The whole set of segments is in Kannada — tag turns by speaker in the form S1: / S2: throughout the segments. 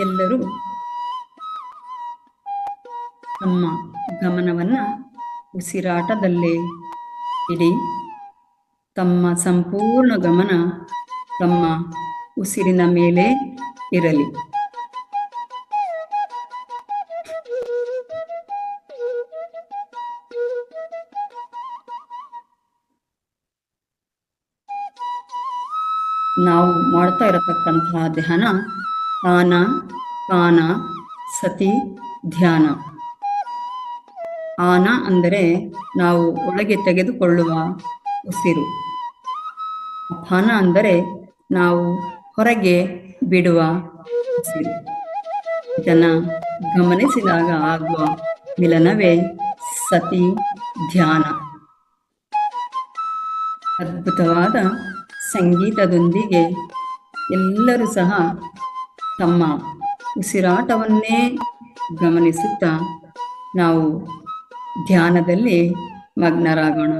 S1: ಎಲ್ಲರೂ ತಮ್ಮ ಗಮನವನ್ನ ಉಸಿರಾಟದಲ್ಲೇ ಇಡಿ. ತಮ್ಮ ಸಂಪೂರ್ಣ ಗಮನ ತಮ್ಮ ಉಸಿರಿನ ಮೇಲೆ ಇರಲಿ. ನಾವು ಮಾಡ್ತಾ ಇರತಕ್ಕಂತಹ ಧ್ಯಾನ ಆನ ಪಾನ ಸತಿ ಧ್ಯಾನ. ಆನ ಅಂದರೆ ನಾವು ಒಳಗೆ ತೆಗೆದುಕೊಳ್ಳುವ ಉಸಿರು. ಅಪಾನ ಅಂದರೆ ನಾವು ಹೊರಗೆ ಬಿಡುವ ಉಸಿರು. ಇದನ್ನು ಗಮನಿಸಿದಾಗ ಆಗುವ ಮಿಲನವೇ ಸತಿ ಧ್ಯಾನ. ಅದ್ಭುತವಾದ ಸಂಗೀತದೊಂದಿಗೆ ಎಲ್ಲರೂ ಸಹ ತಮ್ಮ ಉಸಿರಾಟವನ್ನೇ ಗಮನಿಸುತ್ತಾ ನಾವು ಧ್ಯಾನದಲ್ಲಿ ಮಗ್ನರಾಗೋಣ.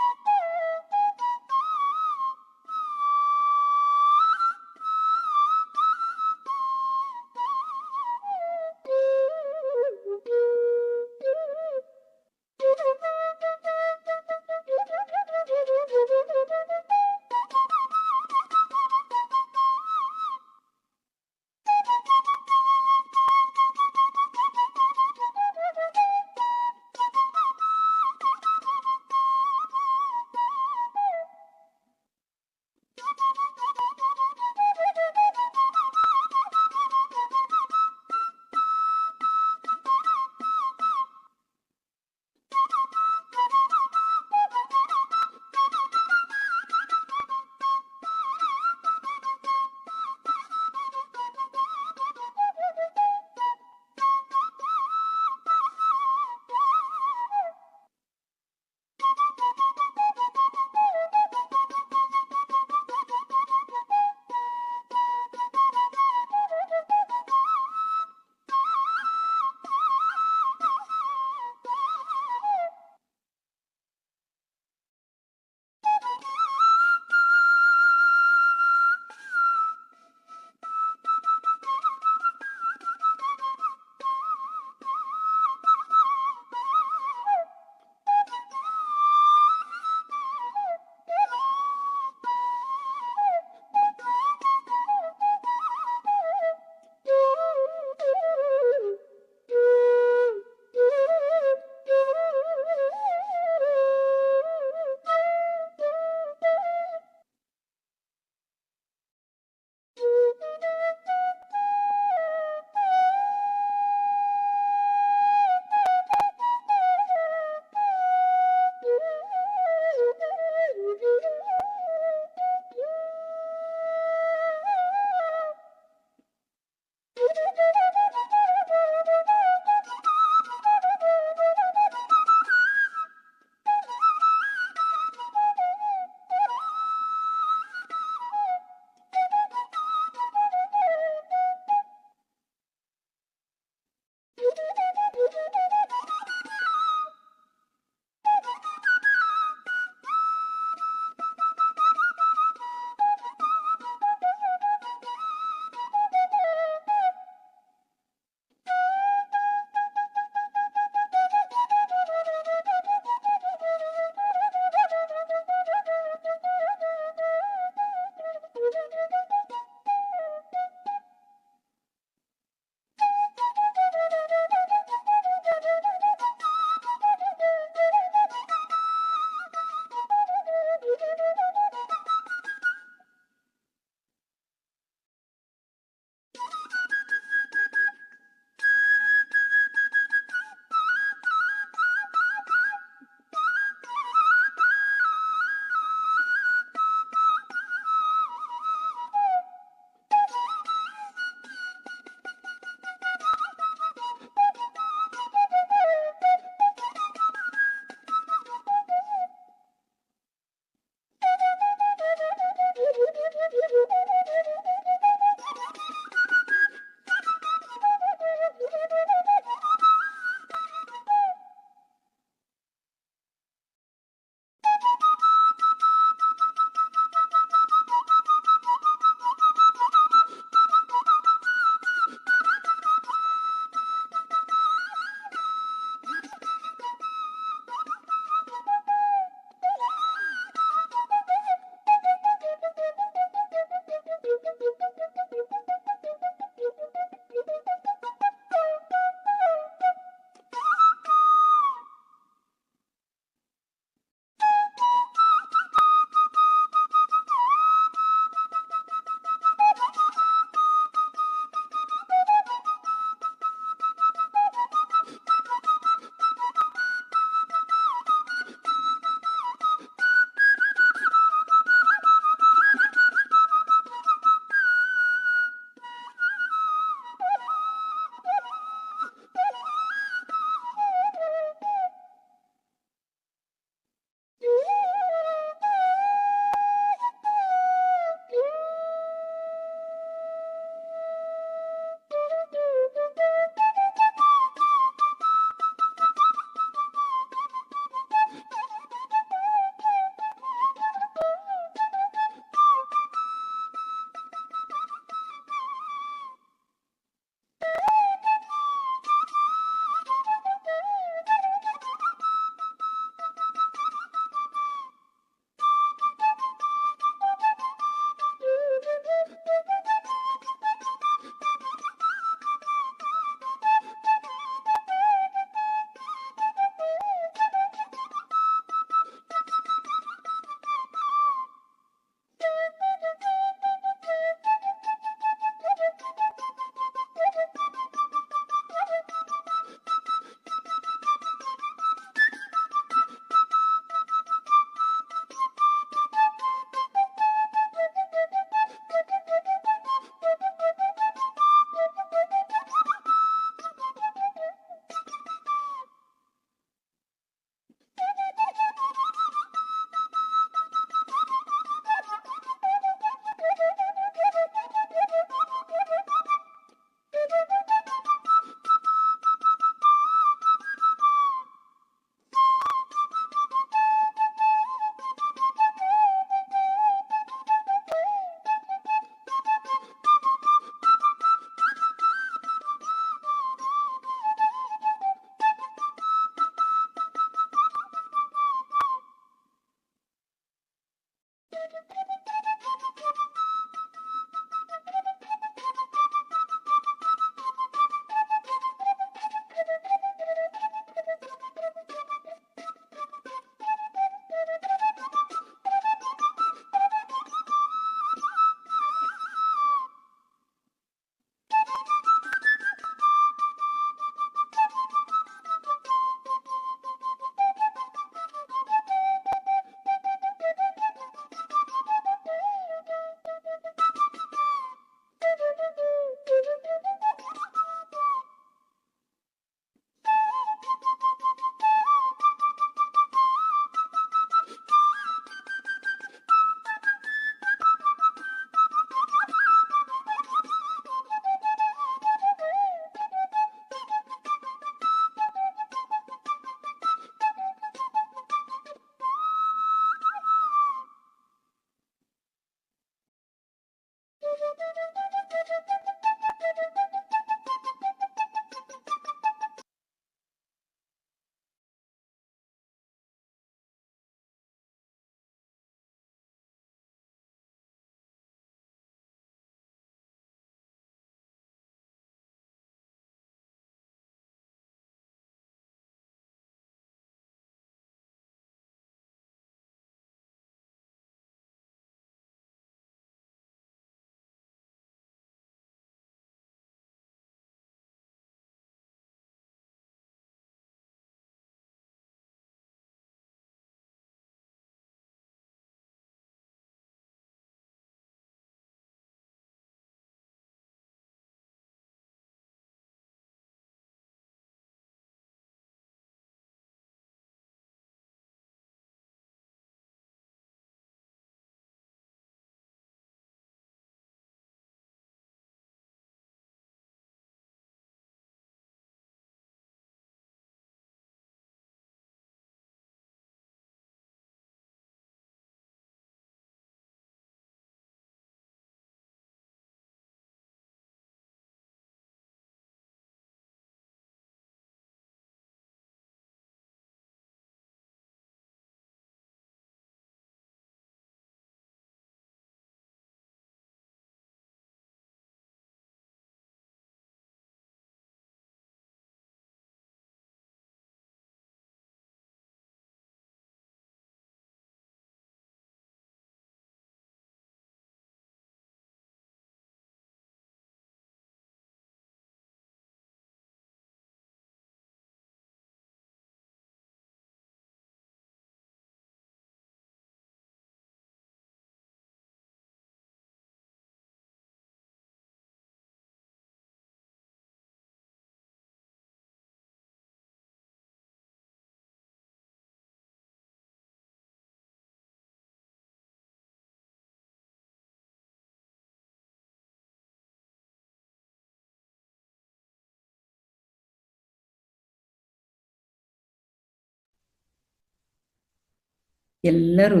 S1: ಎಲ್ಲರೂ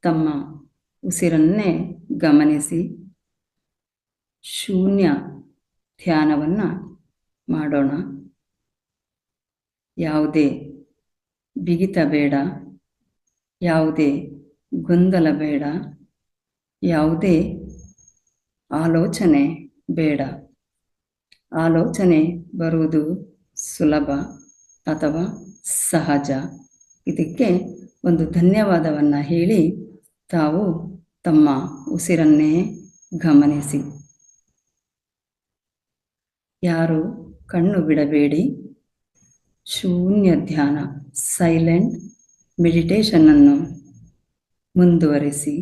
S1: ತಮ್ಮ ಉಸಿರನ್ನೇ ಗಮನಿಸಿ ಶೂನ್ಯ ಧ್ಯಾನವನ್ನು ಮಾಡೋಣ. ಯಾವುದೇ ಬಿಗಿತ ಬೇಡ, ಯಾವುದೇ ಗೊಂದಲ ಬೇಡ, ಯಾವುದೇ ಆಲೋಚನೆ ಬೇಡ. ಆಲೋಚನೆ ಬರುವುದು ಸುಲಭ ಅಥವಾ ಸಹಜ. ಇದಕ್ಕೆ ಒಂದು ಧನ್ಯವಾದವನ್ನು ಹೇಳಿ ತಾವು ತಮ್ಮ ಉಸಿರನ್ನೇ ಗಮನಿಸಿ. ಯಾರು ಕಣ್ಣು ಬಿಡಬೇಡಿ. ಶೂನ್ಯ ಧ್ಯಾನ, ಸೈಲೆಂಟ್ ಮೆಡಿಟೇಷನ್ನನ್ನು ಮುಂದುವರಿಸಿ.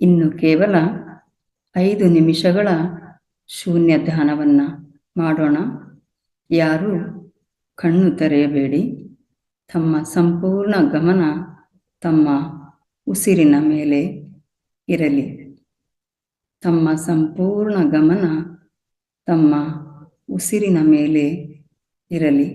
S1: ಇನ್ನು ಕೇವಲ 5 ನಿಮಿಷಗಳ ಶೂನ್ಯ ಧ್ಯಾನವನ್ನು ಮಾಡೋಣ. ಯಾರೂ ಕಣ್ಣು ತೆರೆಯಬೇಡಿ. ತಮ್ಮ ಸಂಪೂರ್ಣ ಗಮನ ತಮ್ಮ ಉಸಿರಿನ ಮೇಲೆ ಇರಲಿ. ತಮ್ಮ ಸಂಪೂರ್ಣ ಗಮನ ತಮ್ಮ ಉಸಿರಿನ ಮೇಲೆ ಇರಲಿ.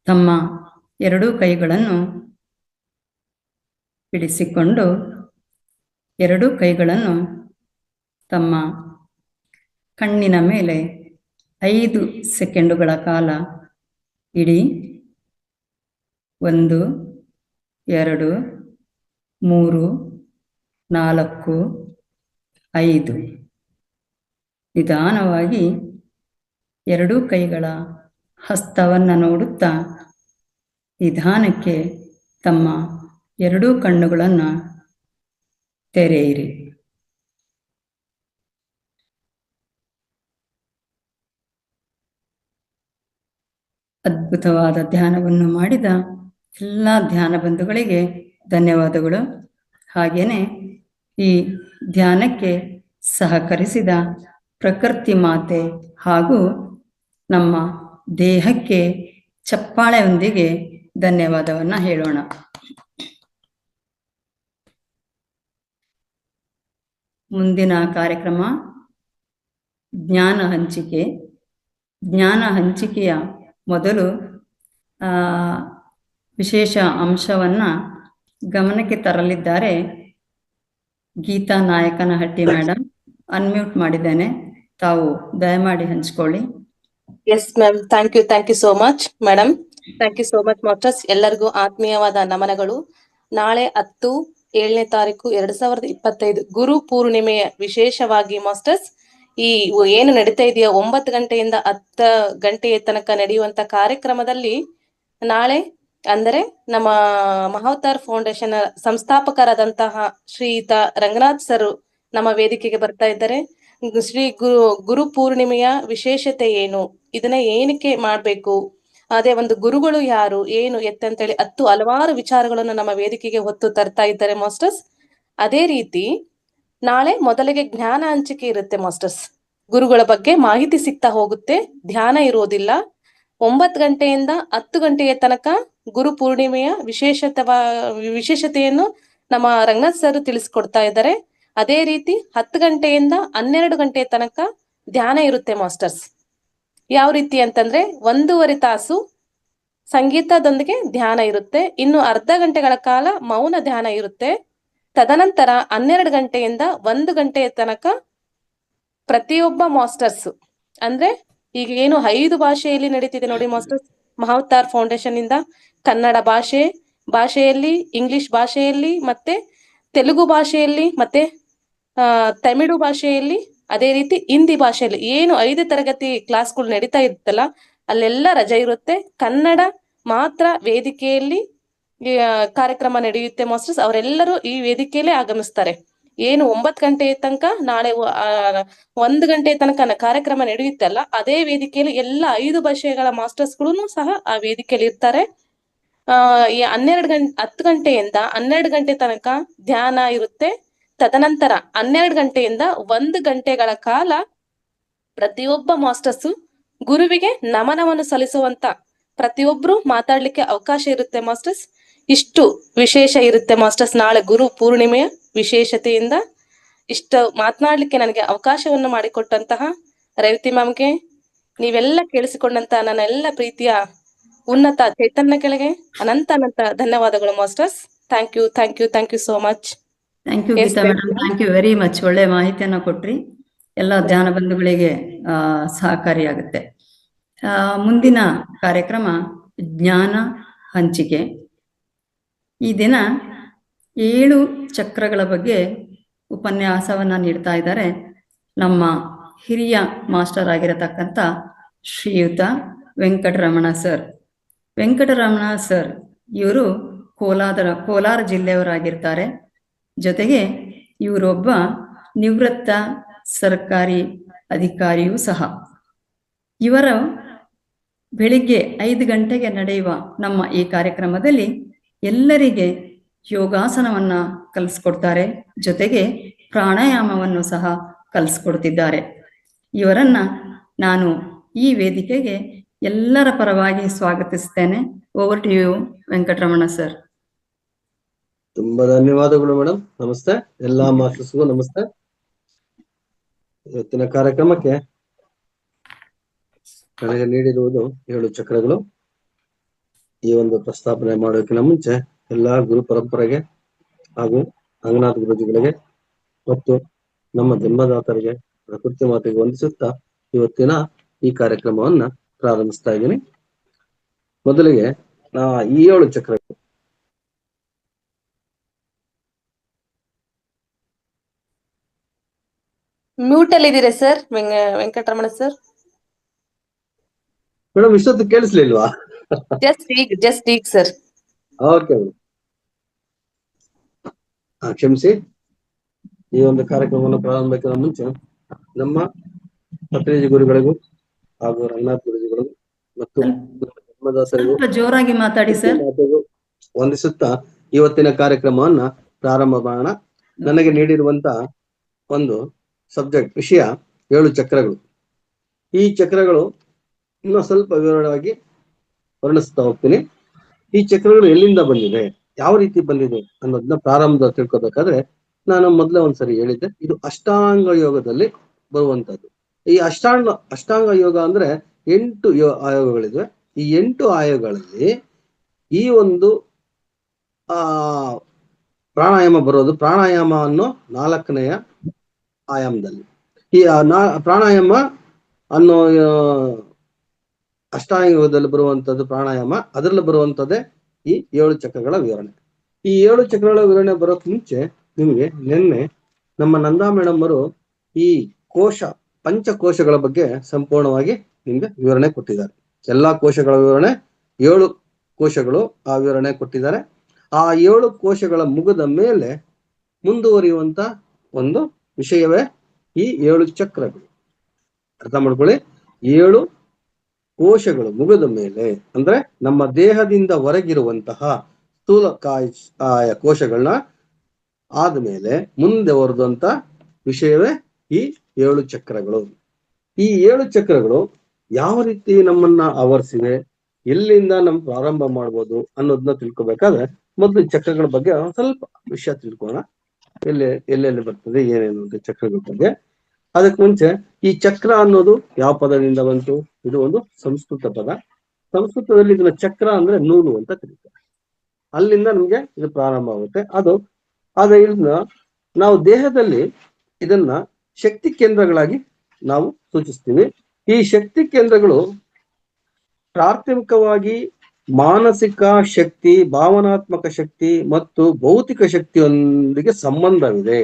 S1: ತಮ್ಮ ಎರಡೂ ಕೈಗಳನ್ನು ಬಿಡಿಸಿಕೊಂಡು ಎರಡೂ ಕೈಗಳನ್ನು ತಮ್ಮ ಕಣ್ಣಿನ ಮೇಲೆ 5 ಸೆಕೆಂಡುಗಳ ಕಾಲ ಇಡಿ. 1 2 3 4 5. ನಿಧಾನವಾಗಿ ಎರಡೂ ಕೈಗಳ ಹಸ್ತವನ್ನು ನೋಡುತ್ತಾ ನಿಧಾನಕ್ಕೆ ತಮ್ಮ ಎರಡೂ ಕಣ್ಣುಗಳನ್ನು ತೆರೆಯಿರಿ. ಅದ್ಭುತವಾದ ಧ್ಯಾನವನ್ನು ಮಾಡಿದ ಎಲ್ಲ ಧ್ಯಾನ ಬಂಧುಗಳಿಗೆ ಧನ್ಯವಾದಗಳು. ಹಾಗೆಯೇ ಈ ಧ್ಯಾನಕ್ಕೆ ಸಹಕರಿಸಿದ ಪ್ರಕೃತಿ ಮಾತೆ ಹಾಗೂ ನಮ್ಮ ದೇಹಕ್ಕೆ ಚಪ್ಪಾಳೆಯೊಂದಿಗೆ ಧನ್ಯವಾದವನ್ನು ಹೇಳೋಣ. ಮುಂದಿನ ಕಾರ್ಯಕ್ರಮ ಜ್ಞಾನ ಹಂಚಿಕೆ. ಜ್ಞಾನ ಹಂಚಿಕೆಯ ಮೊದಲು ವಿಶೇಷ ಅಂಶವನ್ನು ಗಮನಕ್ಕೆ ತರಲಿದ್ದಾರೆ ಗೀತಾ ನಾಯಕನಹಟ್ಟಿ ಮೇಡಮ್. ಅನ್ಮ್ಯೂಟ್ ಮಾಡಿದ್ದೇನೆ, ತಾವು ದಯಮಾಡಿ ಹಂಚಿಕೊಳ್ಳಿ.
S2: Yes ma'am, thank you so much madam. Thank you so much masters. ಎಲ್ಲರಿಗೂ ಆತ್ಮೀಯವಾದ ನಮನಗಳು. ನಾಳೆ 10/7 ತಾರೀಕು 2025 ಗುರು ಪೂರ್ಣಿಮೆಯ ವಿಶೇಷವಾಗಿ ಮಾಸ್ಟರ್ಸ್ ಈ ಏನು ನಡೀತಾ ಇದೆಯೋ 9 ಗಂಟೆಯಿಂದ 10 ಗಂಟೆಯ ತನಕ ನಡೆಯುವಂತ ಕಾರ್ಯಕ್ರಮದಲ್ಲಿ ನಾಳೆ ಅಂದರೆ ನಮ್ಮ ಮಹಾವತಾರ್ ಫೌಂಡೇಶನ್ ಸಂಸ್ಥಾಪಕರಾದಂತಹ ಶ್ರೀಯುತ ರಂಗನಾಥ್ ಸರ್ ನಮ್ಮ ವೇದಿಕೆಗೆ ಬರ್ತಾ ಇದ್ದಾರೆ. ಶ್ರೀ ಗುರು ಪೂರ್ಣಿಮೆಯ ವಿಶೇಷತೆ ಏನು, ಇದನ್ನ ಏನಕ್ಕೆ ಮಾಡ್ಬೇಕು, ಅದೇ ಒಂದು ಗುರುಗಳು ಯಾರು, ಏನು ಎತ್ತಂತೇಳಿ 10 ಹಲವಾರು ವಿಚಾರಗಳನ್ನು ನಮ್ಮ ವೇದಿಕೆಗೆ ಹೊತ್ತು ತರ್ತಾ ಇದ್ದಾರೆ ಮಾಸ್ಟರ್ಸ್. ಅದೇ ರೀತಿ ನಾಳೆ ಮೊದಲಿಗೆ ಜ್ಞಾನ ಹಂಚಿಕೆ ಇರುತ್ತೆ ಮಾಸ್ಟರ್ಸ್. ಗುರುಗಳ ಬಗ್ಗೆ ಮಾಹಿತಿ ಸಿಗ್ತಾ ಹೋಗುತ್ತೆ, ಧ್ಯಾನ ಇರೋದಿಲ್ಲ. 9 ಗಂಟೆಯಿಂದ 10 ಗಂಟೆಯ ತನಕ ಗುರು ಪೂರ್ಣಿಮೆಯ ವಿಶೇಷತೆಯನ್ನು ನಮ್ಮ ರಂಗನಾಥ್ ಸರ್ ತಿಳಿಸ್ಕೊಡ್ತಾ ಇದ್ದಾರೆ. ಅದೇ ರೀತಿ 10 ಗಂಟೆಯಿಂದ 12 ಗಂಟೆಯ ತನಕ ಧ್ಯಾನ ಇರುತ್ತೆ ಮಾಸ್ಟರ್ಸ್. ಯಾವ ರೀತಿ ಅಂತಂದ್ರೆ 1.5 ತಾಸು ಸಂಗೀತದೊಂದಿಗೆ ಧ್ಯಾನ ಇರುತ್ತೆ, ಇನ್ನು ಅರ್ಧ ಗಂಟೆಗಳ ಕಾಲ ಮೌನ ಧ್ಯಾನ ಇರುತ್ತೆ. ತದನಂತರ 12 ಗಂಟೆಯಿಂದ 1 ಗಂಟೆಯ ತನಕ ಪ್ರತಿಯೊಬ್ಬ ಮಾಸ್ಟರ್ಸ್ ಅಂದ್ರೆ ಈಗ ಏನು 5 ಭಾಷೆಯಲ್ಲಿ ನಡೀತಿದೆ ನೋಡಿ ಮಾಸ್ಟರ್ಸ್ ಮಹಾವತಾರ್ ಫೌಂಡೇಶನ್ ಇಂದ, ಕನ್ನಡ ಭಾಷೆಯಲ್ಲಿ, ಇಂಗ್ಲಿಷ್ ಭಾಷೆಯಲ್ಲಿ, ಮತ್ತೆ ತೆಲುಗು ಭಾಷೆಯಲ್ಲಿ, ಮತ್ತೆ ತಮಿಳು ಭಾಷೆಯಲ್ಲಿ, ಅದೇ ರೀತಿ ಹಿಂದಿ ಭಾಷೆಯಲ್ಲಿ ಏನು 5 ತರಗತಿ ಕ್ಲಾಸ್ಗಳು ನಡೀತಾ ಇರುತ್ತಲ್ಲ ಅಲ್ಲೆಲ್ಲ ರಜೆ ಇರುತ್ತೆ. ಕನ್ನಡ ಮಾತ್ರ ವೇದಿಕೆಯಲ್ಲಿ ಕಾರ್ಯಕ್ರಮ ನಡೆಯುತ್ತೆ ಮಾಸ್ಟರ್ಸ್. ಅವರೆಲ್ಲರೂ ಈ ವೇದಿಕೆಯಲ್ಲೇ ಆಗಮಿಸ್ತಾರೆ. ಏನು 9 ಗಂಟೆಯ ತನಕ ನಾಳೆ 1 ಗಂಟೆಯ ತನಕ ಕಾರ್ಯಕ್ರಮ ನಡೆಯುತ್ತಲ್ಲ ಅದೇ ವೇದಿಕೆಯಲ್ಲಿ ಎಲ್ಲ 5 ಭಾಷೆಗಳ ಮಾಸ್ಟರ್ಸ್ಗಳು ಸಹ ಆ ವೇದಿಕೆಯಲ್ಲಿ ಇರ್ತಾರೆ. 10 ಗಂಟೆಯಿಂದ 12 ಗಂಟೆ ತನಕ ಧ್ಯಾನ ಇರುತ್ತೆ. ತದನಂತರ 12 ಗಂಟೆಯಿಂದ 1 ಗಂಟೆಗಳ ಕಾಲ ಪ್ರತಿಯೊಬ್ಬ ಮಾಸ್ಟರ್ಸ್ ಗುರುವಿಗೆ ನಮನವನ್ನು ಸಲ್ಲಿಸುವಂತ ಪ್ರತಿಯೊಬ್ರು ಮಾತಾಡ್ಲಿಕ್ಕೆ ಅವಕಾಶ ಇರುತ್ತೆ ಮಾಸ್ಟರ್ಸ್. ಇಷ್ಟು ವಿಶೇಷ ಇರುತ್ತೆ ಮಾಸ್ಟರ್ಸ್ ನಾಳೆ ಗುರು ಪೂರ್ಣಿಮೆಯ ವಿಶೇಷತೆಯಿಂದ. ಇಷ್ಟು ಮಾತನಾಡ್ಲಿಕ್ಕೆ ನನಗೆ ಅವಕಾಶವನ್ನು ಮಾಡಿಕೊಟ್ಟಂತಹ ರೇವತಿ ಮ್ಯಾಮ್ಗೆ, ನೀವೆಲ್ಲ ಕೇಳಿಸಿಕೊಂಡಂತ ನನ್ನ ಎಲ್ಲ ಪ್ರೀತಿಯ ಉನ್ನತ ಚೈತನ್ಯಗಳಿಗೆ ಅನಂತ ಧನ್ಯವಾದಗಳು masters. Thank you so much.
S1: Thank you Geetha madam, thank you very much. ಒಳ್ಳೆ ಮಾಹಿತಿಯನ್ನು ಕೊಟ್ರಿ, ಎಲ್ಲ ಧ್ಯಾನ ಬಂಧುಗಳಿಗೆ ಸಹಕಾರಿಯಾಗುತ್ತೆ. ಮುಂದಿನ ಕಾರ್ಯಕ್ರಮ ಜ್ಞಾನ ಹಂಚಿಕೆ. ಈ ದಿನ 7 ಚಕ್ರಗಳ ಬಗ್ಗೆ ಉಪನ್ಯಾಸವನ್ನು ನೀಡ್ತಾ ಇದ್ದಾರೆ ನಮ್ಮ ಹಿರಿಯ ಮಾಸ್ಟರ್ ಆಗಿರತಕ್ಕಂಥ ಶ್ರೀಯುತ ವೆಂಕಟರಮಣ ಸರ್. ವೆಂಕಟರಮಣ ಸರ್ ಇವರು ಕೋಲಾರ ಜಿಲ್ಲೆಯವರಾಗಿರ್ತಾರೆ. ಜೊತೆಗೆ ಇವರೊಬ್ಬ ನಿವೃತ್ತ ಸರ್ಕಾರಿ ಅಧಿಕಾರಿಯೂ ಸಹ. ಇವರು ಬೆಳಿಗ್ಗೆ 5 ಗಂಟೆಗೆ ನಡೆಯುವ ನಮ್ಮ ಈ ಕಾರ್ಯಕ್ರಮದಲ್ಲಿ ಎಲ್ಲರಿಗೆ ಯೋಗಾಸನವನ್ನು ಕಲಿಸ್ಕೊಡ್ತಾರೆ, ಜೊತೆಗೆ ಪ್ರಾಣಾಯಾಮವನ್ನು ಸಹ ಕಲಿಸ್ಕೊಡ್ತಿದ್ದಾರೆ. ಇವರನ್ನ ನಾನು ಈ ವೇದಿಕೆಗೆ ಎಲ್ಲರ ಪರವಾಗಿ ಸ್ವಾಗತಿಸ್ತೇನೆ. Over to you Venkataramana sir.
S3: ತುಂಬಾ ಧನ್ಯವಾದಗಳು ಮೇಡಮ್. ನಮಸ್ತೆ ಎಲ್ಲಾ ಮಾಸ್ಟರ್ಸ್ಗೂ ನಮಸ್ತೆ. ಇವತ್ತಿನ ಕಾರ್ಯಕ್ರಮಕ್ಕೆ ನನಗೆ ನೀಡಿರುವುದು 7 ಚಕ್ರಗಳು. ಈ ಒಂದು ಪ್ರಸ್ತಾಪನೆ ಮಾಡೋಕ್ಕಿಂತ ಮುಂಚೆ ಎಲ್ಲಾ ಗುರು ಪರಂಪರೆಗೆ ಹಾಗೂ ರಂಗನಾಥ ಗುರುಜಿಗಳಿಗೆ ಮತ್ತು ನಮ್ಮ ಜನ್ಮದಾತರಿಗೆ ಪ್ರಕೃತಿ ಮಾತೆಗೆ ವಂದಿಸುತ್ತಾ ಇವತ್ತಿನ ಈ ಕಾರ್ಯಕ್ರಮವನ್ನ ಪ್ರಾರಂಭಿಸ್ತಾ ಇದ್ದೀನಿ. ಮೊದಲಿಗೆ ಈ 7 ಚಕ್ರ
S2: ಮ್ಯೂಟ್ ಅಲ್ಲಿ ಇದೀರಾ ಸರ್ ವೆಂಕಟರಮಣ ಸರ್?
S3: ಮೇಡಮ್ ಇಷ್ಟೊತ್ತು ಕೇಳಿಸ್ಲಿಲ್ವಾ?
S2: ಜಸ್ಟ್ ಈಗ ಸರ್.
S3: ಓಕೆ, ಕ್ಷಮಿಸಿ. ಈ ಒಂದು ಕಾರ್ಯಕ್ರಮವನ್ನು ಪ್ರಾರಂಭಕ್ಕಿಂತ ಮುಂಚೆ ನಮ್ಮ ಪತ್ರಿಜಿ ಗುರುಗಳಿಗೂ ಹಾಗೂ ರಂಗನಾಥ್ ಗುರುಜಿಗಳಿಗೂ ಮತ್ತು ಜನ್ಮದಾತರಿಗೂ
S1: ಜೋರಾಗಿ ಮಾತಾಡಿ ಸರ್.
S3: ವಂದಿಸುತ್ತಾ ಇವತ್ತಿನ ಕಾರ್ಯಕ್ರಮವನ್ನ ಪ್ರಾರಂಭ ಮಾಡೋಣ. ನನಗೆ ನೀಡಿರುವಂತ ಒಂದು ಸಬ್ಜೆಕ್ಟ್ ವಿಷಯ 7 ಚಕ್ರಗಳು. ಈ ಚಕ್ರಗಳು ಇನ್ನು ಸ್ವಲ್ಪ ವಿವರವಾಗಿ ವರ್ಣಿಸ್ತಾ ಹೋಗ್ತೀನಿ. ಈ ಚಕ್ರಗಳು ಎಲ್ಲಿಂದ ಬಂದಿದೆ, ಯಾವ ರೀತಿ ಬಂದಿದೆ ಅನ್ನೋದನ್ನ ಪ್ರಾರಂಭ ತಿಳ್ಕೊಬೇಕಾದ್ರೆ ನಾನು ಮೊದಲೇ ಒಂದ್ಸರಿ ಹೇಳಿದ್ದೆ, ಇದು ಅಷ್ಟಾಂಗ ಯೋಗದಲ್ಲಿ ಬರುವಂತದ್ದು. ಈ ಅಷ್ಟಾಂಗ ಯೋಗ ಅಂದ್ರೆ 8 ಆಯೋಗಗಳಿವೆ. ಈ 8 ಆಯೋಗಗಳಲ್ಲಿ ಈ ಒಂದು ಪ್ರಾಣಾಯಾಮ ಬರೋದು. ಪ್ರಾಣಾಯಾಮ ಅನ್ನೋ 4ನೇ ಆಯಾಮದಲ್ಲಿ. ಈ ಪ್ರಾಣಾಯಾಮ ಅನ್ನೋ ಅಷ್ಟಾಂಗದಲ್ಲಿ ಬರುವಂತದ್ದು ಪ್ರಾಣಾಯಾಮ. ಅದರಲ್ಲಿ ಬರುವಂತದ್ದೇ ಈ 7 ಚಕ್ರಗಳ ವಿವರಣೆ. ಈ 7 ಚಕ್ರಗಳ ವಿವರಣೆ ಬರೋಕ್ ಮುಂಚೆ ನಿಮಗೆ ನಿನ್ನೆ ನಮ್ಮ ನಂದಾ ಮೇಡಮ್ ಅವರು ಈ ಪಂಚಕೋಶಗಳ ಬಗ್ಗೆ ಸಂಪೂರ್ಣವಾಗಿ ನಿಮ್ಗೆ ವಿವರಣೆ ಕೊಟ್ಟಿದ್ದಾರೆ. ಎಲ್ಲಾ ಕೋಶಗಳ ವಿವರಣೆ, 7 ಕೋಶಗಳು ಆ ವಿವರಣೆ ಕೊಟ್ಟಿದ್ದಾರೆ. ಆ 7 ಕೋಶಗಳ ಮುಗಿದ ಮೇಲೆ ಮುಂದುವರಿಯುವಂತ ಒಂದು ವಿಷಯವೇ ಈ 7 ಚಕ್ರಗಳು. ಅರ್ಥ ಮಾಡ್ಕೊಳ್ಳಿ. 7 ಕೋಶಗಳು ಮುಗಿದ ಮೇಲೆ ಅಂದ್ರೆ ನಮ್ಮ ದೇಹದಿಂದ ಹೊರಗಿರುವಂತಹ ಸ್ಥೂಲಕಾಯ ಕೋಶಗಳನ್ನ ಆದ್ಮೇಲೆ ಮುಂದೆ ಹೊರದಂತ ವಿಷಯವೇ ಈ 7 ಚಕ್ರಗಳು. ಈ 7 ಚಕ್ರಗಳು ಯಾವ ರೀತಿ ನಮ್ಮನ್ನ ಆವರಿಸಿವೆ, ಎಲ್ಲಿಂದ ನಮ್ ಪ್ರಾರಂಭ ಮಾಡ್ಬೋದು ಅನ್ನೋದನ್ನ ತಿಳ್ಕೊಬೇಕಾದ್ರೆ ಮೊದಲು ಚಕ್ರಗಳ ಬಗ್ಗೆ ಸ್ವಲ್ಪ ವಿಷಯ ತಿಳ್ಕೋಣ. ಎಲ್ಲೆಲ್ಲಿ ಬರ್ತದೆ, ಏನೇನು ಅಂತ ಚಕ್ರಗಳ ಬಗ್ಗೆ. ಅದಕ್ಕೆ ಮುಂಚೆ ಈ ಚಕ್ರ ಅನ್ನೋದು ಯಾವ ಪದದಿಂದ ಬಂತು? ಇದು ಒಂದು ಸಂಸ್ಕೃತ ಪದ. ಸಂಸ್ಕೃತದಲ್ಲಿ ಇದನ್ನ ಚಕ್ರ ಅಂದ್ರೆ ನೂಲು ಅಂತ ಕರೀತಾರೆ. ಅಲ್ಲಿಂದ ನಮ್ಗೆ ಇದು ಪ್ರಾರಂಭ ಆಗುತ್ತೆ. ಇದನ್ನ ನಾವು ದೇಹದಲ್ಲಿ ಇದನ್ನ ಶಕ್ತಿ ಕೇಂದ್ರಗಳಾಗಿ ನಾವು ಸೂಚಿಸ್ತೀವಿ. ಈ ಶಕ್ತಿ ಕೇಂದ್ರಗಳು ಪ್ರಾಥಮಿಕವಾಗಿ ಮಾನಸಿಕ ಶಕ್ತಿ, ಭಾವನಾತ್ಮಕ ಶಕ್ತಿ ಮತ್ತು ಭೌತಿಕ ಶಕ್ತಿಯೊಂದಿಗೆ ಸಂಬಂಧವಿದೆ.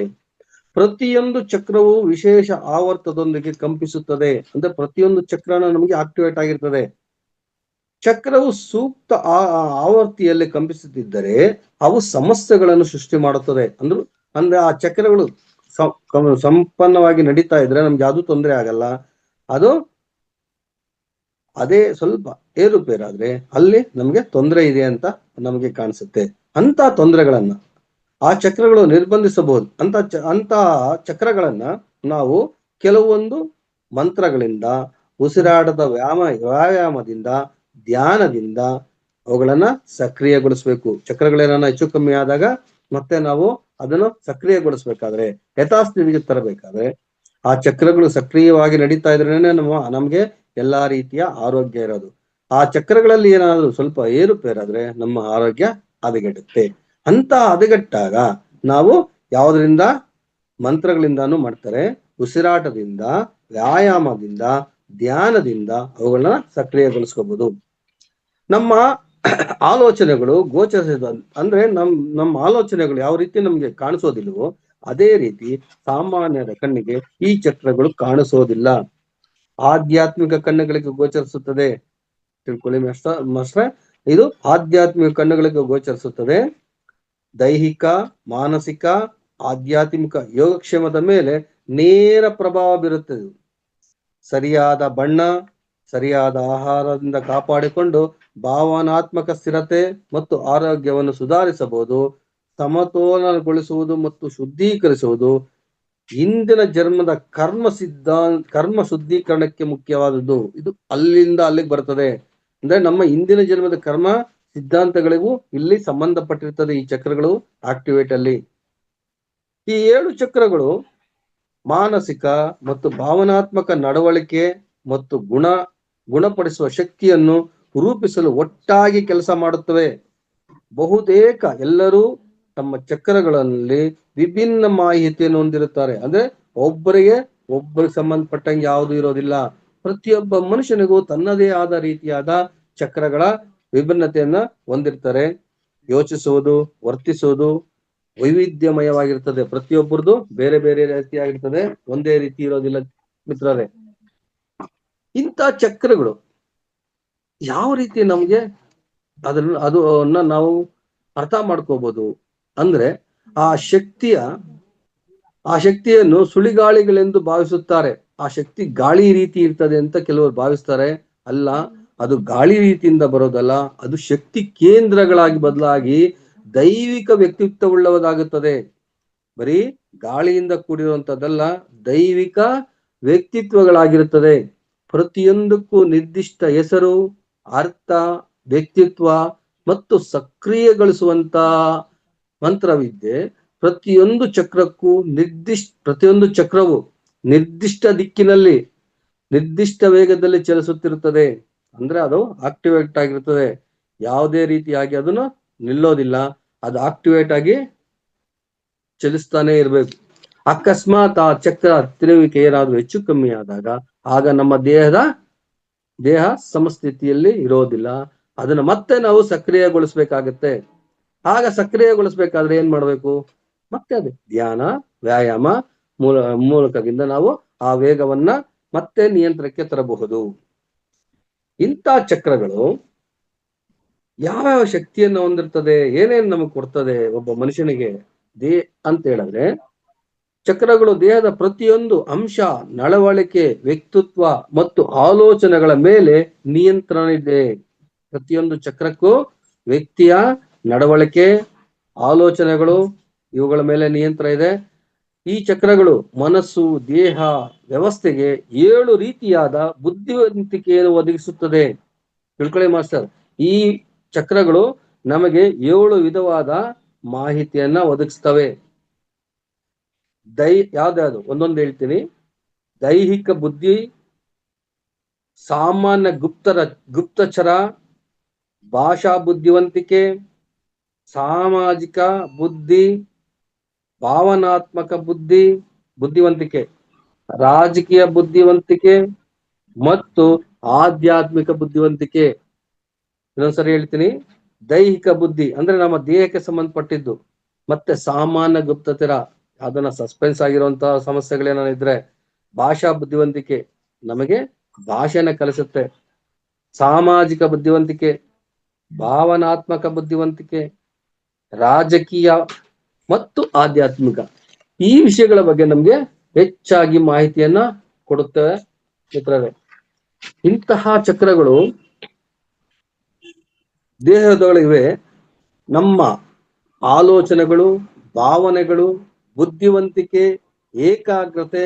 S3: ಪ್ರತಿಯೊಂದು ಚಕ್ರವು ವಿಶೇಷ ಆವರ್ತದೊಂದಿಗೆ ಕಂಪಿಸುತ್ತದೆ. ಅಂದ್ರೆ ಪ್ರತಿಯೊಂದು ಚಕ್ರನ ನಮಗೆ ಆಕ್ಟಿವೇಟ್ ಆಗಿರ್ತದೆ. ಚಕ್ರವು ಸೂಕ್ತ ಆವರ್ತಿಯಲ್ಲಿ ಕಂಪಿಸುತ್ತಿದ್ದರೆ ಅವು ಸಮಸ್ಯೆಗಳನ್ನು ಸೃಷ್ಟಿ ಮಾಡುತ್ತದೆ. ಅಂದ್ರೆ ಆ ಚಕ್ರಗಳು ಸಂಪನ್ನವಾಗಿ ನಡೀತಾ ಇದ್ರೆ ನಮ್ಗೆ ಯಾವ್ದು ತೊಂದರೆ ಆಗಲ್ಲ. ಅದೇ ಸ್ವಲ್ಪ ಏರುಪೇರಾದ್ರೆ ಅಲ್ಲಿ ನಮ್ಗೆ ತೊಂದರೆ ಇದೆ ಅಂತ ನಮಗೆ ಕಾಣಿಸುತ್ತೆ. ಅಂತ ತೊಂದರೆಗಳನ್ನ ಆ ಚಕ್ರಗಳು ನಿರ್ಬಂಧಿಸಬಹುದು. ಅಂತ ಚಕ್ರಗಳನ್ನ ನಾವು ಕೆಲವೊಂದು ಮಂತ್ರಗಳಿಂದ, ಉಸಿರಾಟದ ವ್ಯಾಯಾಮದಿಂದ, ಧ್ಯಾನದಿಂದ ಅವುಗಳನ್ನ ಸಕ್ರಿಯಗೊಳಿಸ್ಬೇಕು. ಚಕ್ರಗಳೇನ ಹೆಚ್ಚು ಕಮ್ಮಿ ಆದಾಗ ಮತ್ತೆ ನಾವು ಅದನ್ನು ಸಕ್ರಿಯಗೊಳಿಸ್ಬೇಕಾದ್ರೆ, ಯಥಾಸ್ಥಿತಿಗೆ ತರಬೇಕಾದ್ರೆ ಆ ಚಕ್ರಗಳು ಸಕ್ರಿಯವಾಗಿ ನಡೀತಾ ಇದ್ರೇನೆ ನಮ್ಗೆ ಎಲ್ಲಾ ರೀತಿಯ ಆರೋಗ್ಯ ಇರೋದು. ಆ ಚಕ್ರಗಳಲ್ಲಿ ಏನಾದ್ರು ಸ್ವಲ್ಪ ಏರುಪೇರಾದ್ರೆ ನಮ್ಮ ಆರೋಗ್ಯ ಹದಗೆಡುತ್ತೆ. ಅಂತ ಹದಗೆಟ್ಟಾಗ ನಾವು ಯಾವುದರಿಂದ? ಮಂತ್ರಗಳಿಂದಾನು ಮಾಡ್ತಾರೆ, ಉಸಿರಾಟದಿಂದ, ವ್ಯಾಯಾಮದಿಂದ, ಧ್ಯಾನದಿಂದ ಅವುಗಳನ್ನ ಸಕ್ರಿಯಗೊಳಿಸ್ಕೋಬಹುದು. ನಮ್ಮ ಆಲೋಚನೆಗಳು ಗೋಚರಿಸಿದ ಅಂದ್ರೆ ನಮ್ಮ ಆಲೋಚನೆಗಳು ಯಾವ ರೀತಿ ನಮ್ಗೆ ಕಾಣಿಸೋದಿಲ್ವೋ ಅದೇ ರೀತಿ ಸಾಮಾನ್ಯರ ಕಣ್ಣಿಗೆ ಈ ಚಕ್ರಗಳು ಕಾಣಿಸೋದಿಲ್ಲ. ಆಧ್ಯಾತ್ಮಿಕ ಕಣ್ಣುಗಳಿಗೆ ಗೋಚರಿಸುತ್ತದೆ. ತಿಳ್ಕೊಳ್ಳಿ ಮಾಸ್ಟ್ರೆ, ಇದು ಆಧ್ಯಾತ್ಮಿಕ ಕಣ್ಣುಗಳಿಗೆ ಗೋಚರಿಸುತ್ತದೆ. ದೈಹಿಕ, ಮಾನಸಿಕ, ಆಧ್ಯಾತ್ಮಿಕ ಯೋಗಕ್ಷೇಮದ ಮೇಲೆ ನೇರ ಪ್ರಭಾವ ಬೀರುತ್ತದೆ. ಸರಿಯಾದ ಬಣ್ಣ, ಸರಿಯಾದ ಆಹಾರದಿಂದ ಕಾಪಾಡಿಕೊಂಡು ಭಾವನಾತ್ಮಕ ಸ್ಥಿರತೆ ಮತ್ತು ಆರೋಗ್ಯವನ್ನು ಸುಧಾರಿಸಬಹುದು. ಸಮತೋಲನಗೊಳಿಸುವುದು ಮತ್ತು ಶುದ್ಧೀಕರಿಸುವುದು ಇಂದಿನ ಜನ್ಮದ ಕರ್ಮ ಶುದ್ಧೀಕರಣಕ್ಕೆ ಮುಖ್ಯವಾದದ್ದು. ಇದು ಅಲ್ಲಿಗೆ ಬರ್ತದೆ. ಅಂದ್ರೆ ನಮ್ಮ ಇಂದಿನ ಜನ್ಮದ ಕರ್ಮ ಸಿದ್ಧಾಂತಗಳಿಗೂ ಇಲ್ಲಿ ಸಂಬಂಧಪಟ್ಟಿರ್ತದೆ ಈ ಚಕ್ರಗಳು ಆಕ್ಟಿವೇಟ್ ಅಲ್ಲಿ. ಈ 7 ಚಕ್ರಗಳು ಮಾನಸಿಕ ಮತ್ತು ಭಾವನಾತ್ಮಕ ನಡವಳಿಕೆ ಮತ್ತು ಗುಣಪಡಿಸುವ ಶಕ್ತಿಯನ್ನು ರೂಪಿಸಲು ಒಟ್ಟಾಗಿ ಕೆಲಸ ಮಾಡುತ್ತವೆ. ಬಹುತೇಕ ಎಲ್ಲರೂ ತಮ್ಮ ಚಕ್ರಗಳಲ್ಲಿ ವಿಭಿನ್ನ ಮಾಹಿತಿಯನ್ನು ಹೊಂದಿರುತ್ತಾರೆ. ಅಂದ್ರೆ ಒಬ್ಬರಿಗೆ ಸಂಬಂಧಪಟ್ಟಂಗೆ ಯಾವುದು ಇರೋದಿಲ್ಲ. ಪ್ರತಿಯೊಬ್ಬ ಮನುಷ್ಯನಿಗೂ ತನ್ನದೇ ಆದ ರೀತಿಯಾದ ಚಕ್ರಗಳ ವಿಭಿನ್ನತೆಯನ್ನ ಹೊಂದಿರ್ತಾರೆ. ಯೋಚಿಸುವುದು, ವರ್ತಿಸುವುದು ವೈವಿಧ್ಯಮಯವಾಗಿರ್ತದೆ. ಪ್ರತಿಯೊಬ್ಬರದು ಬೇರೆ ಬೇರೆ ರೀತಿಯಾಗಿರ್ತದೆ, ಒಂದೇ ರೀತಿ ಇರೋದಿಲ್ಲ ಮಿತ್ರರೇ. ಇಂಥ ಚಕ್ರಗಳು ಯಾವ ರೀತಿ ನಮ್ಗೆ ಅದನ್ನ ನಾವು ಅರ್ಥ ಮಾಡ್ಕೋಬಹುದು ಅಂದ್ರೆ, ಆ ಶಕ್ತಿಯನ್ನು ಸುಳಿಗಾಳಿಗಳೆಂದು ಭಾವಿಸುತ್ತಾರೆ. ಆ ಶಕ್ತಿ ಗಾಳಿ ರೀತಿ ಇರ್ತದೆ ಅಂತ ಕೆಲವರು ಭಾವಿಸ್ತಾರೆ. ಅಲ್ಲ, ಅದು ಗಾಳಿ ರೀತಿಯಿಂದ ಬರೋದಲ್ಲ, ಅದು ಶಕ್ತಿ ಕೇಂದ್ರಗಳಾಗಿ ಬದಲಾಗಿ ದೈವಿಕ ವ್ಯಕ್ತಿತ್ವವುಳ್ಳದಾಗುತ್ತದೆ. ಬರೀ ಗಾಳಿಯಿಂದ ಕೂಡಿರುವಂತದ್ದಲ್ಲ, ದೈವಿಕ ವ್ಯಕ್ತಿತ್ವಗಳಾಗಿರುತ್ತದೆ. ಪ್ರತಿಯೊಂದಕ್ಕೂ ನಿರ್ದಿಷ್ಟ ಹೆಸರು, ಅರ್ಥ, ವ್ಯಕ್ತಿತ್ವ ಮತ್ತು ಸಕ್ರಿಯಗೊಳಿಸುವಂತ ಮಂತ್ರವಿದ್ಯೆ. ಪ್ರತಿಯೊಂದು ಚಕ್ರವು ನಿರ್ದಿಷ್ಟ ದಿಕ್ಕಿನಲ್ಲಿ ನಿರ್ದಿಷ್ಟ ವೇಗದಲ್ಲಿ ಚಲಿಸುತ್ತಿರುತ್ತದೆ. ಅಂದ್ರೆ ಅದು ಆಕ್ಟಿವೇಟ್ ಆಗಿರುತ್ತದೆ. ಯಾವುದೇ ರೀತಿಯಾಗಿ ಅದನ್ನು ನಿಲ್ಲೋದಿಲ್ಲ, ಅದು ಆಕ್ಟಿವೇಟ್ ಆಗಿ ಚಲಿಸ್ತಾನೆ ಇರ್ಬೇಕು. ಅಕಸ್ಮಾತ್ ಆ ಚಕ್ರ ತಿರುವಿಕೆ ಏನಾದ್ರೂ ಹೆಚ್ಚು ಕಮ್ಮಿ ಆದಾಗ ಆಗ ನಮ್ಮ ದೇಹ ಸಮಸ್ಥಿತಿಯಲ್ಲಿ ಇರೋದಿಲ್ಲ. ಅದನ್ನ ಮತ್ತೆ ನಾವು ಸಕ್ರಿಯಗೊಳಿಸ್ಬೇಕಾಗತ್ತೆ. ಆಗ ಸಕ್ರಿಯಗೊಳಿಸ್ಬೇಕಾದ್ರೆ ಏನ್ ಮಾಡ್ಬೇಕು? ಮತ್ತೆ ಅದೇ ಧ್ಯಾನ, ವ್ಯಾಯಾಮ ಮೂಲಕದಿಂದ ನಾವು ಆ ವೇಗವನ್ನ ಮತ್ತೆ ನಿಯಂತ್ರಣಕ್ಕೆ ತರಬಹುದು. ಇಂಥ ಚಕ್ರಗಳು ಯಾವ್ಯಾವ ಶಕ್ತಿಯನ್ನು ಹೊಂದಿರ್ತದೆ, ಏನೇನು ನಮಗೆ ಕೊಡ್ತದೆ ಒಬ್ಬ ಮನುಷ್ಯನಿಗೆ ಅಂತ ಹೇಳಿದ್ರೆ, ಚಕ್ರಗಳು ದೇಹದ ಪ್ರತಿಯೊಂದು ಅಂಶ, ನಡವಳಿಕೆ, ವ್ಯಕ್ತಿತ್ವ ಮತ್ತು ಆಲೋಚನೆಗಳ ಮೇಲೆ ನಿಯಂತ್ರಣ ಇದೆ. ಪ್ರತಿಯೊಂದು ಚಕ್ರಕ್ಕೂ ವ್ಯಕ್ತಿಯ ನಡವಳಿಕೆ, ಆಲೋಚನೆಗಳು ಇವುಗಳ ಮೇಲೆ ನಿಯಂತ್ರಣ ಇದೆ. ಈ ಚಕ್ರಗಳು ಮನಸ್ಸು, ದೇಹ ವ್ಯವಸ್ಥೆಗೆ 7 ರೀತಿಯಾದ ಬುದ್ಧಿವಂತಿಕೆಯನ್ನು ಒದಗಿಸುತ್ತದೆ. ತಿಳ್ಕೊಳ್ಳಿ ಮಾಸ್ಟರ್, ಈ ಚಕ್ರಗಳು ನಮಗೆ 7 ವಿಧವಾದ ಮಾಹಿತಿಯನ್ನ ಒದಗಿಸ್ತವೆ. ಯಾವ್ದಾದ್ರು ಒಂದೊಂದು ಹೇಳ್ತೀನಿ. ದೈಹಿಕ ಬುದ್ಧಿ, ಸಾಮಾನ್ಯ ಗುಪ್ತಚರ, ಭಾಷಾ ಬುದ್ಧಿವಂತಿಕೆ, ಸಾಮಾಜಿಕ ಬುದ್ಧಿ, ಭಾವನಾತ್ಮಕ ಬುದ್ಧಿವಂತಿಕೆ, ರಾಜಕೀಯ ಬುದ್ಧಿವಂತಿಕೆ ಮತ್ತು ಆಧ್ಯಾತ್ಮಿಕ ಬುದ್ಧಿವಂತಿಕೆ. ಇನ್ನೊಂದ್ಸರಿ ಹೇಳ್ತೀನಿ. ದೈಹಿಕ ಬುದ್ಧಿ ಅಂದ್ರೆ ನಮ್ಮ ದೇಹಕ್ಕೆ ಸಂಬಂಧಪಟ್ಟಿದ್ದು. ಮತ್ತೆ ಸಾಮಾನ್ಯ ಗುಪ್ತಚರ, ಅದನ್ನ ಸಸ್ಪೆನ್ಸ್ ಆಗಿರುವಂತಹ ಸಮಸ್ಯೆಗಳೇನಿದ್ರೆ. ಭಾಷಾ ಬುದ್ಧಿವಂತಿಕೆ, ನಮಗೆ ಭಾಷೆನ ಕಲಿಸುತ್ತೆ. ಸಾಮಾಜಿಕ ಬುದ್ಧಿವಂತಿಕೆ, ಭಾವನಾತ್ಮಕ ಬುದ್ಧಿವಂತಿಕೆ, ರಾಜಕೀಯ ಮತ್ತು ಆಧ್ಯಾತ್ಮಿಕ. ಈ ವಿಷಯಗಳ ಬಗ್ಗೆ ನಮ್ಗೆ ಹೆಚ್ಚಾಗಿ ಮಾಹಿತಿಯನ್ನ ಕೊಡುತ್ತವೆ ಮಿತ್ರರೇ. ಇಂತಹ ಚಕ್ರಗಳು ದೇಹದೊಳಗಿವೆ. ನಮ್ಮ ಆಲೋಚನೆಗಳು, ಭಾವನೆಗಳು, ಬುದ್ಧಿವಂತಿಕೆ, ಏಕಾಗ್ರತೆ,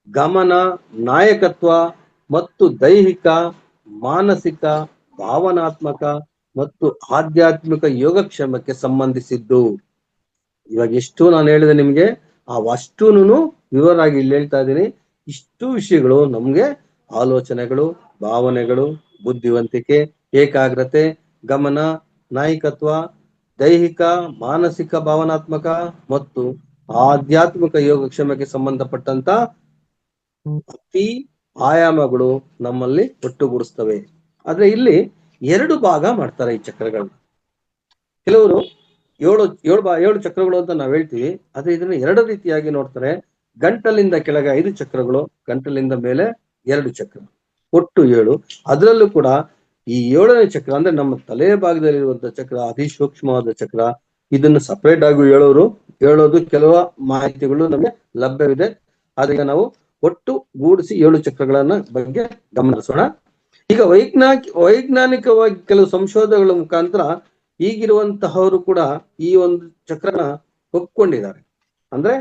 S3: ಗಮನ, ನಾಯಕತ್ವ ಮತ್ತು ದೈಹಿಕ, ಮಾನಸಿಕ, ಭಾವನಾತ್ಮಕ ಮತ್ತು ಆಧ್ಯಾತ್ಮಿಕ ಯೋಗಕ್ಷೇಮಕ್ಕೆ ಸಂಬಂಧಿಸಿದ್ದು. ಇವಾಗ ಎಷ್ಟು ನಾನು ಹೇಳಿದೆ ನಿಮ್ಗೆ, ಅವಷ್ಟೂನು ವಿವರವಾಗಿ ಇಲ್ಲಿ ಹೇಳ್ತಾ ಇದ್ದೀನಿ. ಇಷ್ಟು ವಿಷಯಗಳು ನಮ್ಗೆ ಆಲೋಚನೆಗಳು, ಭಾವನೆಗಳು, ಬುದ್ಧಿವಂತಿಕೆ, ಏಕಾಗ್ರತೆ, ಗಮನ, ನಾಯಕತ್ವ, ದೈಹಿಕ, ಮಾನಸಿಕ, ಭಾವನಾತ್ಮಕ ಮತ್ತು ಆಧ್ಯಾತ್ಮಿಕ ಯೋಗಕ್ಷೇಮಕ್ಕೆ ಸಂಬಂಧಪಟ್ಟಂತ ಅತಿ ಆಯಾಮಗಳು ನಮ್ಮಲ್ಲಿ ಒಟ್ಟುಗೂಡಿಸ್ತವೆ. ಆದ್ರೆ ಇಲ್ಲಿ 2 ಭಾಗ ಮಾಡ್ತಾರೆ ಈ ಚಕ್ರಗಳನ್ನ. ಕೆಲವರು 7 ಚಕ್ರಗಳು ಅಂತ ನಾವ್ ಹೇಳ್ತೀವಿ. ಆದ್ರೆ ಇದನ್ನ 2 ರೀತಿಯಾಗಿ ನೋಡ್ತಾರೆ. ಗಂಟಲಿಂದ ಕೆಳಗೆ 5 ಚಕ್ರಗಳು, ಗಂಟಲಿಂದ ಮೇಲೆ 2 ಚಕ್ರ, ಒಟ್ಟು 7. ಅದರಲ್ಲೂ ಕೂಡ ಈ 7ನೇ ಚಕ್ರ ಅಂದ್ರೆ ನಮ್ಮ ತಲೆ ಭಾಗದಲ್ಲಿರುವಂತಹ ಚಕ್ರ ಅತಿ ಸೂಕ್ಷ್ಮವಾದ ಚಕ್ರ. ಇದನ್ನು ಸಪರೇಟ್ ಆಗಿ ಹೇಳೋದು ಕೆಲವು ಮಾಹಿತಿಗಳು ನಮಗೆ ಲಭ್ಯವಿದೆ. ಆದ್ರೆ ನಾವು ಒಟ್ಟು ಗೂಡಿಸಿ 7 ಚಕ್ರಗಳನ್ನ ಬಗ್ಗೆ ಗಮನಿಸೋಣ. ಈಗ ವೈಜ್ಞಾನಿಕವಾಗಿ ಕೆಲವು ಸಂಶೋಧನೆಗಳ ಮುಖಾಂತರ ಈಗಿರುವಂತಹವರು ಕೂಡ ಈ ಒಂದು ಚಕ್ರನ ಒಪ್ಕೊಂಡಿದ್ದಾರೆ. ಅಂದ್ರೆ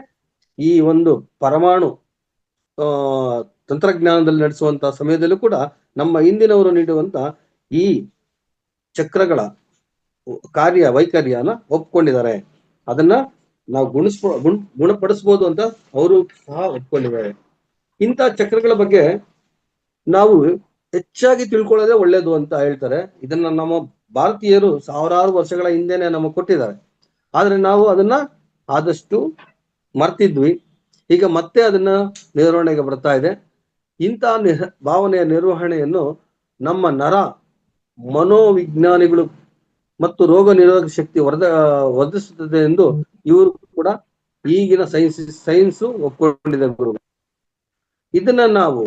S3: ಈ ಒಂದು ಪರಮಾಣು ತಂತ್ರಜ್ಞಾನದಲ್ಲಿ ನಡೆಸುವಂತಹ ಸಮಯದಲ್ಲೂ ಕೂಡ ನಮ್ಮ ಹಿಂದಿನವರು ನೀಡುವಂತ ಈ ಚಕ್ರಗಳ ವೈಖರಿಯನ್ನ ಒಪ್ಕೊಂಡಿದ್ದಾರೆ. ಅದನ್ನ ನಾವು ಗುಣಪಡಿಸಬಹುದು ಅಂತ ಅವರು ಸಹ ಒಪ್ಕೊಂಡಿದ್ದಾರೆ. ಇಂಥ ಚಕ್ರಗಳ ಬಗ್ಗೆ ನಾವು ಹೆಚ್ಚಾಗಿ ತಿಳ್ಕೊಳ್ಳೋದೇ ಒಳ್ಳೇದು ಅಂತ ಹೇಳ್ತಾರೆ. ಇದನ್ನ ನಮ್ಮ ಭಾರತೀಯರು ಸಾವಿರಾರು ವರ್ಷಗಳ ಹಿಂದೆನೆ ನಮಗೆ ಕೊಟ್ಟಿದ್ದಾರೆ. ಆದ್ರೆ ನಾವು ಅದನ್ನ ಆದಷ್ಟು ಮರ್ತಿದ್ವಿ. ಈಗ ಮತ್ತೆ ಅದನ್ನ ನಿರ್ವಹಣೆಗೆ ಬರ್ತಾ ಇದೆ. ಇಂತಹ ಭಾವನೆಯ ನಿರ್ವಹಣೆಯನ್ನು ನಮ್ಮ ಮನೋವಿಜ್ಞಾನಿಗಳು ಮತ್ತು ರೋಗ ನಿರೋಧಕ ಶಕ್ತಿ ವರ್ಧಿಸುತ್ತದೆ ಎಂದು ಇವರು ಕೂಡ ಈಗಿನ ಸೈನ್ಸ್ ಒಪ್ಪಿಕೊಂಡಿದೆ ಗುರು. ಇದನ್ನ ನಾವು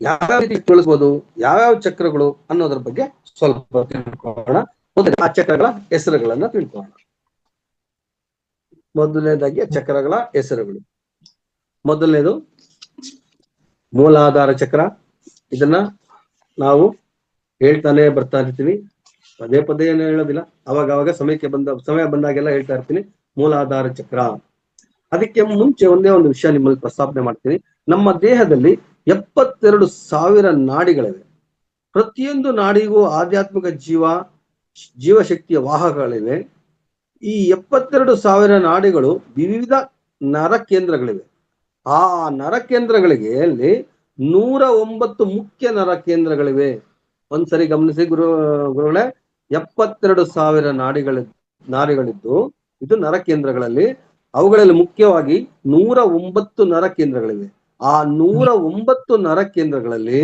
S3: ಯಾವ ರೀತಿ ತಿಳಿಸಬಹುದು, ಯಾವ್ಯಾವ ಚಕ್ರಗಳು ಅನ್ನೋದ್ರ ಬಗ್ಗೆ ಸ್ವಲ್ಪ ತಿಳ್ಕೊಳ್ಳೋಣ. ಆ ಚಕ್ರಗಳ ಹೆಸರುಗಳನ್ನ ತಿಳ್ಕೊಳ್ಳೋಣ. ಮೊದಲನೇದಾಗಿ ಚಕ್ರಗಳ ಹೆಸರುಗಳು. ಮೊದಲನೇದು ಮೂಲಾಧಾರ ಚಕ್ರ. ಇದನ್ನ ನಾವು ಹೇಳ್ತಾನೆ ಬರ್ತಾ ಇರ್ತೀವಿ, ಪದೇ ಪದೇ ಏನು ಹೇಳೋದಿಲ್ಲ, ಅವಾಗ ಸಮಯ ಬಂದಾಗೆಲ್ಲ ಹೇಳ್ತಾ ಇರ್ತೀನಿ. ಮೂಲಾಧಾರ ಚಕ್ರ. ಅದಕ್ಕೆ ಮುಂಚೆ ಒಂದೇ ಒಂದು ವಿಷಯ ನಿಮ್ಮಲ್ಲಿ ಪ್ರಸ್ತಾಪನೆ ಮಾಡ್ತೀನಿ. ನಮ್ಮ ದೇಹದಲ್ಲಿ 72,000 ನಾಡಿಗಳಿವೆ. ಪ್ರತಿಯೊಂದು ನಾಡಿಗೂ ಆಧ್ಯಾತ್ಮಿಕ ಜೀವಶಕ್ತಿಯ ವಾಹಕಗಳಿವೆ. ಈ 72,000 ನಾಡಿಗಳು ವಿವಿಧ ನರ ಕೇಂದ್ರಗಳಿವೆ. ಆ ನರ ಕೇಂದ್ರಗಳಿಗೆ ಅಲ್ಲಿ 109 ಮುಖ್ಯ ನರ ಕೇಂದ್ರಗಳಿವೆ. ಒಂದ್ಸರಿ ಗಮನಿಸಿ ಗುರುಗಳೇ, 72,000 ನಾಡಿಗಳಿದ್ದು ಇದು ನರ ಕೇಂದ್ರಗಳಲ್ಲಿ, ಅವುಗಳಲ್ಲಿ ಮುಖ್ಯವಾಗಿ 109 ನರ ಕೇಂದ್ರಗಳಿವೆ. ಆ 109 ನರ ಕೇಂದ್ರಗಳಲ್ಲಿ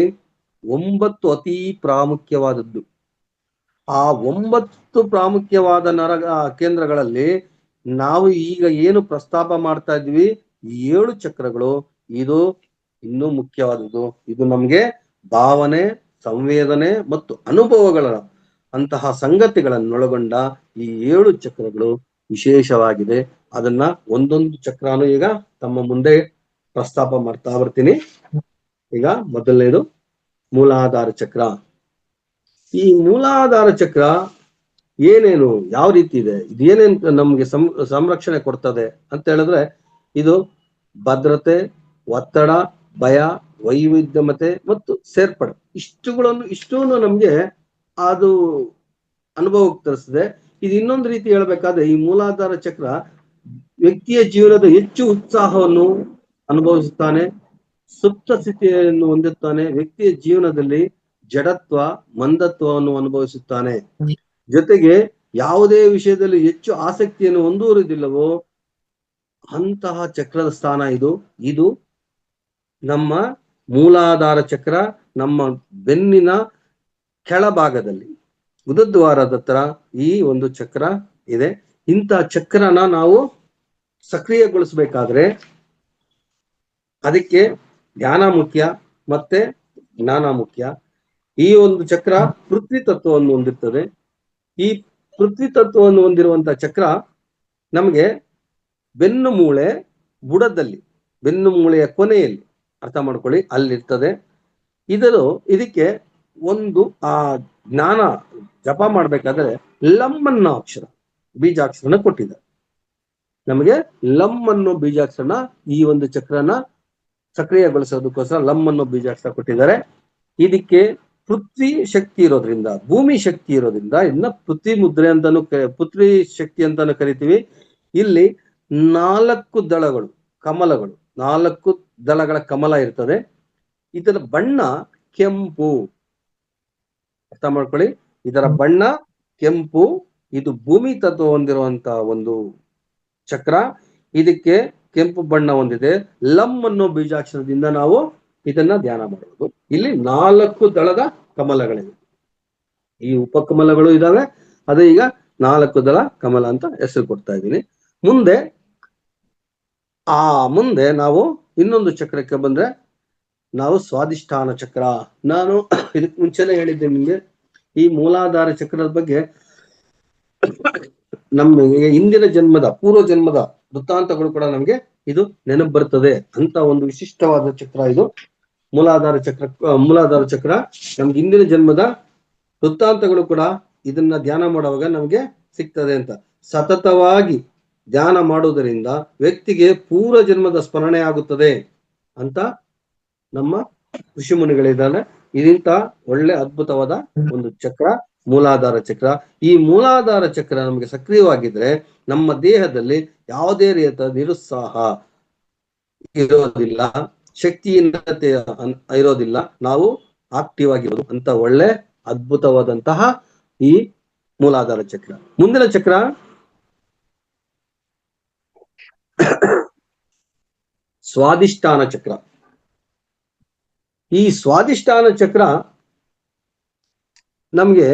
S3: 9 ಅತಿ ಪ್ರಾಮುಖ್ಯವಾದದ್ದು. ಆ 9 ಪ್ರಾಮುಖ್ಯವಾದ ನರ ಕೇಂದ್ರಗಳಲ್ಲಿ ನಾವು ಈಗ ಏನು ಪ್ರಸ್ತಾಪ ಮಾಡ್ತಾ ಇದ್ವಿ, 7 ಚಕ್ರಗಳು, ಇದು ಇನ್ನೂ ಮುಖ್ಯವಾದದ್ದು. ಇದು ನಮ್ಗೆ ಭಾವನೆ, ಸಂವೇದನೆ ಮತ್ತು ಅನುಭವಗಳ ಅಂತಹ ಸಂಗತಿಗಳನ್ನೊಳಗೊಂಡ ಈ 7 ಚಕ್ರಗಳು ವಿಶೇಷವಾಗಿದೆ. ಅದನ್ನ ಒಂದೊಂದು ಚಕ್ರನು ಈಗ ತಮ್ಮ ಮುಂದೆ ಪ್ರಸ್ತಾಪ ಮಾಡ್ತಾ ಬರ್ತೀನಿ. ಈಗ ಮೊದಲನೇದು ಮೂಲಾಧಾರ ಚಕ್ರ. ಈ ಮೂಲಾಧಾರ ಚಕ್ರ ಏನೇನು, ಯಾವ ರೀತಿ ಇದೆ, ಇದೇನೇನು ನಮ್ಗೆ ಸಂರಕ್ಷಣೆ ಕೊಡ್ತದೆ ಅಂತ ಹೇಳಿದ್ರೆ, ಇದು ಭದ್ರತೆ, ಒತ್ತಡ, ಭಯ, ವೈವಿಧ್ಯಮತೆ ಮತ್ತು ಸೇರ್ಪಡೆ ಇಷ್ಟನ್ನು ನಮ್ಗೆ ಅದು ಅನುಭವಕ್ಕೆ ತರಿಸ್ತದೆ. ಇದು ಇನ್ನೊಂದು ರೀತಿ ಹೇಳ್ಬೇಕಾದ್ರೆ, ಈ ಮೂಲಾಧಾರ ಚಕ್ರ ವ್ಯಕ್ತಿಯ ಜೀವನದ ಹೆಚ್ಚು ಉತ್ಸಾಹವನ್ನು ಅನುಭವಿಸುತ್ತಾನೆ, ಸುಪ್ತ ಸ್ಥಿತಿಯನ್ನು ಹೊಂದುತ್ತಾನೆ. ವ್ಯಕ್ತಿಯ ಜೀವನದಲ್ಲಿ ಜಡತ್ವ, ಮಂದತ್ವವನ್ನು ಅನುಭವಿಸುತ್ತಾನೆ. ಜೊತೆಗೆ ಯಾವುದೇ ವಿಷಯದಲ್ಲಿ ಹೆಚ್ಚು ಆಸಕ್ತಿಯನ್ನು ಹೊಂದುವುದಿಲ್ಲವೋ ಅಂತಹ ಚಕ್ರದ ಸ್ಥಾನ ಇದು ನಮ್ಮ ಮೂಲಾಧಾರ ಚಕ್ರ. ನಮ್ಮ ಬೆನ್ನಿನ ಕೆಳಭಾಗದಲ್ಲಿ ಗುದದ್ವಾರದ ಹತ್ರ ಈ ಒಂದು ಚಕ್ರ ಇದೆ. ಇಂತಹ ಚಕ್ರನ ನಾವು ಸಕ್ರಿಯಗೊಳಿಸಬೇಕಾದ್ರೆ ಅದಕ್ಕೆ ಧ್ಯಾನ ಮುಖ್ಯ ಮತ್ತೆ ಜ್ಞಾನ ಮುಖ್ಯ. ಈ ಒಂದು ಚಕ್ರ ಪೃಥ್ವಿ ತತ್ವವನ್ನು ಹೊಂದಿರ್ತದೆ. ಈ ಪೃಥ್ವಿ ತತ್ವವನ್ನು ಹೊಂದಿರುವಂತಹ ಚಕ್ರ ನಮಗೆ ಬೆನ್ನು ಮೂಳೆ ಬುಡದಲ್ಲಿ, ಬೆನ್ನು ಮೂಳೆಯ ಕೊನೆಯಲ್ಲಿ, ಅರ್ಥ ಮಾಡ್ಕೊಳ್ಳಿ, ಅಲ್ಲಿರ್ತದೆ. ಇದಕ್ಕೆ ಒಂದು ಆ ಜ್ಞಾನ ಜಪ ಮಾಡ್ಬೇಕಾದ್ರೆ ಲಂ ಅನ್ನೋ ಅಕ್ಷರ, ಬೀಜಾಕ್ಷರನ ಕೊಟ್ಟಿದ್ದಾರೆ ನಮಗೆ. ಲಂ ಅನ್ನೋ ಬೀಜಾಕ್ಷರನ ಈ ಒಂದು ಚಕ್ರನ ಸಕ್ರಿಯಗೊಳಿಸೋದಕ್ಕೋಸ್ಕರ ಲಂ ಅನ್ನೋ ಬೀಜಾಕ್ಷರ ಕೊಟ್ಟಿದ್ದಾರೆ. ಇದಕ್ಕೆ ಪೃಥ್ವಿ ಶಕ್ತಿ ಇರೋದ್ರಿಂದ, ಭೂಮಿ ಶಕ್ತಿ ಇರೋದ್ರಿಂದ ಇದನ್ನ ಪೃಥ್ವಿ ಮುದ್ರೆ ಅಂತಾನು, ಪೃಥ್ವಿ ಶಕ್ತಿ ಅಂತಾನು ಕರಿತೀವಿ. ಇಲ್ಲಿ 4 ದಳಗಳು, ಕಮಲಗಳು, 4 ದಳಗಳ ಕಮಲ ಇರ್ತದೆ. ಇದರ ಬಣ್ಣ ಕೆಂಪು, ಅರ್ಥ ಮಾಡ್ಕೊಳ್ಳಿ, ಇದರ ಬಣ್ಣ ಕೆಂಪು. ಇದು ಭೂಮಿ ತತ್ವ ಹೊಂದಿರುವಂತ ಒಂದು ಚಕ್ರ. ಇದಕ್ಕೆ ಕೆಂಪು ಬಣ್ಣ ಹೊಂದಿದೆ. ಲಂ ಅನ್ನೋ ಬೀಜಾಕ್ಷರದಿಂದ ನಾವು ಇದನ್ನ ಧ್ಯಾನ ಮಾಡಬಹುದು. ಇಲ್ಲಿ 4 ದಳದ ಕಮಲಗಳಿವೆ. ಈ ಉಪಕಮಲಗಳು ಇದಾವೆ. ಅದೇ ಈಗ 4 ದಳ ಕಮಲ ಅಂತ ಹೆಸರು ಕೊಡ್ತಾ ಇದ್ದೀನಿ. ಮುಂದೆ ನಾವು ಇನ್ನೊಂದು ಚಕ್ರಕ್ಕೆ ಬಂದ್ರೆ ನಾವು ಸ್ವಾಧಿಷ್ಠಾನ ಚಕ್ರ. ನಾನು ಇದಕ್ಕೆ ಮುಂಚೆನೆ ಹೇಳಿದ್ದೆ ನಿಮ್ಗೆ, ಈ ಮೂಲಾಧಾರ ಚಕ್ರದ ಬಗ್ಗೆ ನಮಗೆ ಹಿಂದಿನ ಜನ್ಮದ, ಪೂರ್ವ ಜನ್ಮದ ವೃತ್ತಾಂತಗಳು ಕೂಡ ನಮ್ಗೆ ಇದು ನೆನಪು ಬರ್ತದೆ ಅಂತ ಒಂದು ವಿಶಿಷ್ಟವಾದ ಚಕ್ರ ಇದು ಮೂಲಾಧಾರ ಚಕ್ರ. ನಮ್ಗೆ ಹಿಂದಿನ ಜನ್ಮದ ವೃತ್ತಾಂತಗಳು ಕೂಡ ಇದನ್ನ ಧ್ಯಾನ ಮಾಡುವಾಗ ನಮ್ಗೆ ಸಿಗ್ತದೆ ಅಂತ. ಸತತವಾಗಿ ಧ್ಯಾನ ಮಾಡುವುದರಿಂದ ವ್ಯಕ್ತಿಗೆ ಪೂರ್ವ ಜನ್ಮದ ಸ್ಮರಣೆ ಆಗುತ್ತದೆ ಅಂತ ನಮ್ಮ ಋಷಿ ಮುನಿಗಳಿದ್ದಾರೆ. ಇದೀಂತ ಒಳ್ಳೆ ಅದ್ಭುತವಾದ ಒಂದು ಚಕ್ರ ಮೂಲಾಧಾರ ಚಕ್ರ. ಈ ಮೂಲಾಧಾರ ಚಕ್ರ ನಮಗೆ ಸಕ್ರಿಯವಾಗಿದ್ರೆ ನಮ್ಮ ದೇಹದಲ್ಲಿ ಯಾವುದೇ ರೀತಿಯ ನಿರುತ್ಸಾಹ ಇರೋದಿಲ್ಲ, ಶಕ್ತಿಹೀನತೆ ಇರೋದಿಲ್ಲ. ನಾವು ಆಕ್ಟಿವ್ ಆಗಿರೋದು ಅಂತ ಒಳ್ಳೆ ಅದ್ಭುತವಾದಂತಹ ಈ ಮೂಲಾಧಾರ ಚಕ್ರ. ಮುಂದಿನ ಚಕ್ರ ಸ್ವಾದಿಷ್ಠಾನ ಚಕ್ರ. ಈ ಸ್ವಾದಿಷ್ಠಾನ ಚಕ್ರ ನಮ್ಗೆ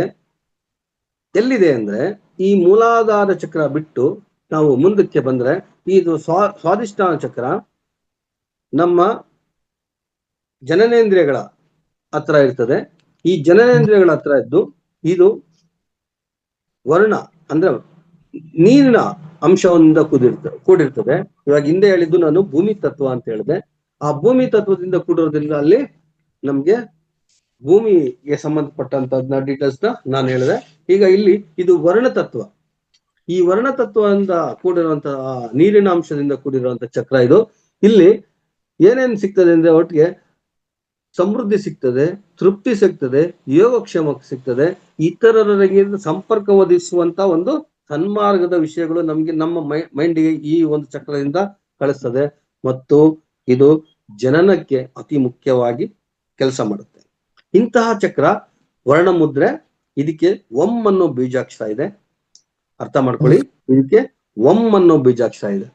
S3: ಎಲ್ಲಿದೆ ಅಂದ್ರೆ ಈ ಮೂಲಾಧಾರ ಚಕ್ರ ಬಿಟ್ಟು ನಾವು ಮುಂದಕ್ಕೆ ಬಂದ್ರೆ ಇದು ಸ್ವಾದಿಷ್ಠಾನ ಚಕ್ರ ನಮ್ಮ ಜನನೇಂದ್ರಿಯಗಳ ಹತ್ರ ಇರ್ತದೆ. ಈ ಜನನೇಂದ್ರಿಯಗಳ ಹತ್ರ ಇದ್ದು ಇದು ವರ್ಣ ಅಂದ್ರೆ ನೀರಿನ ಅಂಶದಿಂದ ಕೂಡಿರ್ತದೆ. ಇವಾಗ ಹಿಂದೆ ಹೇಳಿದ್ದು ನಾನು ಭೂಮಿ ತತ್ವ ಅಂತ ಹೇಳಿದೆ. ಆ ಭೂಮಿ ತತ್ವದಿಂದ ಕೂಡಿರೋದ್ರಿಂದ ಅಲ್ಲಿ ನಮ್ಗೆ ಭೂಮಿಗೆ ಸಂಬಂಧಪಟ್ಟಂತದ್ನ ಡೀಟೇಲ್ಸ್ ನಾನು ಹೇಳಿದೆ. ಈಗ ಇಲ್ಲಿ ಇದು ವರ್ಣತತ್ವ. ಈ ವರ್ಣತತ್ವದಿಂದ ಕೂಡಿರುವಂತಹ ನೀರಿನ ಅಂಶದಿಂದ ಕೂಡಿರುವಂತ ಚಕ್ರ ಇದು. ಇಲ್ಲಿ ಏನೇನ್ ಸಿಗ್ತದೆ ಅಂದ್ರೆ ಒಟ್ಟಿಗೆ ಸಮೃದ್ಧಿ ಸಿಗ್ತದೆ, ತೃಪ್ತಿ ಸಿಗ್ತದೆ, ಯೋಗಕ್ಷೇಮ ಸಿಗ್ತದೆ, ಇತರರಿಗೆ ಸಂಪರ್ಕ ಒದಗಿಸುವಂತ ಒಂದು ಸನ್ಮಾರ್ಗದ ವಿಷಯಗಳು ನಮ್ಗೆ ನಮ್ಮ ಮೈಂಡಿಗೆ ಈ ಒಂದು ಚಕ್ರದಿಂದ ಕಳಿಸ್ತದೆ. ಮತ್ತು ಇದು ಜನನಕ್ಕೆ ಅತಿ ಮುಖ್ಯವಾಗಿ ಕೆಲಸ ಮಾಡುತ್ತೆ. ಇಂತಹ ಚಕ್ರ ವರ್ಣಮುದ್ರೆ. ಇದಕ್ಕೆ ಒಂ ಅನ್ನೋ ಬೀಜಾಕ್ಷರ ಇದೆ, ಅರ್ಥ ಮಾಡ್ಕೊಳ್ಳಿ. ಇದಕ್ಕೆ ಒಂ ಅನ್ನೋ ಬೀಜಾಕ್ಷರ ಇದೆ.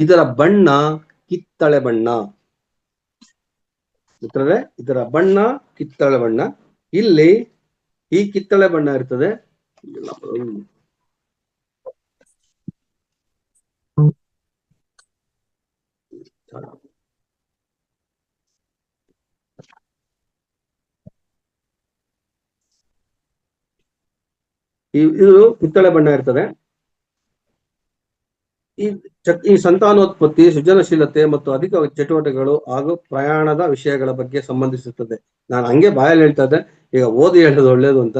S3: ಇದರ ಬಣ್ಣ ಕಿತ್ತಳೆ ಬಣ್ಣ. ಇದರ ಬಣ್ಣ ಕಿತ್ತಳೆ ಬಣ್ಣ. ಇಲ್ಲಿ ಈ ಕಿತ್ತಳೆ ಬಣ್ಣ ಇರ್ತದೆ. ಇದು ಕಿತ್ತಳೆ ಬಣ್ಣ ಇರ್ತದೆ. ಈ ಸಂತಾನೋತ್ಪತ್ತಿ, ಸೃಜನಶೀಲತೆ ಮತ್ತು ಅಧಿಕ ಚಟುವಟಿಕೆಗಳು ಹಾಗೂ ಪ್ರಯಾಣದ ವಿಷಯಗಳ ಬಗ್ಗೆ ಸಂಬಂಧಿಸುತ್ತದೆ. ನಾನು ಹಂಗೆ ಬಾಯಲ್ಲಿ ಹೇಳ್ತಾ ಇದ್ದೆ, ಈಗ ಓದಿ ಹೇಳೋದು ಒಳ್ಳೇದು ಅಂತ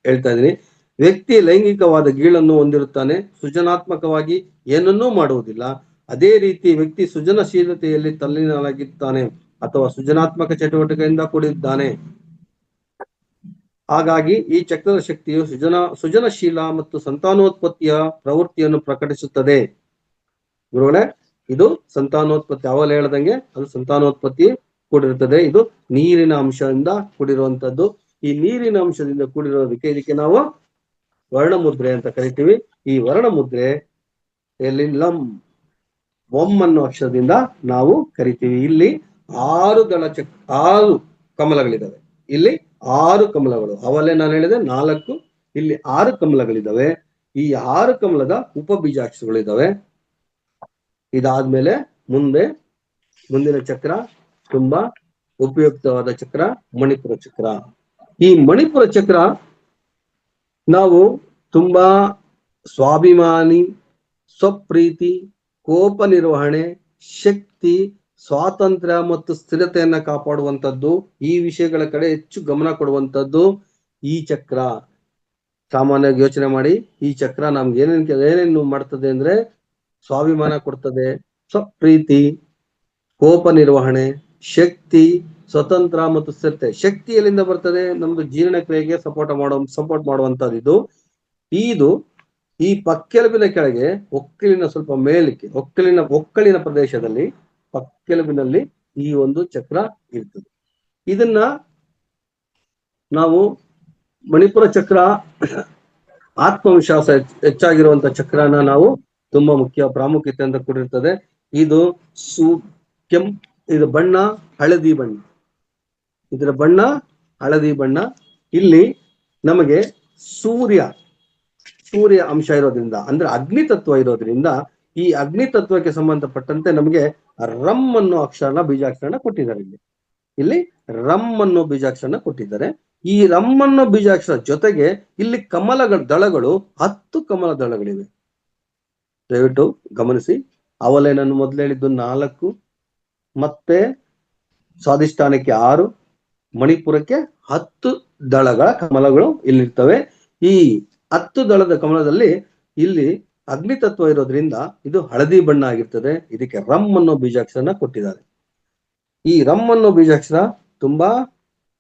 S3: ಹೇಳ್ತಾ ಇದ್ದೀನಿ. ವ್ಯಕ್ತಿ ಲೈಂಗಿಕವಾದ ಗೀಳನ್ನು ಹೊಂದಿರುತ್ತಾನೆ, ಸೃಜನಾತ್ಮಕವಾಗಿ ಏನನ್ನೂ ಮಾಡುವುದಿಲ್ಲ. ಅದೇ ರೀತಿ ವ್ಯಕ್ತಿ ಸೃಜನಶೀಲತೆಯಲ್ಲಿ ತಲ್ಲೀನನಾಗಿದ್ದಾನೆ ಅಥವಾ ಸೃಜನಾತ್ಮಕ ಚಟುವಟಿಕೆಯಿಂದ ಕೂಡಿದ್ದಾನೆ. ಹಾಗಾಗಿ ಈ ಚಕ್ರದ ಶಕ್ತಿಯು ಸೃಜನಶೀಲ ಮತ್ತು ಸಂತಾನೋತ್ಪತ್ತಿಯ ಪ್ರವೃತ್ತಿಯನ್ನು ಪ್ರಕಟಿಸುತ್ತದೆ. ಗುರುಗಳೇ, ಇದು ಸಂತಾನೋತ್ಪತ್ತಿ ಅವಲ ಹೇಳ್ದಂಗೆ ಅದು ಸಂತಾನೋತ್ಪತ್ತಿ ಕೂಡಿರುತ್ತದೆ. ಇದು ನೀರಿನ ಅಂಶದಿಂದ ಕೂಡಿರುವಂತದ್ದು. ಈ ನೀರಿನ ಅಂಶದಿಂದ ಕೂಡಿರೋದಕ್ಕೆ ಇದಕ್ಕೆ ನಾವು ವರ್ಣಮುದ್ರೆ ಅಂತ ಕರಿತೀವಿ. ಈ ವರ್ಣಮುದ್ರೆ ಎಲ್ಲಿ ಲಂ ಒಂ ಅನ್ನೋ ಅಕ್ಷರದಿಂದ ನಾವು ಕರಿತೀವಿ. ಇಲ್ಲಿ 6 ಕಮಲಗಳಿದ್ದಾವೆ. ಇಲ್ಲಿ 6 ಕಮಲಗಳು. ಅವಲ್ಲೇ ನಾನು ಹೇಳಿದೆ 4, ಇಲ್ಲಿ 6 ಕಮಲಗಳಿದ್ದಾವೆ. ಈ 6 ಕಮಲದ ಉಪಬೀಜಾಕ್ಷರಗಳಿದ್ದಾವೆ. ಇದಾದ್ಮೇಲೆ ಮುಂದಿನ ಚಕ್ರ ತುಂಬಾ ಉಪಯುಕ್ತವಾದ ಚಕ್ರ ಮಣಿಪುರ ಚಕ್ರ. ಈ ಮಣಿಪುರ ಚಕ್ರ ನಾವು ತುಂಬಾ ಸ್ವಾಭಿಮಾನಿ, ಸ್ವಪ್ರೀತಿ, ಕೋಪ ನಿರ್ವಹಣೆ, ಶಕ್ತಿ, ಸ್ವಾತಂತ್ರ್ಯ ಮತ್ತು ಸ್ಥಿರತೆಯನ್ನ ಕಾಪಾಡುವಂಥದ್ದು, ಈ ವಿಷಯಗಳ ಕಡೆ ಹೆಚ್ಚು ಗಮನ ಕೊಡುವಂಥದ್ದು ಈ ಚಕ್ರ. ಸಾಮಾನ್ಯವಾಗಿ ಯೋಚನೆ ಮಾಡಿ, ಈ ಚಕ್ರ ನಮ್ಗೆ ಏನೇನು ಮಾಡ್ತದೆ ಅಂದ್ರೆ ಸ್ವಾಭಿಮಾನ ಕೊಡ್ತದೆ, ಸ್ವಪ್ರೀತಿ, ಕೋಪ ನಿರ್ವಹಣೆ, ಶಕ್ತಿ, ಸ್ವತಂತ್ರ ಮತ್ತು ಸ್ಥಿರತೆ. ಶಕ್ತಿ ಎಲ್ಲಿಂದ ಬರ್ತದೆ? ನಮ್ದು ಜೀರ್ಣಕ್ರಿಯೆಗೆ ಸಪೋರ್ಟ್ ಮಾಡುವಂತದ್ದು ಇದು. ಈ ಪಕ್ಕೆಲುಬಿನ ಕೆಳಗೆ ಒಕ್ಕಲಿನ ಸ್ವಲ್ಪ ಮೇಲಕ್ಕೆ, ಒಕ್ಕಲಿನ ಪ್ರದೇಶದಲ್ಲಿ ಪಕ್ಕೆಲುಬಿನಲ್ಲಿ ಈ ಒಂದು ಚಕ್ರ ಇರ್ತದೆ. ಇದನ್ನ ನಾವು ಮಣಿಪುರ ಚಕ್ರ ಆತ್ಮವಿಶ್ವಾಸ ಹೆಚ್ಚಾಗಿರುವಂತ ಚಕ್ರನ ನಾವು ತುಂಬಾ ಪ್ರಾಮುಖ್ಯತೆಯಿಂದ ಕೂಡಿರ್ತದೆ. ಇದು ಇದು ಬಣ್ಣ ಹಳದಿ ಬಣ್ಣ. ಇದರ ಬಣ್ಣ ಹಳದಿ ಬಣ್ಣ. ಇಲ್ಲಿ ನಮಗೆ ಸೂರ್ಯ ಅಂಶ ಇರೋದ್ರಿಂದ, ಅಂದ್ರೆ ಅಗ್ನಿ ತತ್ವ ಇರೋದ್ರಿಂದ, ಈ ಅಗ್ನಿ ತತ್ವಕ್ಕೆ ಸಂಬಂಧಪಟ್ಟಂತೆ ನಮಗೆ ರಮ್ ಅನ್ನೋ ಬೀಜಾಕ್ಷರನ ಕೊಟ್ಟಿದ್ದಾರೆ. ಇಲ್ಲಿ ರಮ್ ಅನ್ನೋ ಬೀಜಾಕ್ಷರನ ಕೊಟ್ಟಿದ್ದಾರೆ. ಈ ರಮ್ ಅನ್ನೋ ಬೀಜಾಕ್ಷರ ಜೊತೆಗೆ ಇಲ್ಲಿ ದಳಗಳು 10 ಕಮಲ ದಳಗಳಿವೆ. ದಯವಿಟ್ಟು ಗಮನಿಸಿ. ಅವಲೇ ನಾನು ಮೊದಲು ಹೇಳಿದ್ದು 4, ಮತ್ತೆ ಸ್ವಾದಿಷ್ಠಾನಕ್ಕೆ 6, ಮಣಿಪುರಕ್ಕೆ 10 ದಳಗಳ ಕಮಲಗಳು ಇಲ್ಲಿರ್ತವೆ. ಈ 10 ದಳದ ಕಮಲದಲ್ಲಿ ಇಲ್ಲಿ ಅಗ್ನಿ ತತ್ವ ಇರೋದ್ರಿಂದ ಇದು ಹಳದಿ ಬಣ್ಣ ಆಗಿರ್ತದೆ. ಇದಕ್ಕೆ ರಮ್ ಅನ್ನೋ ಬೀಜಾಕ್ಷರನ ಕೊಟ್ಟಿದ್ದಾರೆ. ಈ ರಮ್ ಅನ್ನೋ ಬೀಜಾಕ್ಷರ ತುಂಬಾ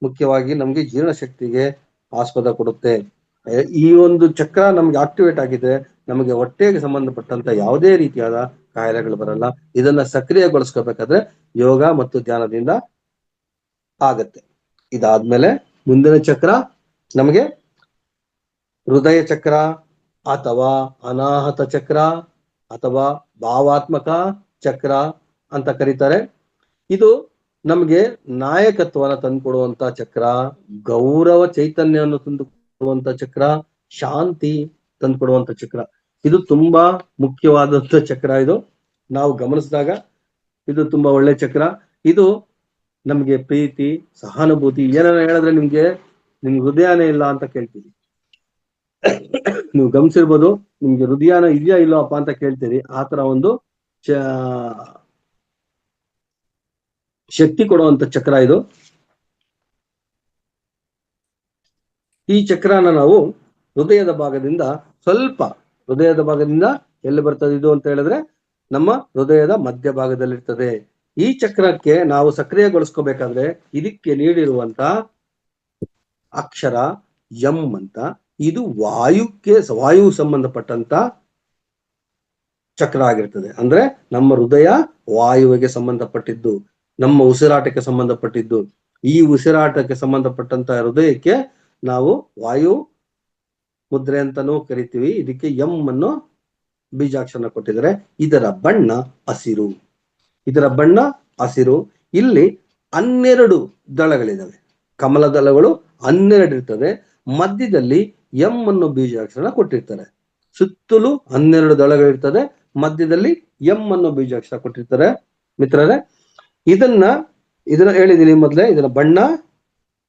S3: ಮುಖ್ಯವಾಗಿ ನಮ್ಗೆ ಜೀರ್ಣಶಕ್ತಿಗೆ ಆಸ್ಪದ ಕೊಡುತ್ತೆ. ಈ ಒಂದು ಚಕ್ರ ನಮ್ಗೆ ಆಕ್ಟಿವೇಟ್ ಆಗಿದೆ, ನಮಗೆ ಹೊಟ್ಟೆಗೆ ಸಂಬಂಧಪಟ್ಟಂತ ಯಾವುದೇ ರೀತಿಯಾದ ಕಾಯಿಲೆಗಳು ಬರಲ್ಲ. ಇದನ್ನ ಸಕ್ರಿಯಗೊಳಿಸ್ಕೋಬೇಕಾದ್ರೆ ಯೋಗ ಮತ್ತು ಧ್ಯಾನದಿಂದ ಆಗತ್ತೆ. ಇದಾದ್ಮೇಲೆ ಮುಂದಿನ ಚಕ್ರ ನಮಗೆ ಹೃದಯ ಚಕ್ರ ಅಥವಾ ಅನಾಹತ ಚಕ್ರ ಅಥವಾ ಭಾವಾತ್ಮಕ ಚಕ್ರ ಅಂತ ಕರೀತಾರೆ. ಇದು ನಮಗೆ ನಾಯಕತ್ವನ ತಂದುಕೊಡುವಂತ ಚಕ್ರ, ಗೌರವ ಚೈತನ್ಯವನ್ನು ತಂದುಕೊಡುವಂತ ಚಕ್ರ, ಶಾಂತಿ ತಂದುಕೊಡುವಂತ ಚಕ್ರ. ಇದು ತುಂಬಾ ಮುಖ್ಯವಾದಂತ ಚಕ್ರ. ಇದು ನಾವು ಗಮನಿಸಿದಾಗ ಇದು ತುಂಬಾ ಒಳ್ಳೆ ಚಕ್ರ. ಇದು ನಮ್ಗೆ ಪ್ರೀತಿ, ಸಹಾನುಭೂತಿ, ಏನಾರ ಹೇಳಿದ್ರೆ ನಿಮ್ಗೆ ಹೃದಯನೇ ಇಲ್ಲ ಅಂತ ಕೇಳ್ತೀವಿ. ನೀವು ಗಮನಿಸಿರ್ಬೋದು, ನಿಮ್ಗೆ ಹೃದಯನ ಇದೆಯಾ ಇಲ್ಲಪ್ಪ ಅಂತ ಕೇಳ್ತೀರಿ. ಆತರ ಒಂದು ಶಕ್ತಿ ಕೊಡುವಂತ ಚಕ್ರ ಇದು. ಈ ಚಕ್ರನ ನಾವು ಹೃದಯದ ಭಾಗದಿಂದ ಎಲ್ಲಿ ಬರ್ತದೆ ಇದು ಅಂತ ಹೇಳಿದ್ರೆ ನಮ್ಮ ಹೃದಯದ ಮಧ್ಯ ಭಾಗದಲ್ಲಿರ್ತದೆ. ಈ ಚಕ್ರಕ್ಕೆ ನಾವು ಸಕ್ರಿಯಗೊಳಿಸ್ಕೋಬೇಕಾದ್ರೆ ಇದಕ್ಕೆ ನೀಡಿರುವಂತ ಅಕ್ಷರ ಎಂ ಅಂತ. ಇದು ವಾಯು ಸಂಬಂಧಪಟ್ಟಂತ ಚಕ್ರ ಆಗಿರ್ತದೆ. ಅಂದ್ರೆ ನಮ್ಮ ಹೃದಯ ವಾಯುವಿಗೆ ಸಂಬಂಧಪಟ್ಟಿದ್ದು, ನಮ್ಮ ಉಸಿರಾಟಕ್ಕೆ ಸಂಬಂಧಪಟ್ಟಿದ್ದು. ಈ ಉಸಿರಾಟಕ್ಕೆ ಸಂಬಂಧಪಟ್ಟಂತ ಹೃದಯಕ್ಕೆ ನಾವು ವಾಯು ಮುದ್ರೆ ಅಂತಾನೂ ಕರಿತೀವಿ. ಇದಕ್ಕೆ ಎಂ ಅನ್ನು ಬೀಜಾಕ್ಷರ ಕೊಟ್ಟಿದ್ದಾರೆ. ಇದರ ಬಣ್ಣ ಹಸಿರು. ಇಲ್ಲಿ 12 ದಳಗಳಿದಾವೆ. ಕಮಲ ದಳಗಳು 12 ಇರ್ತದೆ. ಮಧ್ಯದಲ್ಲಿ ಎಂ ಅನ್ನು ಬೀಜಾಕ್ಷರ ಕೊಟ್ಟಿರ್ತಾರೆ. ಸುತ್ತಲೂ 12 ದಳಗಳಿರ್ತದೆ, ಮಧ್ಯದಲ್ಲಿ ಎಂ ಅನ್ನು ಬೀಜಾಕ್ಷರ ಕೊಟ್ಟಿರ್ತಾರೆ. ಮಿತ್ರರೇ, ಇದನ್ನ ಹೇಳಿದೀನಿ ಮೊದಲೇ, ಇದರ ಬಣ್ಣ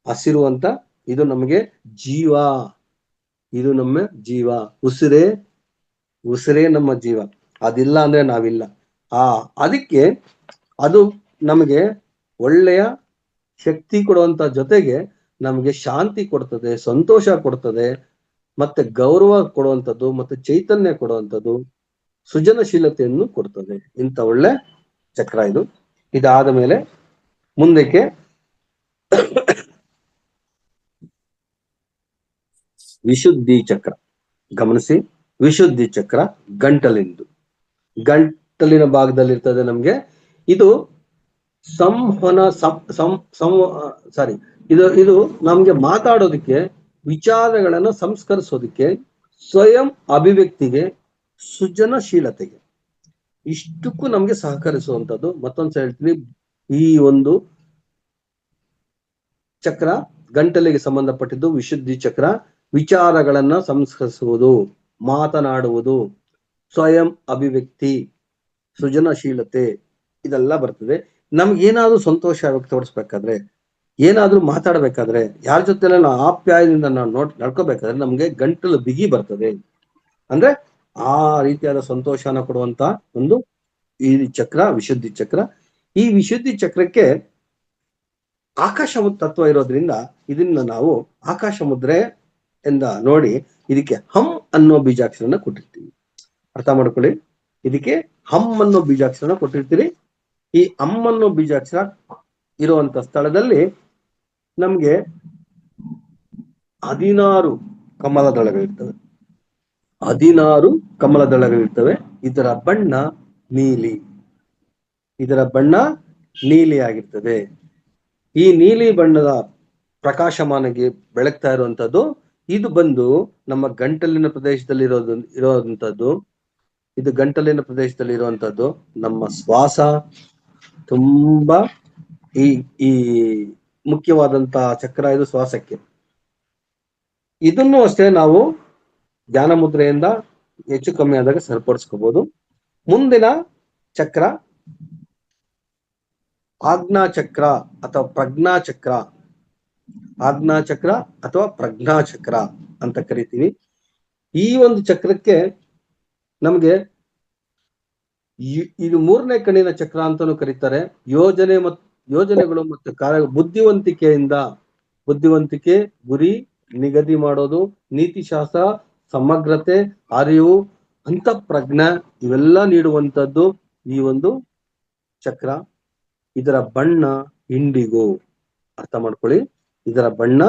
S3: ಹಸಿರು ಅಂತ. ಇದು ನಮಗೆ ಜೀವ, ಇದು ನಮ್ಮ ಜೀವ. ಉಸಿರೇ ನಮ್ಮ ಜೀವ. ಅದಿಲ್ಲ ಅಂದ್ರೆ ನಾವಿಲ್ಲ. ಅದಕ್ಕೆ ಅದು ನಮಗೆ ಒಳ್ಳೆಯ ಶಕ್ತಿ ಕೊಡುವಂತ ಜೊತೆಗೆ ನಮಗೆ ಶಾಂತಿ ಕೊಡ್ತದೆ, ಸಂತೋಷ ಕೊಡ್ತದೆ, ಮತ್ತೆ ಗೌರವ ಕೊಡುವಂಥದ್ದು, ಮತ್ತೆ ಚೈತನ್ಯ ಕೊಡುವಂಥದ್ದು, ಸೃಜನಶೀಲತೆಯನ್ನು ಕೊಡ್ತದೆ. ಇಂಥ ಒಳ್ಳೆ ಚಕ್ರ ಇದು. ಇದಾದ ಮೇಲೆ ಮುಂದಕ್ಕೆ ವಿಶುದ್ಧಿ ಚಕ್ರ ಗಮನಿಸಿ. ವಿಶುದ್ಧಿ ಚಕ್ರ ಗಂಟಲಿನ ಭಾಗದಲ್ಲಿರ್ತದೆ ನಮ್ಗೆ. ಇದು ಇದು ನಮ್ಗೆ ಮಾತಾಡೋದಕ್ಕೆ, ವಿಚಾರಗಳನ್ನ ಸಂಸ್ಕರಿಸೋದಕ್ಕೆ, ಸ್ವಯಂ ಅಭಿವ್ಯಕ್ತಿಗೆ, ಸೃಜನಶೀಲತೆಗೆ, ಇಷ್ಟಕ್ಕೂ ನಮ್ಗೆ ಸಹಕರಿಸುವಂಥದ್ದು. ಮತ್ತೊಂದ್ಸಲ ಹೇಳ್ತೀನಿ, ಈ ಒಂದು ಚಕ್ರ ಗಂಟಲಿಗೆ ಸಂಬಂಧಪಟ್ಟಿದ್ದು ವಿಶುದ್ಧಿ ಚಕ್ರ. ವಿಚಾರಗಳನ್ನ ಸಂಸ್ಕರಿಸುವುದು, ಮಾತನಾಡುವುದು, ಸ್ವಯಂ ಅಭಿವ್ಯಕ್ತಿ, ಸೃಜನಶೀಲತೆ ಇದೆಲ್ಲ ಬರ್ತದೆ. ನಮ್ಗೆ ಏನಾದ್ರೂ ಸಂತೋಷ ವ್ಯಕ್ತಪಡಿಸ್ಬೇಕಾದ್ರೆ, ಏನಾದ್ರೂ ಮಾತಾಡ್ಬೇಕಾದ್ರೆ, ಯಾರ ಜೊತೆ ನಾವು ಆಪ್ಯಾಯದಿಂದ ನಾವು ನಡ್ಕೋಬೇಕಾದ್ರೆ ನಮ್ಗೆ ಗಂಟಲು ಬಿಗಿ ಬರ್ತದೆ. ಅಂದ್ರೆ ಆ ರೀತಿಯಾದ ಸಂತೋಷನ ಕೊಡುವಂತ ಒಂದು ಈ ಚಕ್ರ ವಿಶುದ್ಧಿ ಚಕ್ರ. ಈ ವಿಶುದ್ಧಿ ಚಕ್ರಕ್ಕೆ ಆಕಾಶ ತತ್ವ ಇರೋದ್ರಿಂದ ಇದನ್ನ ನಾವು ಆಕಾಶ ಮುದ್ರೆ ಎಂದ ನೋಡಿ ಇದಕ್ಕೆ ಹಂ ಅನ್ನೋ ಬೀಜಾಕ್ಷರನ ಕೊಟ್ಟಿರ್ತೀವಿ. ಅರ್ಥ ಮಾಡ್ಕೊಳ್ಳಿ, ಇದಕ್ಕೆ ಹಂ ಅನ್ನೋ ಬೀಜಾಕ್ಷರನ ಕೊಟ್ಟಿರ್ತೀರಿ. ಈ ಹಂ ಅನ್ನೋ ಬೀಜಾಕ್ಷರ ಇರುವಂತ ಸ್ಥಳದಲ್ಲಿ ನಮ್ಗೆ 16 ಕಮಲ ದಳಗಳಿರ್ತವೆ. 16 ಕಮಲ ದಳಗಳಿರ್ತವೆ. ಇದರ ಬಣ್ಣ ನೀಲಿ ಆಗಿರ್ತದೆ. ಈ ನೀಲಿ ಬಣ್ಣದ ಪ್ರಕಾಶಮಾನಗೆ ಬೆಳಗ್ತಾ ಇರುವಂತದ್ದು ಇದು ಬಂದು ನಮ್ಮ ಗಂಟಲಿನ ಪ್ರದೇಶದಲ್ಲಿ ಇರುವಂತದ್ದು. ಇದು ಗಂಟಲಿನ ಪ್ರದೇಶದಲ್ಲಿ ಇರುವಂತದ್ದು ನಮ್ಮ ಶ್ವಾಸ. ತುಂಬಾ ಈ ಮುಖ್ಯವಾದಂತಹ ಚಕ್ರ ಇದು ಶ್ವಾಸಕ್ಕೆ. ಇದನ್ನು ಅಷ್ಟೇ ನಾವು ಧ್ಯಾನ ಮುದ್ರೆಯಿಂದ ಹೆಚ್ಚು ಕಮ್ಮಿ ಆದಾಗ ಸರಿಪಡಿಸ್ಕೋಬಹುದು. ಮುಂದಿನ ಚಕ್ರ ಆಜ್ಞಾಚಕ್ರ ಅಥವಾ ಪ್ರಜ್ಞಾಚಕ್ರ ಅಂತ ಕರಿತೀವಿ. ಈ ಒಂದು ಚಕ್ರಕ್ಕೆ ನಮ್ಗೆ ಇದು 3ನೇ ಕಣ್ಣಿನ ಚಕ್ರ ಅಂತಾನೂ ಕರೀತಾರೆ. ಯೋಜನೆಗಳು ಮತ್ತು ಬುದ್ಧಿವಂತಿಕೆ, ಗುರಿ ನಿಗದಿ ಮಾಡೋದು, ನೀತಿಶಾಸ್ತ್ರ, ಸಮಗ್ರತೆ, ಅರಿವು, ಅಂತಃಪ್ರಜ್ಞೆ ಇವೆಲ್ಲ ನೀಡುವಂಥದ್ದು ಈ ಒಂದು ಚಕ್ರ. ಇದರ ಬಣ್ಣ ಇಂಡಿಗೋ. ಅರ್ಥ ಮಾಡ್ಕೊಳ್ಳಿ, ಇದರ ಬಣ್ಣ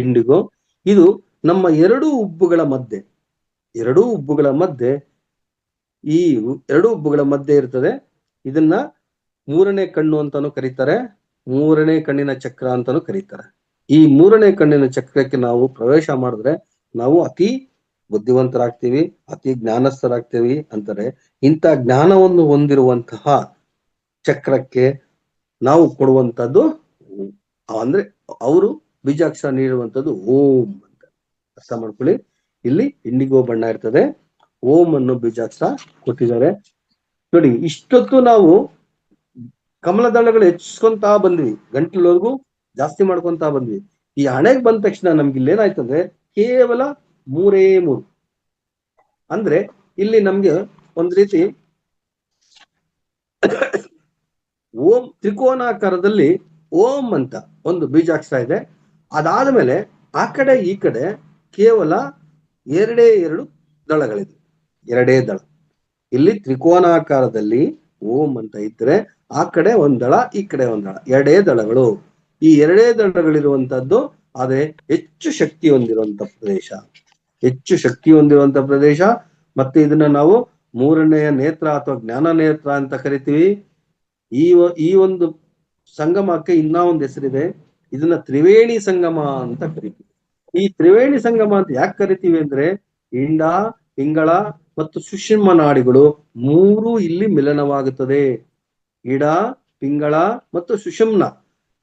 S3: ಇಂಡಿಗೋ. ಇದು ನಮ್ಮ ಎರಡೂ ಉಬ್ಬುಗಳ ಮಧ್ಯೆ ಇರ್ತದೆ. ಇದನ್ನ 3ನೇ ಕಣ್ಣು ಅಂತಾನು ಕರೀತಾರೆ, 3ನೇ ಕಣ್ಣಿನ ಚಕ್ರ ಅಂತಾನು ಕರೀತಾರೆ. ಈ ಮೂರನೇ ಕಣ್ಣಿನ ಚಕ್ರಕ್ಕೆ ನಾವು ಪ್ರವೇಶ ಮಾಡಿದ್ರೆ ನಾವು ಅತಿ ಬುದ್ಧಿವಂತರಾಗ್ತೀವಿ, ಅತಿ ಜ್ಞಾನಸ್ಥರಾಗ್ತೀವಿ ಅಂತಾರೆ. ಇಂಥ ಜ್ಞಾನವನ್ನು ಹೊಂದಿರುವಂತಹ ಚಕ್ರಕ್ಕೆ ನಾವು ಕೊಡುವಂತದ್ದು ಅಂದ್ರೆ ಅವರು ಬೀಜಾಕ್ಷರ ನೀಡುವಂಥದ್ದು ಓಂ ಅಂತ ಅರ್ಥ ಮಾಡ್ಕೊಳ್ಳಿ. ಇಲ್ಲಿ ಇಂಡಿಗೋ ಬಣ್ಣ ಇರ್ತದೆ, ಓಂ ಅನ್ನು ಬೀಜಾಕ್ಷರ ಕೊಟ್ಟಿದ್ದಾರೆ. ನೋಡಿ, ಇಷ್ಟೊತ್ತು ನಾವು ಕಮಲದಳಗಳು ಹೆಚ್ಚಿಸ್ಕೊಂತ ಬಂದ್ವಿ, ಗಂಟಲವರೆಗೂ ಜಾಸ್ತಿ ಮಾಡ್ಕೊಂತ ಬಂದ್ವಿ. ಈ ಹಣೆಗೆ ಬಂದ ತಕ್ಷಣ ನಮ್ಗೆ ಇಲ್ಲಿ ಏನಾಯ್ತಂದ್ರೆ ಕೇವಲ 3 ಅಂದ್ರೆ ಇಲ್ಲಿ ನಮ್ಗೆ ಒಂದ್ ರೀತಿ ಓಂ ತ್ರಿಕೋನಾಕಾರದಲ್ಲಿ ಓಂ ಅಂತ ಒಂದು ಬೀಜಾಕ್ಷರ ಇದೆ. ಅದಾದ್ಮೇಲೆ ಆ ಕಡೆ ಈ ಕಡೆ ಕೇವಲ 2 ದಳಗಳಿದೆ, 2 ದಳ. ಇಲ್ಲಿ ತ್ರಿಕೋನಾಕಾರದಲ್ಲಿ ಓಂ ಅಂತ ಇದ್ರೆ ಆ ಕಡೆ ಒಂದ್ ದಳ, ಈ ಕಡೆ ಒಂದ್ ದಳ, 2 ದಳಗಳು. ಈ 2 ದಳಗಳಿರುವಂತದ್ದು ಅದೇ ಹೆಚ್ಚು ಶಕ್ತಿ ಹೊಂದಿರುವಂತ ಪ್ರದೇಶ, ಹೆಚ್ಚು ಶಕ್ತಿ ಹೊಂದಿರುವಂತ ಪ್ರದೇಶ. ಮತ್ತೆ ಇದನ್ನ ನಾವು ಮೂರನೆಯ ನೇತ್ರ ಅಥವಾ ಜ್ಞಾನ ನೇತ್ರ ಅಂತ ಕರಿತೀವಿ. ಈ ಒಂದು ಸಂಗಮಕ್ಕೆ ಇನ್ನ ಒಂದು ಹೆಸರಿದೆ, ಇದನ್ನ ತ್ರಿವೇಣಿ ಸಂಗಮ ಅಂತ ಕರಿತೀವಿ. ಈ ತ್ರಿವೇಣಿ ಸಂಗಮ ಅಂತ ಯಾಕೆ ಕರಿತೀವಿ ಅಂದ್ರೆ ಇಂಡ, ಪಿಂಗಳ ಮತ್ತು ಸುಷುಮ್ನ ನಾಡಿಗಳು 3 ಇಲ್ಲಿ ಮಿಲನವಾಗುತ್ತದೆ. ಇಡ, ಪಿಂಗಳ ಮತ್ತು ಸುಷುಮ್ನ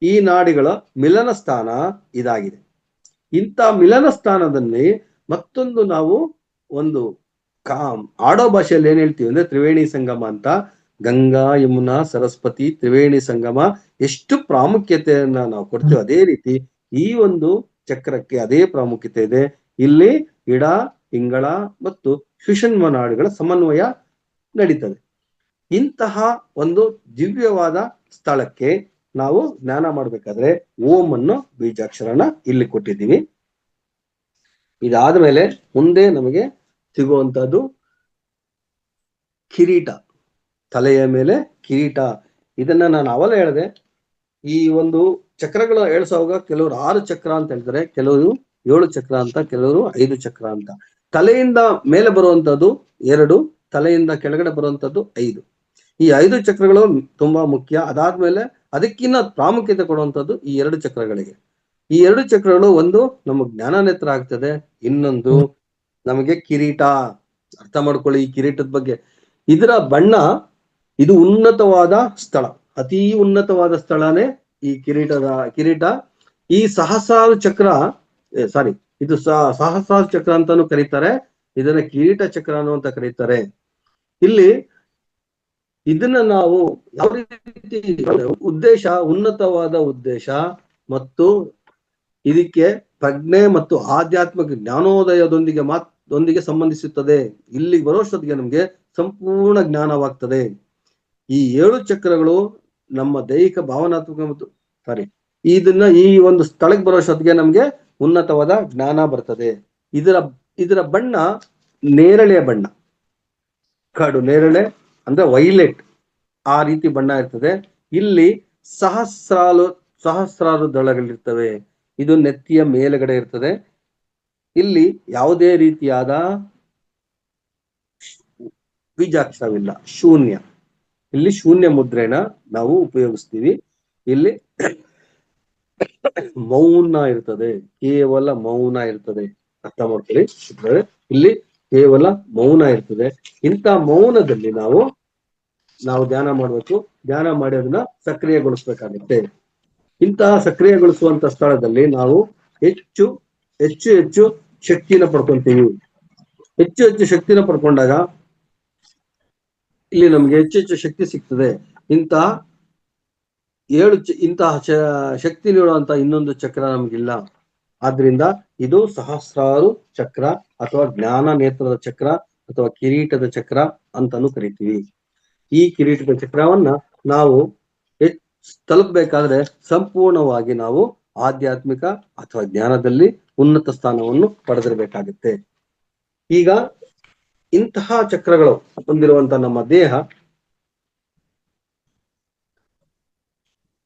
S3: ಈ ನಾಡಿಗಳ ಮಿಲನ ಸ್ಥಾನ ಇದಾಗಿದೆ. ಇಂಥ ಮಿಲನ ಸ್ಥಾನದಲ್ಲಿ ಮತ್ತೊಂದು ನಾವು ಒಂದು ಆಡೋ ಭಾಷೆಯಲ್ಲಿ ಏನ್ ಹೇಳ್ತೀವಿ ಅಂದ್ರೆ ತ್ರಿವೇಣಿ ಸಂಗಮ ಅಂತ. ಗಂಗಾ, ಯಮುನಾ, ಸರಸ್ವತಿ ತ್ರಿವೇಣಿ ಸಂಗಮ ಎಷ್ಟು ಪ್ರಾಮುಖ್ಯತೆಯನ್ನ ನಾವು ಕೊಡ್ತೀವಿ, ಅದೇ ರೀತಿ ಈ ಒಂದು ಚಕ್ರಕ್ಕೆ ಅದೇ ಪ್ರಾಮುಖ್ಯತೆ ಇದೆ. ಇಲ್ಲಿ ಇಡ, ಪಿಂಗಳ ಮತ್ತು ಸುಷುಮ್ನ ನಾಡಿಗಳ ಸಮನ್ವಯ ನಡೀತದೆ. ಇಂತಹ ಒಂದು ದಿವ್ಯವಾದ ಸ್ಥಳಕ್ಕೆ ನಾವು ಜ್ಞಾನ ಮಾಡ್ಬೇಕಾದ್ರೆ ಓಂ ಅನ್ನು ಬೀಜಾಕ್ಷರನ ಇಲ್ಲಿ ಕೊಟ್ಟಿದ್ದೀವಿ. ಇದಾದ ಮೇಲೆ ಮುಂದೆ ನಮಗೆ ಸಿಗುವಂತದ್ದು ಕಿರೀಟ, ತಲೆಯ ಮೇಲೆ ಕಿರೀಟ. ಇದನ್ನ ನಾನು ಅವಲೇ ಹೇಳಿದೆ, ಈ ಒಂದು ಚಕ್ರಗಳು ಎಳ್ಸೋವಾಗ ಕೆಲವರು 6 ಚಕ್ರ ಅಂತ ಹೇಳ್ತಾರೆ, ಕೆಲವರು 7 ಚಕ್ರ ಅಂತ, ಕೆಲವರು 5 ಚಕ್ರ ಅಂತ. ತಲೆಯಿಂದ ಮೇಲೆ ಬರುವಂತದ್ದು 2, ತಲೆಯಿಂದ ಕೆಳಗಡೆ ಬರುವಂತದ್ದು 5. ಈ 5 ಚಕ್ರಗಳು ತುಂಬಾ ಮುಖ್ಯ. ಅದಾದ್ಮೇಲೆ ಅದಕ್ಕಿಂತ ಪ್ರಾಮುಖ್ಯತೆ ಕೊಡುವಂತದ್ದು ಈ 2 ಚಕ್ರಗಳಿಗೆ. ಈ 2 ಚಕ್ರಗಳು ಒಂದು ನಮ್ಮ ಜ್ಞಾನ ನೇತ್ರ ಆಗ್ತದೆ, ಇನ್ನೊಂದು ನಮಗೆ ಕಿರೀಟ. ಅರ್ಥ ಮಾಡ್ಕೊಳ್ಳಿ ಈ ಕಿರೀಟದ ಬಗ್ಗೆ. ಇದರ ಬಣ್ಣ, ಇದು ಉನ್ನತವಾದ ಸ್ಥಳ, ಅತಿ ಉನ್ನತವಾದ ಸ್ಥಳನೇ ಈ ಕಿರೀಟ. ಈ ಸಹಸ್ರಾರು ಚಕ್ರ, ಇದು ಸಹಸ್ರಾರು ಚಕ್ರ ಅಂತಾನು ಕರೀತಾರೆ, ಇದನ್ನ ಕಿರೀಟ ಚಕ್ರ ಅಂತ ಕರೀತಾರೆ. ಇಲ್ಲಿ ಇದನ್ನ ನಾವು ಯಾವ ರೀತಿ ಉದ್ದೇಶ, ಉನ್ನತವಾದ ಉದ್ದೇಶ ಮತ್ತು ಇದಕ್ಕೆ ಪ್ರಜ್ಞೆ ಮತ್ತು ಆಧ್ಯಾತ್ಮಿಕ ಜ್ಞಾನೋದಯದೊಂದಿಗೆ ಸಂಬಂಧಿಸುತ್ತದೆ. ಇಲ್ಲಿಗೆ ಬರೋಷ್ಟೊತ್ತಿಗೆ ನಮ್ಗೆ ಸಂಪೂರ್ಣ ಜ್ಞಾನವಾಗ್ತದೆ. ಈ 7 ಚಕ್ರಗಳು ನಮ್ಮ ದೈಹಿಕ ಭಾವನಾತ್ಮಕ ಮತ್ತು ಇದನ್ನ ಈ ಒಂದು ಸ್ಥಳಕ್ಕೆ ಬರೋಷ್ಟೊತ್ತಿಗೆ ನಮ್ಗೆ ಉನ್ನತವಾದ ಜ್ಞಾನ ಬರ್ತದೆ. ಇದರ ಬಣ್ಣ ನೇರಳೆಯ ಬಣ್ಣ, ಕಡು ನೇರಳೆ ಅಂದ್ರೆ ವೈಲೆಟ್, ಆ ರೀತಿ ಬಣ್ಣ ಇರ್ತದೆ. ಇಲ್ಲಿ ಸಹಸ್ರಾರು ದಳಗಳಿರ್ತವೆ. ಇದು ನೆತ್ತಿಯ ಮೇಲುಗಡೆ ಇರ್ತದೆ. ಇಲ್ಲಿ ಯಾವುದೇ ರೀತಿಯಾದ ಬೀಜಾಕ್ಷರವಿಲ್ಲ, ಶೂನ್ಯ. ಇಲ್ಲಿ ಶೂನ್ಯ ಮುದ್ರೆನ ನಾವು ಉಪಯೋಗಿಸ್ತೀವಿ. ಇಲ್ಲಿ ಮೌನ ಇರ್ತದೆ, ಕೇವಲ ಮೌನ ಇರ್ತದೆ. ಅರ್ಥ ಮಾಡ್ಕೊಳ್ಳಿ, ಇಲ್ಲಿ ಕೇವಲ ಮೌನ ಇರ್ತದೆ. ಇಂಥ ಮೌನದಲ್ಲಿ ನಾವು ಧ್ಯಾನ ಮಾಡ್ಬೇಕು. ಧ್ಯಾನ ಮಾಡಿ ಅದನ್ನ ಸಕ್ರಿಯಗೊಳಿಸ್ಬೇಕಾಗುತ್ತೆ. ಇಂತಹ ಸಕ್ರಿಯಗೊಳಿಸುವಂತ ಸ್ಥಳದಲ್ಲಿ ನಾವು ಹೆಚ್ಚು ಶಕ್ತಿನ ಪಡ್ಕೊಂತೀವಿ. ಹೆಚ್ಚು ಶಕ್ತಿನ ಪಡ್ಕೊಂಡಾಗ ಇಲ್ಲಿ ನಮ್ಗೆ ಹೆಚ್ಚು ಶಕ್ತಿ ಸಿಗ್ತದೆ. ಇಂತಹ ಶಕ್ತಿ ನೀಡುವಂತ ಇನ್ನೊಂದು ಚಕ್ರ ನಮ್ಗಿಲ್ಲ. ಆದ್ರಿಂದ ಇದು ಸಹಸ್ರಾರು ಚಕ್ರ ಅಥವಾ ಜ್ಞಾನ ನೇತ್ರದ ಚಕ್ರ ಅಥವಾ ಕಿರೀಟದ ಚಕ್ರ ಅಂತಾನು ಕರಿತೀವಿ. ಈ ಕಿರೀಟದ ಚಕ್ರವನ್ನ ನಾವು ತಲುಪಬೇಕಾದ್ರೆ ಸಂಪೂರ್ಣವಾಗಿ ನಾವು ಆಧ್ಯಾತ್ಮಿಕ ಅಥವಾ ಜ್ಞಾನದಲ್ಲಿ ಉನ್ನತ ಸ್ಥಾನವನ್ನು ಪಡೆದಿರಬೇಕಾಗುತ್ತೆ. ಈಗ ಇಂತಹ ಚಕ್ರಗಳು ಹೊಂದಿರುವಂತ ನಮ್ಮ ದೇಹ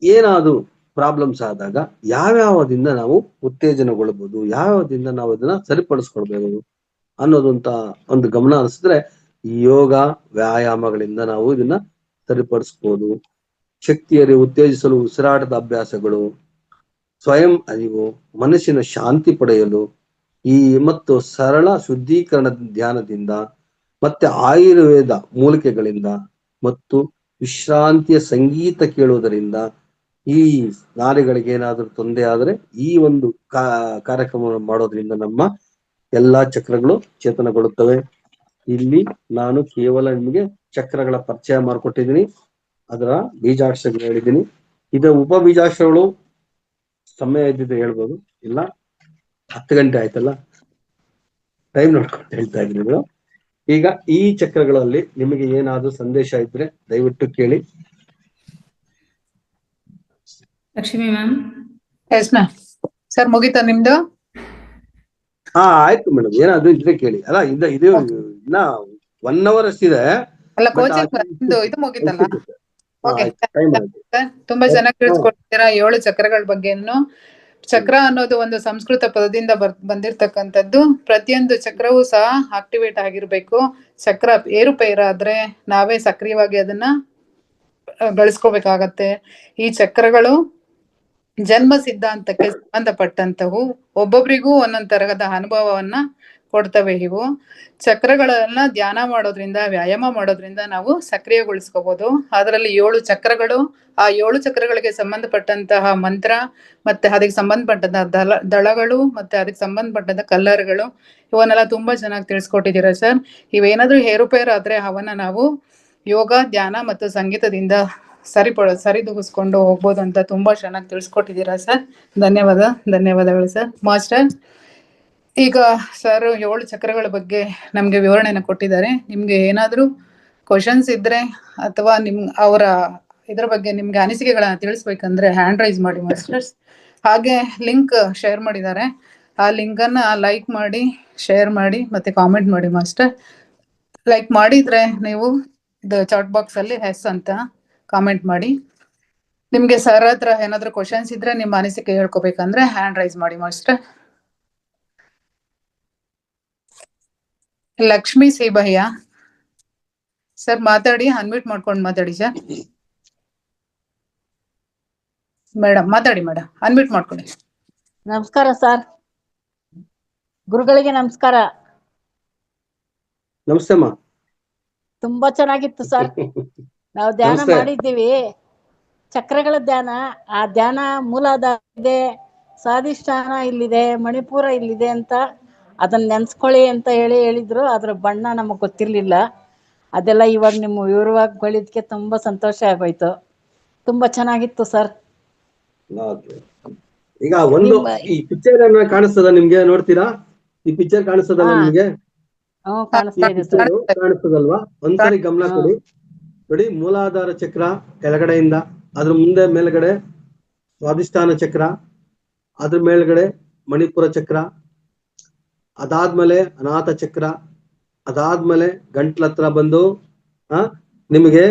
S3: ಏನಾದ್ರು ಪ್ರಾಬ್ಲಮ್ಸ್ ಆದಾಗ ಯಾವ್ಯಾವದಿಂದ ನಾವು ಉತ್ತೇಜನಗೊಳ್ಳಬಹುದು, ಯಾವ್ಯಾವದಿಂದ ನಾವು ಇದನ್ನ ಸರಿಪಡಿಸ್ಕೊಳ್ಬೇಕು ಅನ್ನೋದಂತ ಒಂದು ಗಮನ ಹರಿಸಿದ್ರೆ ಯೋಗ ವ್ಯಾಯಾಮಗಳಿಂದ ನಾವು ಇದನ್ನ ಸರಿಪಡಿಸ್ಬೋದು. ಶಕ್ತಿಯಲ್ಲಿ ಉತ್ತೇಜಿಸಲು ಉಸಿರಾಟದ ಅಭ್ಯಾಸಗಳು, ಸ್ವಯಂ ಅರಿವು, ಮನಸ್ಸಿನ ಶಾಂತಿ ಪಡೆಯಲು ಈ ಮತ್ತು ಸರಳ ಶುದ್ಧೀಕರಣ ಧ್ಯಾನದಿಂದ ಮತ್ತೆ ಆಯುರ್ವೇದ ಮೂಲಿಕೆಗಳಿಂದ ಮತ್ತು ವಿಶ್ರಾಂತಿಯ ಸಂಗೀತ ಕೇಳುವುದರಿಂದ ಈ ನಾಡಿಗಳಿಗೆ ಏನಾದರೂ ತೊಂದರೆ ಆದರೆ ಈ ಒಂದು ಕಾರ್ಯಕ್ರಮವನ್ನು ಮಾಡೋದ್ರಿಂದ ನಮ್ಮ ಎಲ್ಲಾ ಚಕ್ರಗಳು ಚೇತನಗೊಳ್ಳುತ್ತವೆ. ಇಲ್ಲಿ ನಾನು ಕೇವಲ ನಿಮಗೆ ಚಕ್ರಗಳ ಪರಿಚಯ ಮಾಡಿಕೊಟ್ಟಿದ್ದೀನಿ, ಅದರ ಬೀಜಾಕ್ಷರಗಳು ಹೇಳಿದ್ದೀನಿ. ಇದರ ಉಪಬೀಜಾಕ್ಷರಗಳು ಸಮಯ ಇದ್ದಿದ್ದು ಹೇಳ್ಬೋದು, ಇಲ್ಲ 10 ಗಂಟೆ ಆಯ್ತಲ್ಲ, ಟೈಮ್ ನೋಡ್ಕೊಂಡು ಹೇಳ್ತಾ ಇದ್ದೀನಿ. ಈಗ ಈ ಚಕ್ರಗಳಲ್ಲಿ ನಿಮಗೆ ಏನಾದ್ರೂ ಸಂದೇಶ ಇದ್ರೆ ದಯವಿಟ್ಟು ಕೇಳಿ.
S1: Lakshmi ma'am.
S4: Yes ma'am. Sir ಮುಗೀತಾ ನಿಮ್ದು?
S3: ಆಯ್ತು ಮೇಡಮ್, ಏನಾದ್ರು ಇದ್ರೆ ಕೇಳಿ. ಅಲ್ಲ ಇದು ಇನ್ನ 1 hour ಅಷ್ಟಿದೆ.
S4: ಅಲ್ಲ ಕೋಚಿಂಗ್ ಇದು ಮುಗೀತಲ್ಲ? ಓಕೆ,
S3: ಟೈಮ್ ಆಯ್ತು.
S4: ತುಂಬಾ ಚೆನ್ನಾಗಿ ತಿಳಿಸ್ಕೊಡ್ತೀರಾ 7 ಚಕ್ರಗಳ ಬಗ್ಗೆನು. ಚಕ್ರ ಅನ್ನೋದು ಒಂದು ಸಂಸ್ಕೃತ ಪದದಿಂದ ಬಂದಿರತಕ್ಕಂಥದ್ದು. ಪ್ರತಿಯೊಂದು ಚಕ್ರವೂ ಸಹ ಆಕ್ಟಿವೇಟ್ ಆಗಿರ್ಬೇಕು. ಚಕ್ರ ಏರುಪೇರಾದ್ರೆ ನಾವೇ ಸಕ್ರಿಯವಾಗಿ ಅದನ್ನ ಗಳಿಸ್ಕೋಬೇಕಾಗತ್ತೆ. ಈ ಚಕ್ರಗಳು ಜನ್ಮ ಸಿದ್ಧಾಂತಕ್ಕೆ ಸಂಬಂಧಪಟ್ಟಂತವು. ಒಬ್ಬೊಬ್ರಿಗೂ ಒಂದೊಂದ್ ತರಹದ ಅನುಭವವನ್ನ ಕೊಡ್ತವೆ. ಇವು ಚಕ್ರಗಳನ್ನ ಧ್ಯಾನ ಮಾಡೋದ್ರಿಂದ, ವ್ಯಾಯಾಮ ಮಾಡೋದ್ರಿಂದ ನಾವು ಸಕ್ರಿಯಗೊಳಿಸ್ಕೋಬಹುದು. ಅದರಲ್ಲಿ 7 ಚಕ್ರಗಳು, ಆ 7 ಚಕ್ರಗಳಿಗೆ ಸಂಬಂಧಪಟ್ಟಂತಹ ಮಂತ್ರ, ಮತ್ತೆ ಅದಕ್ಕೆ ಸಂಬಂಧಪಟ್ಟಂತಹ ದಳಗಳು, ಮತ್ತೆ ಅದಕ್ಕೆ ಸಂಬಂಧಪಟ್ಟಂತ ಕಲ್ಲರ್ಗಳು, ಇವನ್ನೆಲ್ಲ ತುಂಬಾ ಚೆನ್ನಾಗಿ ತಿಳಿಸ್ಕೊಟ್ಟಿದ್ದೀರಾ ಸರ್. ಇವೇನಾದ್ರೂ ಏರುಪೇರು ಆದ್ರೆ ಅವನ್ನ ನಾವು ಯೋಗ, ಧ್ಯಾನ ಮತ್ತು ಸಂಗೀತದಿಂದ ಸರಿದೂಗಿಸ್ಕೊಂಡು ಹೋಗ್ಬೋದು ಅಂತ ತುಂಬಾ ಚೆನ್ನಾಗಿ ತಿಳಿಸ್ಕೊಟ್ಟಿದ್ದೀರಾ ಸರ್. ಧನ್ಯವಾದಗಳು ಸರ್. ಮಾಸ್ಟರ್, ಈಗ ಸರ್ 7 ಚಕ್ರಗಳ ಬಗ್ಗೆ ನಮ್ಗೆ ವಿವರಣೆನ ಕೊಟ್ಟಿದ್ದಾರೆ. ನಿಮ್ಗೆ ಏನಾದ್ರೂ ಕ್ವಶನ್ಸ್ ಇದ್ರೆ ಅಥವಾ ಅವರ ಇದ್ರ ಬಗ್ಗೆ ನಿಮ್ಗೆ ಅನಿಸಿಕೆಗಳನ್ನ ತಿಳಿಸ್ಬೇಕಂದ್ರೆ ಹ್ಯಾಂಡ್ ರೈಸ್ ಮಾಡಿ ಮಾಸ್ಟರ್ಸ್. ಹಾಗೆ ಲಿಂಕ್ ಶೇರ್ ಮಾಡಿದ್ದಾರೆ, ಆ ಲಿಂಕ್ ಅನ್ನ ಲೈಕ್ ಮಾಡಿ, ಶೇರ್ ಮಾಡಿ, ಮತ್ತೆ ಕಾಮೆಂಟ್ ಮಾಡಿ ಮಾಸ್ಟರ್. ಲೈಕ್ ಮಾಡಿದ್ರೆ ನೀವು ಚಾಟ್ ಬಾಕ್ಸ್ ಅಲ್ಲಿ ಎಸ್ ಅಂತ ಕಾಮೆಂಟ್ ಮಾಡಿ. ನಿಮ್ಗೆ ಸರ್ ಹತ್ರ ಏನಾದ್ರೂ ಕ್ವಶನ್ಸ್ ಇದ್ರೆ, ನಿಮ್ಮ ಅನಿಸಿಕೆ ಹೇಳ್ಕೊಬೇಕಂದ್ರೆ ಹ್ಯಾಂಡ್ ರೈಸ್ ಮಾಡಿ ಮಾಸ್ಟರ್. ಲಕ್ಷ್ಮೀ ಸೇಬಯ್ಯ ಸರ್ ಮಾತಾಡಿ, ಅನ್ಮ್ಯೂಟ್ ಮಾಡ್ಕೊಂಡು ಮಾತಾಡಿ ಸರ್. ಮೇಡಮ್ ಮಾತಾಡಿ ಮೇಡಮ್, ಅನ್ಮ್ಯೂಟ್ ಮಾಡ್ಕೊಳ್ಳಿ.
S5: ನಮಸ್ಕಾರ ಸರ್, ಗುರುಗಳಿಗೆ ನಮಸ್ಕಾರ.
S3: ನಮಸ್ತೆ ಅಮ್ಮ.
S5: ತುಂಬಾ ಚೆನ್ನಾಗಿತ್ತು ಸರ್. ನಾವು ಧ್ಯಾನ ಮಾಡಿದ್ದೀವಿ, ಚಕ್ರಗಳ ಧ್ಯಾನ. ಆ ಧ್ಯಾನ ಮೂಲಾಧಾರ ಇದೆ, ಸ್ವಾಧಿಷ್ಠಾನ ಇಲ್ಲಿದೆ, ಮಣಿಪುರ ಇಲ್ಲಿದೆ ಅಂತ ಅದನ್ನ ನೆನ್ಸ್ಕೊಳ್ಳಿ ಅಂತ ಹೇಳಿದ್ರು. ಅದ್ರ ಬಣ್ಣ ನಮಗ್ ಗೊತ್ತಿರ್ಲಿಲ್ಲ. ಅದೆಲ್ಲ ಇವಾಗ ನಿಮ್ಮ ವಿವರವಾಗಿ ಹೇಳಿದ್ಕೆ ತುಂಬಾ ಸಂತೋಷ ಆಗೋಯ್ತು. ತುಂಬಾ ಚೆನ್ನಾಗಿತ್ತು ಸರ್.
S3: ಈಗ ಒಂದು ಈ ಪಿಕ್ಚರ್ ಕಾಣಿಸ್ತದ ನಿಮ್ಗೆ? ನೋಡ್ತೀರಾ? ಈ ಪಿಕ್ಚರ್ ಕಾಣಿಸ್ತದಲ್ಲ ನಿಮ್ಗೆ? ಕಾಣಿಸ್ತದಲ್ವಾ? ಒಂದ್ಸರಿ ಗಮನ ಕೊಡಿ. ನೋಡಿ, ಮೂಲಾಧಾರ ಚಕ್ರ ಕೆಳಗಡೆಯಿಂದ, ಅದ್ರ ಮುಂದೆ ಮೇಲ್ಗಡೆ ಸ್ವಾಧಿಷ್ಠಾನ ಚಕ್ರ, ಅದ್ರ ಮೇಲ್ಗಡೆ ಮಣಿಪುರ ಚಕ್ರ, ಅದಾದ್ಮೇಲೆ ಅನಾಥ ಚಕ್ರ, ಅದಾದ್ಮೇಲೆ ಗಂಟ್ಲ ಹತ್ರ ಬಂದು ನಿಮಗೆ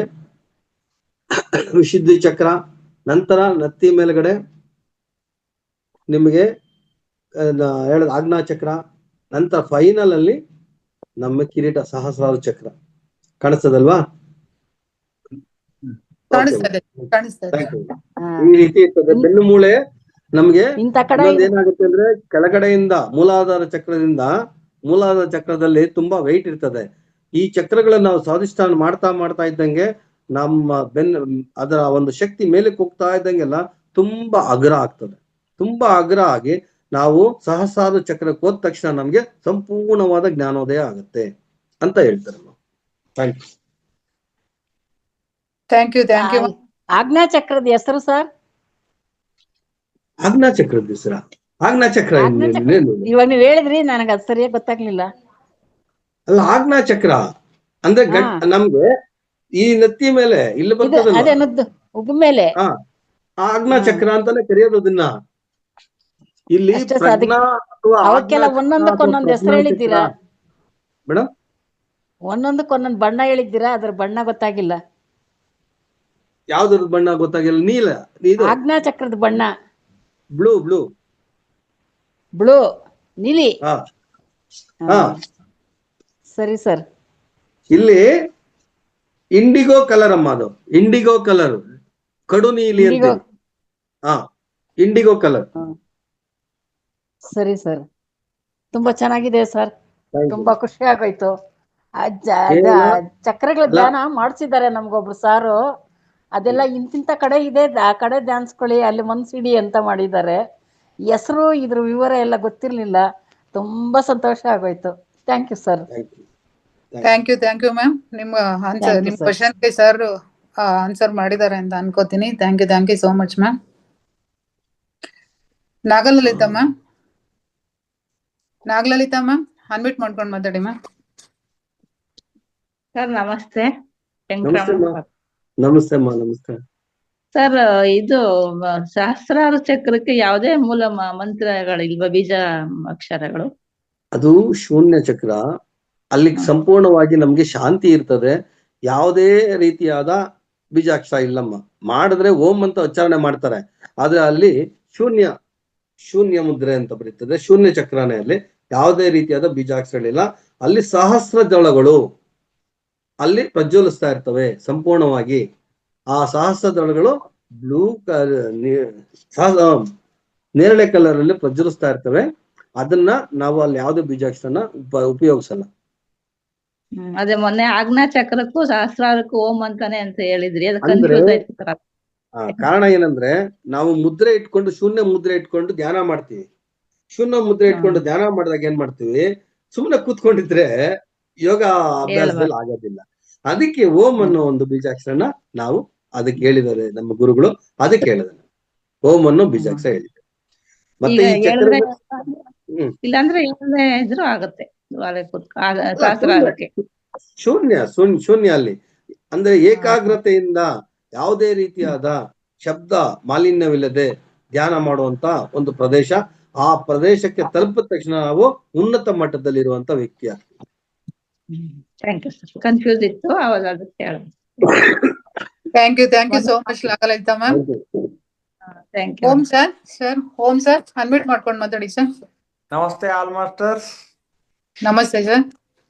S3: ವಿಶುದ್ಧಿ ಚಕ್ರ, ನಂತರ ನತ್ತಿ ಮೇಲ್ಗಡೆ ನಿಮಗೆ ಆಜ್ಞಾ ಚಕ್ರ, ನಂತರ ಫೈನಲ್ ಅಲ್ಲಿ ನಮ್ಮ ಕಿರೀಟ ಸಹಸ್ರಾರ ಚಕ್ರ. ಕಾಣಿಸ್ತದಲ್ವಾ? ಈ ರೀತಿ ಇರ್ತದೆ. ಬೆನ್ನು ಮೂಳೆ ನಮ್ಗೆ ಏನಾಗುತ್ತೆ ಅಂದ್ರೆ, ಕೆಳಗಡೆಯಿಂದ ಮೂಲಾಧಾರ ಚಕ್ರದಲ್ಲಿ ತುಂಬಾ ವೆಯ್ಟ್ ಇರ್ತದೆ. ಈ ಚಕ್ರಗಳನ್ನ ನಾವು ಸ್ವಾಧಿಷ್ಠಾನ ಮಾಡ್ತಾ ಇದ್ದಂಗೆ ನಮ್ಮ ಅದರ ಒಂದು ಶಕ್ತಿ ಮೇಲಕ್ಕೆ ಹೋಗ್ತಾ ಇದ್ದಂಗೆಲ್ಲ ತುಂಬಾ ಅಗ್ರ ಆಗ್ತದೆ. ತುಂಬಾ ಅಗ್ರ ಆಗಿ ನಾವು ಸಹಸ್ರಾರ ಚಕ್ರಕ್ಕೆ ಹೋದ ತಕ್ಷಣ ನಮ್ಗೆ ಸಂಪೂರ್ಣವಾದ ಜ್ಞಾನೋದಯ ಆಗುತ್ತೆ ಅಂತ ಹೇಳ್ತಾರೆ.
S4: Thank you.
S5: ಆಜ್ಞಾ ಚಕ್ರದ ಹೆಸರು ಸರ್?
S3: ಆಜ್ಞಾ ಚಕ್ರದ ಹೆಸರ? ಆಜ್ಞಾ ಚಕ್ರ
S5: ಇವಾಗ ನೀವ್ ಹೇಳಿದ್ರಿ, ನನಗೆ ಅದು ಸರಿಯಾಗಿ ಗೊತ್ತಾಗ್ಲಿಲ್ಲ.
S3: ಅಲ್ಲ, ಆಜ್ಞಾ ಚಕ್ರ ಅಂದ್ರೆ ನಮ್ಗೆ ಈ ನೆತ್ತಿ ಮೇಲೆ ಇಲ್ಲಿ ಬರ್ತದಲ್ಲ,
S5: ಮೇಲೆ
S3: ಆಜ್ಞಾ ಚಕ್ರ ಅಂತಾನೆ ಕರೆಯೋದು ಅದನ್ನ. ಇಲ್ಲಿ
S5: ಅವಕ್ಕೆಲ್ಲ ಒಂದೊಂದಕ್ಕೊಂದೊಂದು ಹೆಸರು ಹೇಳಿದ್ದೀರಾ
S3: ಮೇಡಮ್?
S5: ಒಂದೊಂದಕ್ಕೊಂದೊಂದು ಬಣ್ಣ ಹೇಳಿದ್ದೀರಾ, ಅದ್ರ ಬಣ್ಣ ಗೊತ್ತಾಗಿಲ್ಲ.
S3: ಯಾವ್ದ್ರದ್ದು ಬಣ್ಣ ಗೊತ್ತಾಗಿಲ್ಲ? ನೀಲ,
S5: ಆಜ್ಞಾ ಚಕ್ರದ ಬಣ್ಣ
S3: ಬ್ಲೂ
S5: ನೀಲಿ. ಸರಿ ಸರ್.
S3: ಇಲ್ಲಿ ಇಂಡಿಗೋ ಕಲರ್ ಅಮ್ಮ, ಅದು ಇಂಡಿಗೋ ಕಲರ್, ಕಡು ನೀಲಿ ಅಂತ. IndiGo colour.
S5: ಸರಿ ಸರ್, ತುಂಬಾ ಚೆನ್ನಾಗಿದೆ ಸರ್, ತುಂಬಾ ಖುಷಿ ಆಗೋಯ್ತು. ಚಕ್ರಗಳ ಧ್ಯಾನ ಮಾಡ್ಸಿದ್ದಾರೆ ನಮ್ಗೊಬ್ರು ಸಾರು. ಅದೆಲ್ಲ ಇಂತಿಂತ ಕಡೆ ಇದೆ, ಆ ಕಡೆ ಧ್ಯಾನ್ಸ್ಕೊಳ್ಳಿ, ಅಲ್ಲಿ ಮನ್ಸಿಡಿ ಅಂತ ಮಾಡಿದ್ದಾರೆ. ಹೆಸರು ಇದ್ರ ವಿವರ ಎಲ್ಲ ಗೊತ್ತಿರ್ಲಿಲ್ಲ. ತುಂಬಾ ಸಂತೋಷ ಆಗೋಯ್ತು. Thank you sir.
S4: Thank you ma'am. ನಿಮ್ಮ ಆನ್ಸರ್, ನಿಮ್ಮ ಕ್ವಶನ್ಗೆ ಸರ್ ಆನ್ಸರ್ ಮಾಡಿದ್ದಾರೆ ಅಂತ ಅನ್ಕೋತೀನಿ. Thank you so much ma'am. Nagalalitha ma'am unmute ಮಾಡ್ಕೊಂಡು ಮಾತಾಡಿ ಮ್ಯಾಮ್.
S1: ಸರ್ ನಮಸ್ತೆ.
S3: ನಮಸ್ತೆ ಅಮ್ಮ. ನಮಸ್ತೆ
S1: ಸರ್, ಇದು ಸಹಸ್ರಾರು ಚಕ್ರಕ್ಕೆ ಯಾವುದೇ ಮೂಲ ಮಂತ್ರಗಳಿಲ್ವಾ, ಬೀಜ ಅಕ್ಷರಗಳು?
S3: ಅದು ಶೂನ್ಯ ಚಕ್ರ. ಅಲ್ಲಿ ಸಂಪೂರ್ಣವಾಗಿ ನಮ್ಗೆ ಶಾಂತಿ ಇರ್ತದೆ. ಯಾವುದೇ ರೀತಿಯಾದ ಬೀಜಾಕ್ಷರ ಇಲ್ಲಮ್ಮ. ಮಾಡಿದ್ರೆ ಓಂ ಅಂತ ಉಚ್ಚಾರಣೆ ಮಾಡ್ತಾರೆ, ಆದ್ರೆ ಅಲ್ಲಿ ಶೂನ್ಯ ಮುದ್ರೆ ಅಂತ ಬರೀತದೆ. ಶೂನ್ಯ ಚಕ್ರನೇ, ಅಲ್ಲಿ ಯಾವುದೇ ರೀತಿಯಾದ ಬೀಜಾಕ್ಷರಗಳಿಲ್ಲ. ಅಲ್ಲಿ ಸಹಸ್ರ ದಳಗಳು ಅಲ್ಲಿ ಪ್ರಜ್ವಲಿಸ್ತಾ ಇರ್ತವೆ ಸಂಪೂರ್ಣವಾಗಿ. ಆ ಸಹಸ್ರ ದಳಗಳು ಬ್ಲೂ ನೇರಳೆ ಕಲರ್ ಅಲ್ಲಿ ಪ್ರಜ್ವಲಿಸ್ತಾ ಇರ್ತವೆ. ಅದನ್ನ ನಾವು ಅಲ್ಲಿ ಯಾವುದೇ ಬೀಜಾಕ್ಷರನ ಉಪಯೋಗಿಸಲ್ಲ.
S1: ಅದೇ ಮೊನ್ನೆ ಆಜ್ಞಾ ಚಕ್ರಕ್ಕೂ ಸಹಸ್ರಾರಕ್ಕೂ ಓಂ ಅಂತಾನೆ ಅಂತ ಹೇಳಿದ್ರಿ, ಅದು
S3: ಅಂದ್ರೆ
S1: ಕನ್ಫ್ಯೂಸ್ ಆಯ್ತು.
S3: ಕಾರಣ ಏನಂದ್ರೆ, ನಾವು ಮುದ್ರೆ ಇಟ್ಕೊಂಡು ಶೂನ್ಯ ಮುದ್ರೆ ಇಟ್ಕೊಂಡು ಧ್ಯಾನ ಮಾಡ್ತೀವಿ. ಶೂನ್ಯ ಮುದ್ರೆ ಇಟ್ಕೊಂಡು ಧ್ಯಾನ ಮಾಡಿದಾಗ ಏನ್ ಮಾಡ್ತೀವಿ, ಸುಮ್ನೆ ಕೂತ್ಕೊಂಡಿದ್ರೆ ಯೋಗ ಅಭ್ಯಾಸದಲ್ಲಿ ಆಗೋದಿಲ್ಲ. ಅದಕ್ಕೆ ಓಂ ಅನ್ನೋ ಒಂದು ಬೀಜಾಕ್ಷರನ ನಾವು ಅದಕ್ಕೆ ಹೇಳಿದ್ದಾರೆ ನಮ್ಮ ಗುರುಗಳು. ಅದಕ್ಕೆ ಹೇಳಿದ್ದಾರೆ ಓಂ ಅನ್ನೋ ಬೀಜಾಕ್ಷರ ಹೇಳಿದ್ದಾರೆ. ಮತ್ತೆ ಈ ಚಕ್ರ
S1: ಇಲ್ಲಾಂದ್ರೆ ಇದ್ರು ಆಗುತ್ತೆ ಸಹಸ್ರಾರಕ್ಕೆ.
S3: ಶೂನ್ಯ ಅಲ್ಲಿ ಅಂದ್ರೆ ಏಕಾಗ್ರತೆಯಿಂದ ಯಾವುದೇ ರೀತಿಯಾದ ಶಬ್ದ ಮಾಲಿನ್ಯವಿಲ್ಲದೆ ಧ್ಯಾನ ಮಾಡುವಂತ ಒಂದು ಪ್ರದೇಶ. ಆ ಪ್ರದೇಶಕ್ಕೆ ತಲುಪಿದ ತಕ್ಷಣ ನಾವು ಉನ್ನತ ಮಟ್ಟದಲ್ಲಿರುವಂತ ವ್ಯಕ್ತಿ ಆಗ್ತೀವಿ.
S1: ಥ್ಯಾಂಕ್ ಯು ಸರ್, ಕನ್ಫ್ಯೂಸ್ ಇತ್ತು ಅವಾಗ ಅದಕ್ಕೆ ಹೇಳಿದೆ.
S4: Thank you so much Nagalalitha ma'am.
S1: Thank you.
S4: Om sir unmute ಮಾಡ್ಕೊಂಡು ಮಾತಾಡಿ ಸರ್.
S6: ನಮಸ್ತೆ ಆಲ್ ಮಾಸ್ಟರ್ಸ್.
S4: ನಮಸ್ತೆ ಸರ್.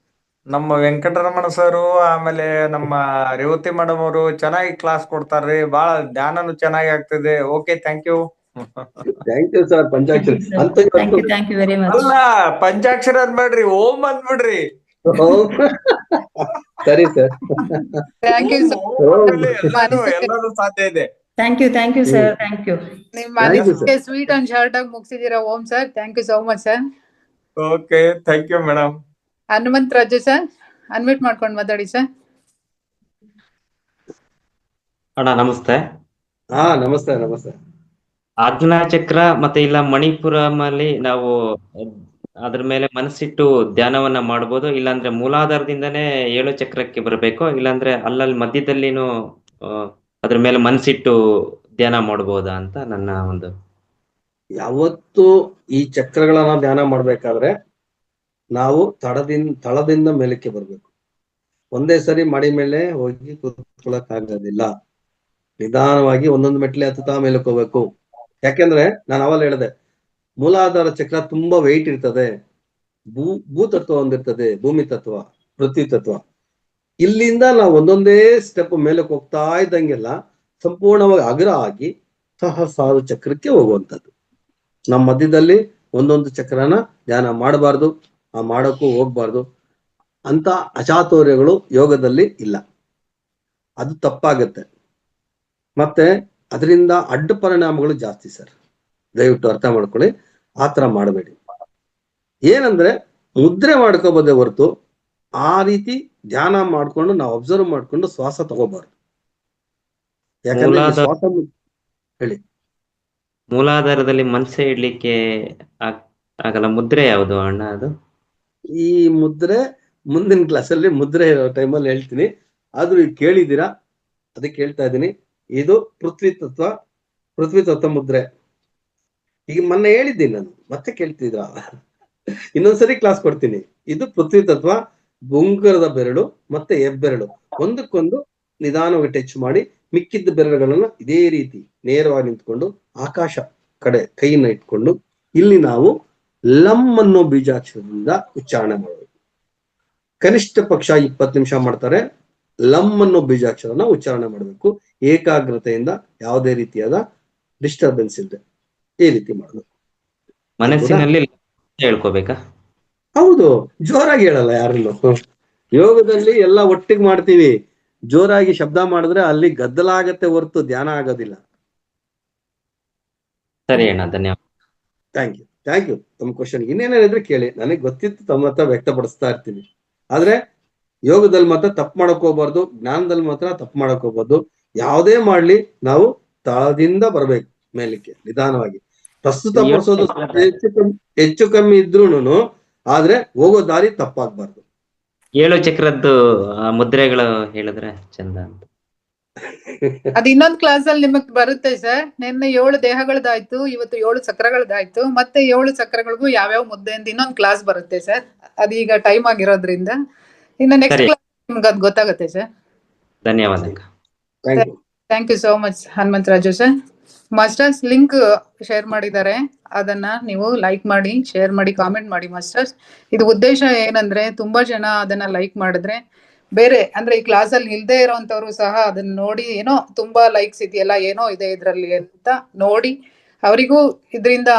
S6: ನಮ್ಮ ವೆಂಕಟರಮಣ ಸರ್ ಆಮೇಲೆ ನಮ್ಮ ರೇವತಿ ಮೇಡಮ್ ಅವರು ಚೆನ್ನಾಗಿ ಕ್ಲಾಸ್ ಕೊಡ್ತಾರ್ರಿ. ಬಹಳ ಧ್ಯಾನನು ಚೆನ್ನಾಗಿ ಆಗ್ತದೆ. Okay, thank you
S3: sir. Panchakshara
S1: thank you very much.
S6: ಅಲ್ಲ, ಪಂಚಾಕ್ಷರ ಅನ್ಬೇಡ್ರಿ, ಓಂ ಅಂದ್ಬಿಡ್ರಿ.
S3: ಸರಿ ಸರ್.
S4: ಥ್ಯಾಂಕ್ ಯು
S6: ಎಲ್ಲಾನು ಸಾಧ್ಯ ಇದೆ.
S1: Thank you sir, thank you.
S4: ನಿಮ್ಮ ಅನಿಸಿಕೆ ಸ್ವೀಟ್ ಅಂಡ್ ಶಾರ್ಟ್ ಆಗಿ ಮುಗಿಸಿದೀರಾ. Om sir, thank you so much sir.
S6: Okay, thank you madam.
S4: Hanumanth Raju sir unmute ಮಾಡ್ಕೊಂಡು ಮಾತಾಡಿ ಸರ್.
S7: ಅಣ್ಣ ನಮಸ್ತೆ.
S3: ನಮಸ್ತೆ.
S7: ಆಜ್ಞಾ ಚಕ್ರ ಮತ್ತೆ ಇಲ್ಲ ಮಣಿಪುರಂ ಅಲ್ಲಿ ನಾವು ಅದ್ರ ಮೇಲೆ ಮನಸ್ಸಿಟ್ಟು ಧ್ಯಾನವನ್ನ ಮಾಡ್ಬೋದು, ಇಲ್ಲಾಂದ್ರೆ ಮೂಲಾಧಾರದಿಂದನೇ 7 ಚಕ್ರಕ್ಕೆ ಬರಬೇಕು, ಇಲ್ಲಾಂದ್ರೆ ಅಲ್ಲಲ್ಲಿ ಮಧ್ಯದಲ್ಲಿನೂ ಅದ್ರ ಮೇಲೆ ಮನಸ್ಸಿಟ್ಟು ಧ್ಯಾನ ಮಾಡ್ಬೋದಾ ಅಂತ ನನ್ನ ಒಂದು.
S3: ಯಾವತ್ತು ಈ ಚಕ್ರಗಳನ್ನ ಧ್ಯಾನ ಮಾಡ್ಬೇಕಾದ್ರೆ ನಾವು ತಳದಿಂದ ಮೇಲಕ್ಕೆ ಬರ್ಬೇಕು. ಒಂದೇ ಸರಿ ಮಡಿ ಮೇಲೆ ಹೋಗಿ ಕೂತ್ಕೊಳ್ಳಕ್ ಆಗೋದಿಲ್ಲ. ನಿಧಾನವಾಗಿ ಒಂದೊಂದು ಮೆಟ್ಲೆ ಹತ್ತುತ್ತಾ ಮೇಲಕ್ಕೆ ಹೋಗ್ಬೇಕು. ಯಾಕೆಂದ್ರೆ ನಾನು ಅವಾಗ ಹೇಳಿದೆ, ಮೂಲಾಧಾರ ಚಕ್ರ ತುಂಬಾ ವೆಯ್ಟ್ ಇರ್ತದೆ. ಭೂತತ್ವ ಒಂದಿರ್ತದೆ, ಭೂಮಿ ತತ್ವ, ಪೃಥ್ವಿ ತತ್ವ. ಇಲ್ಲಿಂದ ನಾವು ಒಂದೊಂದೇ ಸ್ಟೆಪ್ ಮೇಲಕ್ಕೆ ಹೋಗ್ತಾ ಇದ್ದಂಗೆಲ್ಲ ಸಂಪೂರ್ಣವಾಗಿ ಅಗ್ರ ಆಗಿ ಸಹಸ್ರಾರು ಚಕ್ರಕ್ಕೆ ಹೋಗುವಂಥದ್ದು. ನಮ್ಮ ಮಧ್ಯದಲ್ಲಿ ಒಂದೊಂದು ಚಕ್ರನ ಧ್ಯಾನ ಮಾಡಬಾರ್ದು, ಮಾಡೋಕ್ಕೂ ಹೋಗ್ಬಾರ್ದು ಅಂತ ಅಚಾತುರ್ಯಗಳು ಯೋಗದಲ್ಲಿ ಇಲ್ಲ. ಅದು ತಪ್ಪಾಗತ್ತೆ. ಮತ್ತೆ ಅದರಿಂದ ಅಡ್ಡ ಪರಿಣಾಮಗಳು ಜಾಸ್ತಿ ಸರ್. ದಯವಿಟ್ಟು ಅರ್ಥ ಮಾಡ್ಕೊಳ್ಳಿ, ಆತರ ಮಾಡಬೇಡಿ. ಏನಂದ್ರೆ ಮುದ್ರೆ ಮಾಡ್ಕೋಬೋದೇ ಹೊರತು ಆ ರೀತಿ ಧ್ಯಾನ ಮಾಡ್ಕೊಂಡು ನಾವು ಅಬ್ಸರ್ವ್ ಮಾಡ್ಕೊಂಡು ಶ್ವಾಸ ತಗೋಬಾರ್ದು. ಯಾಕಂದ್ರೆ ಶ್ವಾಸ ಹೇಳಿ.
S7: ಮೂಲಾಧಾರದಲ್ಲಿ ಮನಸ್ಸೇ ಇಡ್ಲಿಕ್ಕೆ ಆಗಲ್ಲ. ಮುದ್ರೆ ಯಾವುದು ಅಣ್ಣ ಅದು?
S3: ಈ ಮುದ್ರೆ ಮುಂದಿನ ಕ್ಲಾಸಲ್ಲಿ ಮುದ್ರೆ ಇರೋ ಟೈಮಲ್ಲಿ ಹೇಳ್ತೀನಿ. ಆದ್ರೂ ಈಗ ಕೇಳಿದ್ದೀರಾ, ಅದಕ್ಕೆ ಹೇಳ್ತಾ ಇದ್ದೀನಿ. ಇದು ಪೃಥ್ವಿ ತತ್ವ ಮುದ್ರೆ. ಈಗ ಮೊನ್ನೆ ಹೇಳಿದ್ದೀನಿ ನಾನು, ಮತ್ತೆ ಕೇಳ್ತಿದ್ರ? ಇನ್ನೊಂದ್ಸರಿ ಕ್ಲಾಸ್ ಕೊಡ್ತೀನಿ. ಇದು ಪೃಥ್ವಿ ತತ್ವ, ಬುಂಗರದ ಬೆರಳು ಮತ್ತೆ ಹೆಬ್ಬೆರಳು ಒಂದಕ್ಕೊಂದು ನಿಧಾನವಾಗಿ ಟಚ್ ಮಾಡಿ, ಮಿಕ್ಕಿದ್ದ ಬೆರಳುಗಳನ್ನ ಇದೇ ರೀತಿ ನೇರವಾಗಿ ನಿಂತ್ಕೊಂಡು ಆಕಾಶ ಕಡೆ ಕೈನ ಇಟ್ಕೊಂಡು ಇಲ್ಲಿ ನಾವು ಲಂ ಅನ್ನೋ ಬೀಜಾಕ್ಷರದಿಂದ ಉಚ್ಚಾರಣೆ ಮಾಡಬೇಕು. ಕನಿಷ್ಠ ಪಕ್ಷ 20 ನಿಮಿಷ ಮಾಡ್ತಾರೆ. ಲಂ ಅನ್ನೋ ಬೀಜಾಕ್ಷರನ ಉಚ್ಚಾರಣೆ ಮಾಡಬೇಕು ಏಕಾಗ್ರತೆಯಿಂದ, ಯಾವುದೇ ರೀತಿಯಾದ ಡಿಸ್ಟರ್ಬೆನ್ಸ್ ಇಲ್ಲದೆ. ಈ ರೀತಿ ಮಾಡೋದು.
S7: ಮನಸ್ಸಿನಲ್ಲಿ ಹೇಳ್ಕೋಬೇಕಾ?
S3: ಹೌದು, ಜೋರಾಗಿ ಹೇಳಲ್ಲ ಯಾರನ್ನು. ಯೋಗದಲ್ಲಿ ಎಲ್ಲ ಒಟ್ಟಿಗೆ ಮಾಡ್ತೀವಿ, ಜೋರಾಗಿ ಶಬ್ದ ಮಾಡಿದ್ರೆ ಅಲ್ಲಿ ಗದ್ದಲ ಆಗತ್ತೆ ಹೊರತು ಧ್ಯಾನ ಆಗೋದಿಲ್ಲ.
S7: ಸರಿ ಅಣ್ಣ, ಧನ್ಯವಾದ.
S3: Thank you. ತಮ್ಮ ಕ್ವಶನ್ ಇನ್ನೇನಿದ್ರೆ ಕೇಳಿ, ನನಗೆ ಗೊತ್ತಿತ್ತು ತಮ್ಮ ಹತ್ರ ವ್ಯಕ್ತಪಡಿಸ್ತಾ ಇರ್ತೀನಿ. ಆದ್ರೆ ಯೋಗದಲ್ಲಿ ಮಾತ್ರ ತಪ್ಪು ಮಾಡಕ್ ಹೋಗ್ಬಾರ್ದು, ಜ್ಞಾನದಲ್ಲಿ ಮಾತ್ರ ತಪ್ಪು ಮಾಡಕ್ ಹೋಗ್ಬಾರ್ದು. ಯಾವುದೇ ಮಾಡ್ಲಿ ನಾವು ತಾಳದಿಂದ ಬರ್ಬೇಕು ಮೇಲಿಕ್ಕೆ, ನಿಧಾನವಾಗಿ. ಪ್ರಸ್ತುತ ಪಡಿಸೋದು ಹೆಚ್ಚು ಕಮ್ಮಿ ಇದ್ರೂನು, ಆದ್ರೆ ಹೋಗೋ ದಾರಿ ತಪ್ಪಾಗ್ಬಾರ್ದು.
S7: 7 ಚಕ್ರದ್ದು ಮುದ್ರೆಗಳು ಹೇಳಿದ್ರೆ ಚಂದ ಅಂತ.
S4: ಅದ್ ಇನ್ನೊಂದ್ ಕ್ಲಾಸ್ ಅಲ್ಲಿ ನಿಮಗ್ ಬರುತ್ತೆ ಸರ್. ನಿನ್ನೆ 7 ದೇಹಗಳದಾಯ್ತು, ಇವತ್ತು 7 ಚಕ್ರಗಳದಾಯ್ತು. ಮತ್ತೆ 7 ಚಕ್ರಗಳಿಗೂ ಯಾವ್ಯಾವ ಮುದ್ದೆ ಅಂತ ಇನ್ನೊಂದ್ ಕ್ಲಾಸ್ ಬರುತ್ತೆ ಸರ್. ಅದೀಗ ಟೈಮ್ ಆಗಿರೋದ್ರಿಂದ ಇನ್ನು ನೆಕ್ಸ್ಟ್ ಕ್ಲಾಸ್ ನಿಮ್ಗೆ ಅದ್ ಗೊತ್ತಾಗುತ್ತೆ ಸರ್.
S7: ಧನ್ಯವಾದ.
S4: Thank you so much Hanumantharaju sir. Masters link share ಮಾಡಿದ್ದಾರೆ, ಅದನ್ನ ನೀವು ಲೈಕ್ ಮಾಡಿ, ಶೇರ್ ಮಾಡಿ, ಕಾಮೆಂಟ್ ಮಾಡಿ ಮಾಸ್ಟರ್ಸ್. ಇದು ಉದ್ದೇಶ ಏನಂದ್ರೆ, ತುಂಬಾ ಜನ ಅದನ್ನ ಲೈಕ್ ಮಾಡಿದ್ರೆ ಬೇರೆ ಅಂದ್ರೆ ಈ ಕ್ಲಾಸ್ ಅಲ್ಲಿ ಇಲ್ದೇ ಇರೋಂಥವ್ರು ಸಹ ಅದನ್ನ ನೋಡಿ ಏನೋ ತುಂಬಾ ಲೈಕ್ಸ್ ಇದೆಯಲ್ಲ, ಏನೋ ಇದೆ ಇದ್ರಲ್ಲಿ ಅಂತ ನೋಡಿ ಅವರಿಗೂ ಇದರಿಂದ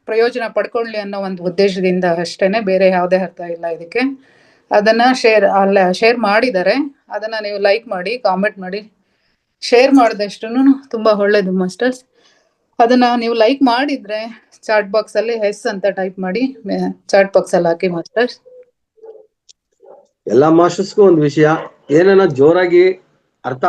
S4: ಪ್ರಯೋಜನ ಪಡ್ಕೊಳ್ಳಿ ಅನ್ನೋ ಒಂದು ಉದ್ದೇಶದಿಂದ ಅಷ್ಟೇನೆ, ಬೇರೆ ಯಾವುದೇ ಅರ್ಥ ಇಲ್ಲ ಇದಕ್ಕೆ. ಅದನ್ನ ಶೇರ್ ಮಾಡಿದ್ದಾರೆ, ಅದನ್ನ ನೀವು ಲೈಕ್ ಮಾಡಿ, ಕಾಮೆಂಟ್ ಮಾಡಿ, ಶೇರ್ ಮಾಡಿದಷ್ಟು ತುಂಬಾ ಒಳ್ಳೇದು ಮಾಸ್ಟರ್ಸ್. ಅದನ್ನ ನೀವು ಲೈಕ್ ಮಾಡಿದ್ರೆ ಚಾಟ್ ಬಾಕ್ಸ್ ಅಲ್ಲಿ ಎಸ್ ಅಂತ ಟೈಪ್ ಮಾಡಿ ಚಾಟ್ ಬಾಕ್ಸ್ ಅಲ್ಲಿ ಹಾಕಿ ಮಾಸ್ಟರ್ಸ್.
S3: ಎಲ್ಲಾ ಮಾಸ್ಟರ್ಸ್ಗೂ ಒಂದು ವಿಷಯ, ಏನೇನ ಜೋರಾಗಿ ಅರ್ಥ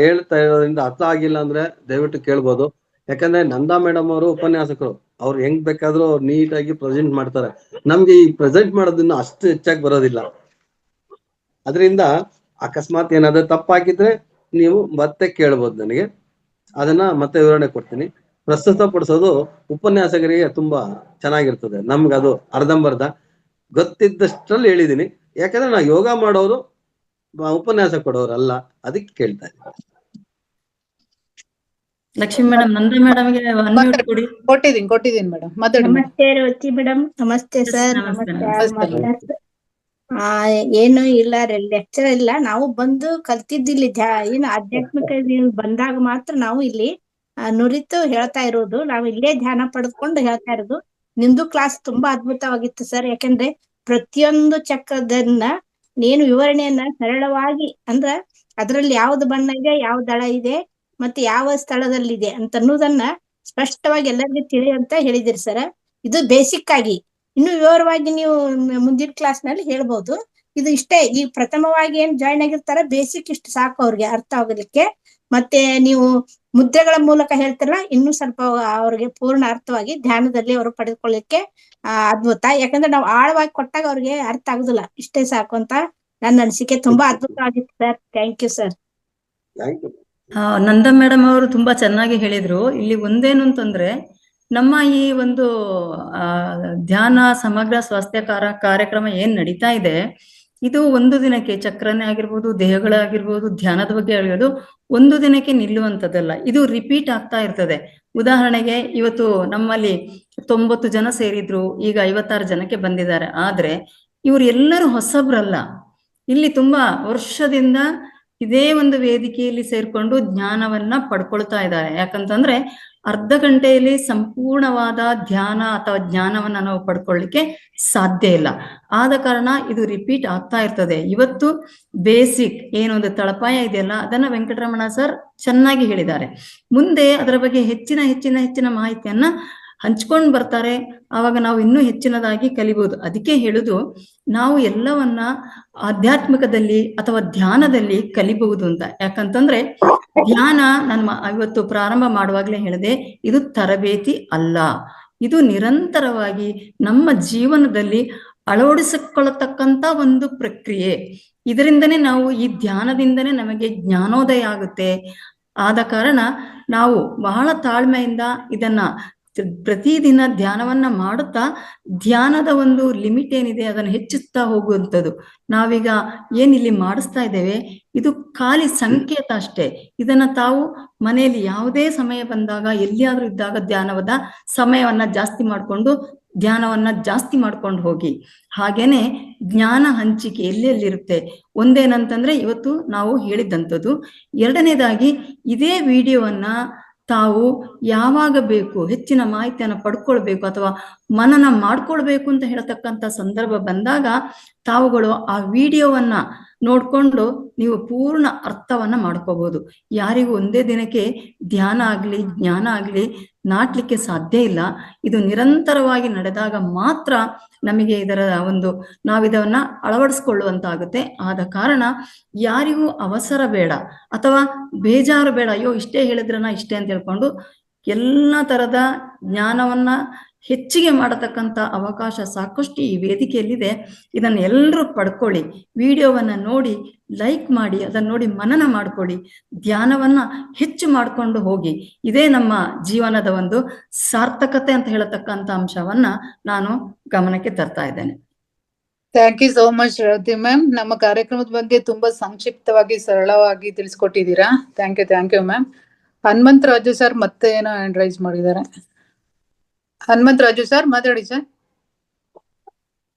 S3: ಹೇಳ್ತಾ ಇರೋದ್ರಿಂದ ಅರ್ಥ ಆಗಿಲ್ಲ ಅಂದ್ರೆ ದಯವಿಟ್ಟು ಕೇಳ್ಬೋದು. ಯಾಕಂದ್ರೆ ನಂದಾ ಮೇಡಮ್ ಅವರು ಉಪನ್ಯಾಸಕರು, ಅವ್ರು ಹೆಂಗ್ ಬೇಕಾದ್ರೂ ನೀಟಾಗಿ ಪ್ರೆಸೆಂಟ್ ಮಾಡ್ತಾರೆ. ನಮ್ಗೆ ಈ ಪ್ರೆಸೆಂಟ್ ಮಾಡೋದನ್ನ ಅಷ್ಟು ಹೆಚ್ಚಾಗಿ ಬರೋದಿಲ್ಲ. ಅದರಿಂದ ಅಕಸ್ಮಾತ್ ಏನಾದ್ರೂ ತಪ್ಪಾಗಿದ್ರೆ ನೀವು ಮತ್ತೆ ಕೇಳ್ಬೋದು ನನಗೆ, ಅದನ್ನ ಮತ್ತೆ ವಿವರಣೆ ಕೊಡ್ತೀನಿ. ಪ್ರಸ್ತುತ ಪಡಿಸೋದು ಉಪನ್ಯಾಸಕರಿಗೆ ತುಂಬಾ ಚೆನ್ನಾಗಿರ್ತದೆ, ನಮ್ಗೆ ಅದು ಅರ್ಧಂಬರ್ಧ ಗೊತ್ತಿದ್ದಷ್ಟ್ರಲ್ಲಿ ಹೇಳಿದೀನಿ. ಯಾಕಂದ್ರೆ ನಾ ಯೋಗ ಮಾಡೋರು, ಉಪನ್ಯಾಸ ಕೊಡೋರಲ್ಲ, ಅದಕ್ಕೆ ಕೇಳ್ತಾ ಇದ್ದೀನಿ.
S8: ಲಕ್ಷ್ಮಿ ಮೇಡಮ್, ನಂದಾ ಮೇಡಮ್ಗೆ ಅನ್ಮ್ಯೂಟ್ ಕೊಡಿ.
S4: ಕೊಟ್ಟಿದ್ದೀನಿ ಮೇಡಮ್, ಮಾತಾಡಿ.
S9: ನಮಸ್ತೆ ರೇವತಿ ಮೇಡಮ್. ನಮಸ್ತೆ ಸರ್. ನಮಸ್ತೆ. ಏನು ಇಲ್ಲ, ಲೆಕ್ಚರ್ ಇಲ್ಲ, ನಾವು ಬಂದು ಕಲ್ತಿದ್ದಿಲ್ಲಿ ಏನು ಆಧ್ಯಾತ್ಮಿಕ ಬಂದಾಗ ಮಾತ್ರ ನಾವು ಇಲ್ಲಿ ನುರಿತು ಹೇಳ್ತಾ ಇರೋದು. ನಾವು ಇಲ್ಲೇ ಧ್ಯಾನ ಪಡೆದುಕೊಂಡು ಹೇಳ್ತಾ ಇರೋದು. ನಿಮ್ದು ಕ್ಲಾಸ್ ತುಂಬಾ ಅದ್ಭುತವಾಗಿತ್ತು ಸರ್. ಯಾಕಂದ್ರೆ ಪ್ರತಿಯೊಂದು ಚಕ್ರದನ್ನ ಏನು ವಿವರಣೆಯನ್ನ ಸರಳವಾಗಿ, ಅಂದ್ರ ಅದ್ರಲ್ಲಿ ಯಾವ್ದು ಬಣ್ಣ ಇದೆ, ಯಾವ ದಳ ಇದೆ, ಮತ್ತೆ ಯಾವ ಸ್ಥಳದಲ್ಲಿದೆ ಅಂತ ಅನ್ನೋದನ್ನ ಸ್ಪಷ್ಟವಾಗಿ ಎಲ್ಲರಿಗೂ ತಿಳಿಯುವಂತ ಹೇಳಿದಿರಿ ಸರ್. ಇದು ಬೇಸಿಕ್ ಆಗಿ. ಇನ್ನು ವಿವರವಾಗಿ ನೀವು ಮುಂದಿನ ಕ್ಲಾಸ್ ನಲ್ಲಿ ಹೇಳ್ಬೋದು. ಇದು ಇಷ್ಟೇ, ಈ ಪ್ರಥಮವಾಗಿ ಏನ್ ಜಾಯ್ನ್ ಆಗಿರ್ತಾರೆ ಬೇಸಿಕ್ ಇಷ್ಟು ಸಾಕು ಅವ್ರಿಗೆ ಅರ್ಥ ಆಗೋದಕ್ಕೆ. ಮತ್ತೆ ನೀವು ಮುದ್ರೆಗಳ ಮೂಲಕ ಹೇಳ್ತಿರಲ್ಲ, ಇನ್ನೂ ಸ್ವಲ್ಪ ಅವ್ರಿಗೆ ಪೂರ್ಣ ಅರ್ಥವಾಗಿ ಧ್ಯಾನದಲ್ಲಿ ಅವರು ಪಡೆದುಕೊಳ್ಳಿಕ್ಕೆ ಅದ್ಭುತ. ಯಾಕಂದ್ರೆ ನಾವು ಆಳವಾಗಿ ಕೊಟ್ಟಾಗ ಅವ್ರಿಗೆ ಅರ್ಥ ಆಗುದಿಲ್ಲ. ಇಷ್ಟೇ ಸಾಕು ಅಂತ ನನ್ನ ಅನಿಸಿಕೆ. ತುಂಬಾ ಅದ್ಭುತವಾಗಿತ್ತು sir. Thank you sir.
S8: Nanda madam ಅವರು ತುಂಬಾ ಚೆನ್ನಾಗಿ ಹೇಳಿದ್ರು. ಇಲ್ಲಿ ಒಂದೇನು ಅಂತಂದ್ರೆ, ನಮ್ಮ ಈ ಒಂದು ಧ್ಯಾನ ಸಮಗ್ರ ಸ್ವಾಸ್ಥ್ಯ ಕಾರ್ಯಕ್ರಮ ಏನ್ ನಡೀತಾ ಇದೆ, ಇದು ಒಂದು ದಿನಕ್ಕೆ ಚಕ್ರನೇ ಆಗಿರ್ಬೋದು, ದೇಹಗಳೇ ಆಗಿರ್ಬೋದು, ಧ್ಯಾನದ ಬಗ್ಗೆ ಹೇಳಿರೋದು ಒಂದು ದಿನಕ್ಕೆ ನಿಲ್ಲುವಂಥದ್ದಲ್ಲ. ಇದು ರಿಪೀಟ್ ಆಗ್ತಾ ಇರ್ತದೆ. ಉದಾಹರಣೆಗೆ ಇವತ್ತು ನಮ್ಮಲ್ಲಿ 90 ಜನ ಸೇರಿದ್ರು, ಈಗ 56 ಜನಕ್ಕೆ ಬಂದಿದ್ದಾರೆ. ಆದ್ರೆ ಇವ್ರು ಎಲ್ಲರೂ ಹೊಸಬ್ರಲ್ಲ, ಇಲ್ಲಿ ತುಂಬಾ ವರ್ಷದಿಂದ ಇದೇ ಒಂದು ವೇದಿಕೆಯಲ್ಲಿ ಸೇರ್ಕೊಂಡು ಜ್ಞಾನವನ್ನ ಪಡ್ಕೊಳ್ತಾ ಇದ್ದಾರೆ. ಯಾಕಂತಂದ್ರೆ ಅರ್ಧ ಗಂಟೆಯಲ್ಲಿ ಸಂಪೂರ್ಣವಾದ ಧ್ಯಾನ ಅಥವಾ ಜ್ಞಾನವನ್ನ ನಾವು ಪಡ್ಕೊಳ್ಳಿಕ್ಕೆ ಸಾಧ್ಯ ಇಲ್ಲ. ಆದ ಕಾರಣ ಇದು ರಿಪೀಟ್ ಆಗ್ತಾ ಇರ್ತದೆ. ಇವತ್ತು ಬೇಸಿಕ್ ಏನೊಂದು ತಳಪಾಯ ಇದೆಯಲ್ಲ, ಅದನ್ನ ವೆಂಕಟರಮಣ ಸರ್ ಚೆನ್ನಾಗಿ ಹೇಳಿದ್ದಾರೆ. ಮುಂದೆ ಅದರ ಬಗ್ಗೆ ಹೆಚ್ಚಿನ ಮಾಹಿತಿಯನ್ನ ಹಂಚ್ಕೊಂಡು ಬರ್ತಾರೆ. ಆವಾಗ ನಾವು ಇನ್ನೂ ಹೆಚ್ಚಿನದಾಗಿ ಕಲಿಬಹುದು. ಅದಕ್ಕೆ ಹೇಳುದು, ನಾವು ಎಲ್ಲವನ್ನ ಆಧ್ಯಾತ್ಮಿಕದಲ್ಲಿ ಅಥವಾ ಧ್ಯಾನದಲ್ಲಿ ಕಲಿಬಹುದು ಅಂತ. ಯಾಕಂತಂದ್ರೆ ಧ್ಯಾನ, ನಾನು ಇವತ್ತು ಪ್ರಾರಂಭ ಮಾಡುವಾಗ್ಲೇ ಹೇಳಿದೆ, ಇದು ತರಬೇತಿ ಅಲ್ಲ, ಇದು ನಿರಂತರವಾಗಿ ನಮ್ಮ ಜೀವನದಲ್ಲಿ ಅಳವಡಿಸಿಕೊಳ್ಳತಕ್ಕಂತ ಒಂದು ಪ್ರಕ್ರಿಯೆ. ಇದರಿಂದನೇ ನಾವು, ಈ ಧ್ಯಾನದಿಂದನೇ ನಮಗೆ ಜ್ಞಾನೋದಯ ಆಗುತ್ತೆ. ಆದ ಕಾರಣ ನಾವು ಬಹಳ ತಾಳ್ಮೆಯಿಂದ ಇದನ್ನ ಪ್ರತಿದಿನ ಧ್ಯಾನವನ್ನ ಮಾಡುತ್ತಾ, ಧ್ಯಾನದ ಒಂದು ಲಿಮಿಟ್ ಏನಿದೆ ಅದನ್ನು ಹೆಚ್ಚಿಸ್ತಾ ಹೋಗುವಂಥದ್ದು. ನಾವೀಗ ಏನಿಲ್ಲಿ ಮಾಡಿಸ್ತಾ ಇದ್ದೇವೆ, ಇದು ಖಾಲಿ ಸಂಕೇತ ಅಷ್ಟೇ. ಇದನ್ನ ತಾವು ಮನೆಯಲ್ಲಿ ಯಾವುದೇ ಸಮಯ ಬಂದಾಗ, ಎಲ್ಲಿಯಾದ್ರೂ ಇದ್ದಾಗ ಧ್ಯಾನದ ಸಮಯವನ್ನ ಜಾಸ್ತಿ ಮಾಡಿಕೊಂಡು ಧ್ಯಾನವನ್ನ ಜಾಸ್ತಿ ಮಾಡ್ಕೊಂಡು ಹೋಗಿ. ಹಾಗೇನೆ ಜ್ಞಾನ ಹಂಚಿಕೆ ಎಲ್ಲೆಲ್ಲಿರುತ್ತೆ. ಒಂದೇನಂತಂದ್ರೆ ಇವತ್ತು ನಾವು ಹೇಳಿದ್ದಂಥದ್ದು. ಎರಡನೇದಾಗಿ, ಇದೇ ವಿಡಿಯೋವನ್ನ ತಾವು ಯಾವಾಗ ಬೇಕು ಹೆಚ್ಚಿನ ಮಾಹಿತಿಯನ್ನು ಪಡ್ಕೊಳ್ಬೇಕು ಅಥವಾ ಮನನ ಮಾಡ್ಕೊಳ್ಬೇಕು ಅಂತ ಹೇಳ್ತಕ್ಕಂಥ ಸಂದರ್ಭ ಬಂದಾಗ ತಾವುಗಳು ಆ ವಿಡಿಯೋವನ್ನ ನೋಡ್ಕೊಂಡು ನೀವು ಪೂರ್ಣ ಅರ್ಥವನ್ನ ಮಾಡ್ಕೋಬಹುದು. ಯಾರಿಗೂ ಒಂದೇ ದಿನಕ್ಕೆ ಧ್ಯಾನ ಆಗ್ಲಿ ಜ್ಞಾನ ಆಗ್ಲಿ ನಾಟ್ಲಿಕ್ಕೆ ಸಾಧ್ಯ ಇಲ್ಲ. ಇದು ನಿರಂತರವಾಗಿ ನಡೆದಾಗ ಮಾತ್ರ ನಮಗೆ ಇದರ ನಾವಿದನ್ನ ಅಳವಡಿಸ್ಕೊಳ್ಳುವಂತಾಗುತ್ತೆ. ಆದ ಕಾರಣ ಯಾರಿಗೂ ಅವಸರ ಬೇಡ ಅಥವಾ ಬೇಜಾರು ಬೇಡ, ಅಯ್ಯೋ ಇಷ್ಟೇ ಹೇಳಿದ್ರನ ಇಷ್ಟೇ ಅಂತ ಹೇಳ್ಕೊಂಡು ಎಲ್ಲ ತರದ ಜ್ಞಾನವನ್ನ ಹೆಚ್ಚಿಗೆ ಮಾಡತಕ್ಕಂಥ ಅವಕಾಶ ಸಾಕಷ್ಟು ಈ ವೇದಿಕೆಯಲ್ಲಿದೆ. ಇದನ್ನ ಎಲ್ಲರೂ ಪಡ್ಕೊಳ್ಳಿ, ವಿಡಿಯೋವನ್ನ ನೋಡಿ ಲೈಕ್ ಮಾಡಿ, ಅದನ್ನ ನೋಡಿ ಮನನ ಮಾಡ್ಕೊಳ್ಳಿ, ಧ್ಯಾನವನ್ನ ಹೆಚ್ಚು ಮಾಡ್ಕೊಂಡು ಹೋಗಿ. ಇದೇ ನಮ್ಮ ಜೀವನದ ಸಾರ್ಥಕತೆ ಅಂತ ಹೇಳತಕ್ಕಂಥ ಅಂಶವನ್ನ ನಾನು ಗಮನಕ್ಕೆ ತರ್ತಾ ಇದ್ದೇನೆ.
S4: Thank you so much Revathi ma'am. ನಮ್ಮ ಕಾರ್ಯಕ್ರಮದ ಬಗ್ಗೆ ತುಂಬಾ ಸಂಕ್ಷಿಪ್ತವಾಗಿ ಸರಳವಾಗಿ ತಿಳಿಸ್ಕೊಟ್ಟಿದ್ದೀರಾ. Thank you ma'am. Hanumantharaju sir ಮತ್ತೆ ಏನೋ ಹ್ಯಾಂಡ್ ರೈಸ್ ಮಾಡಿದ್ದಾರೆ. ಹನುಮಂತರಾಜು ಸರ್ ಮಾತಾಡಿ ಸರ್.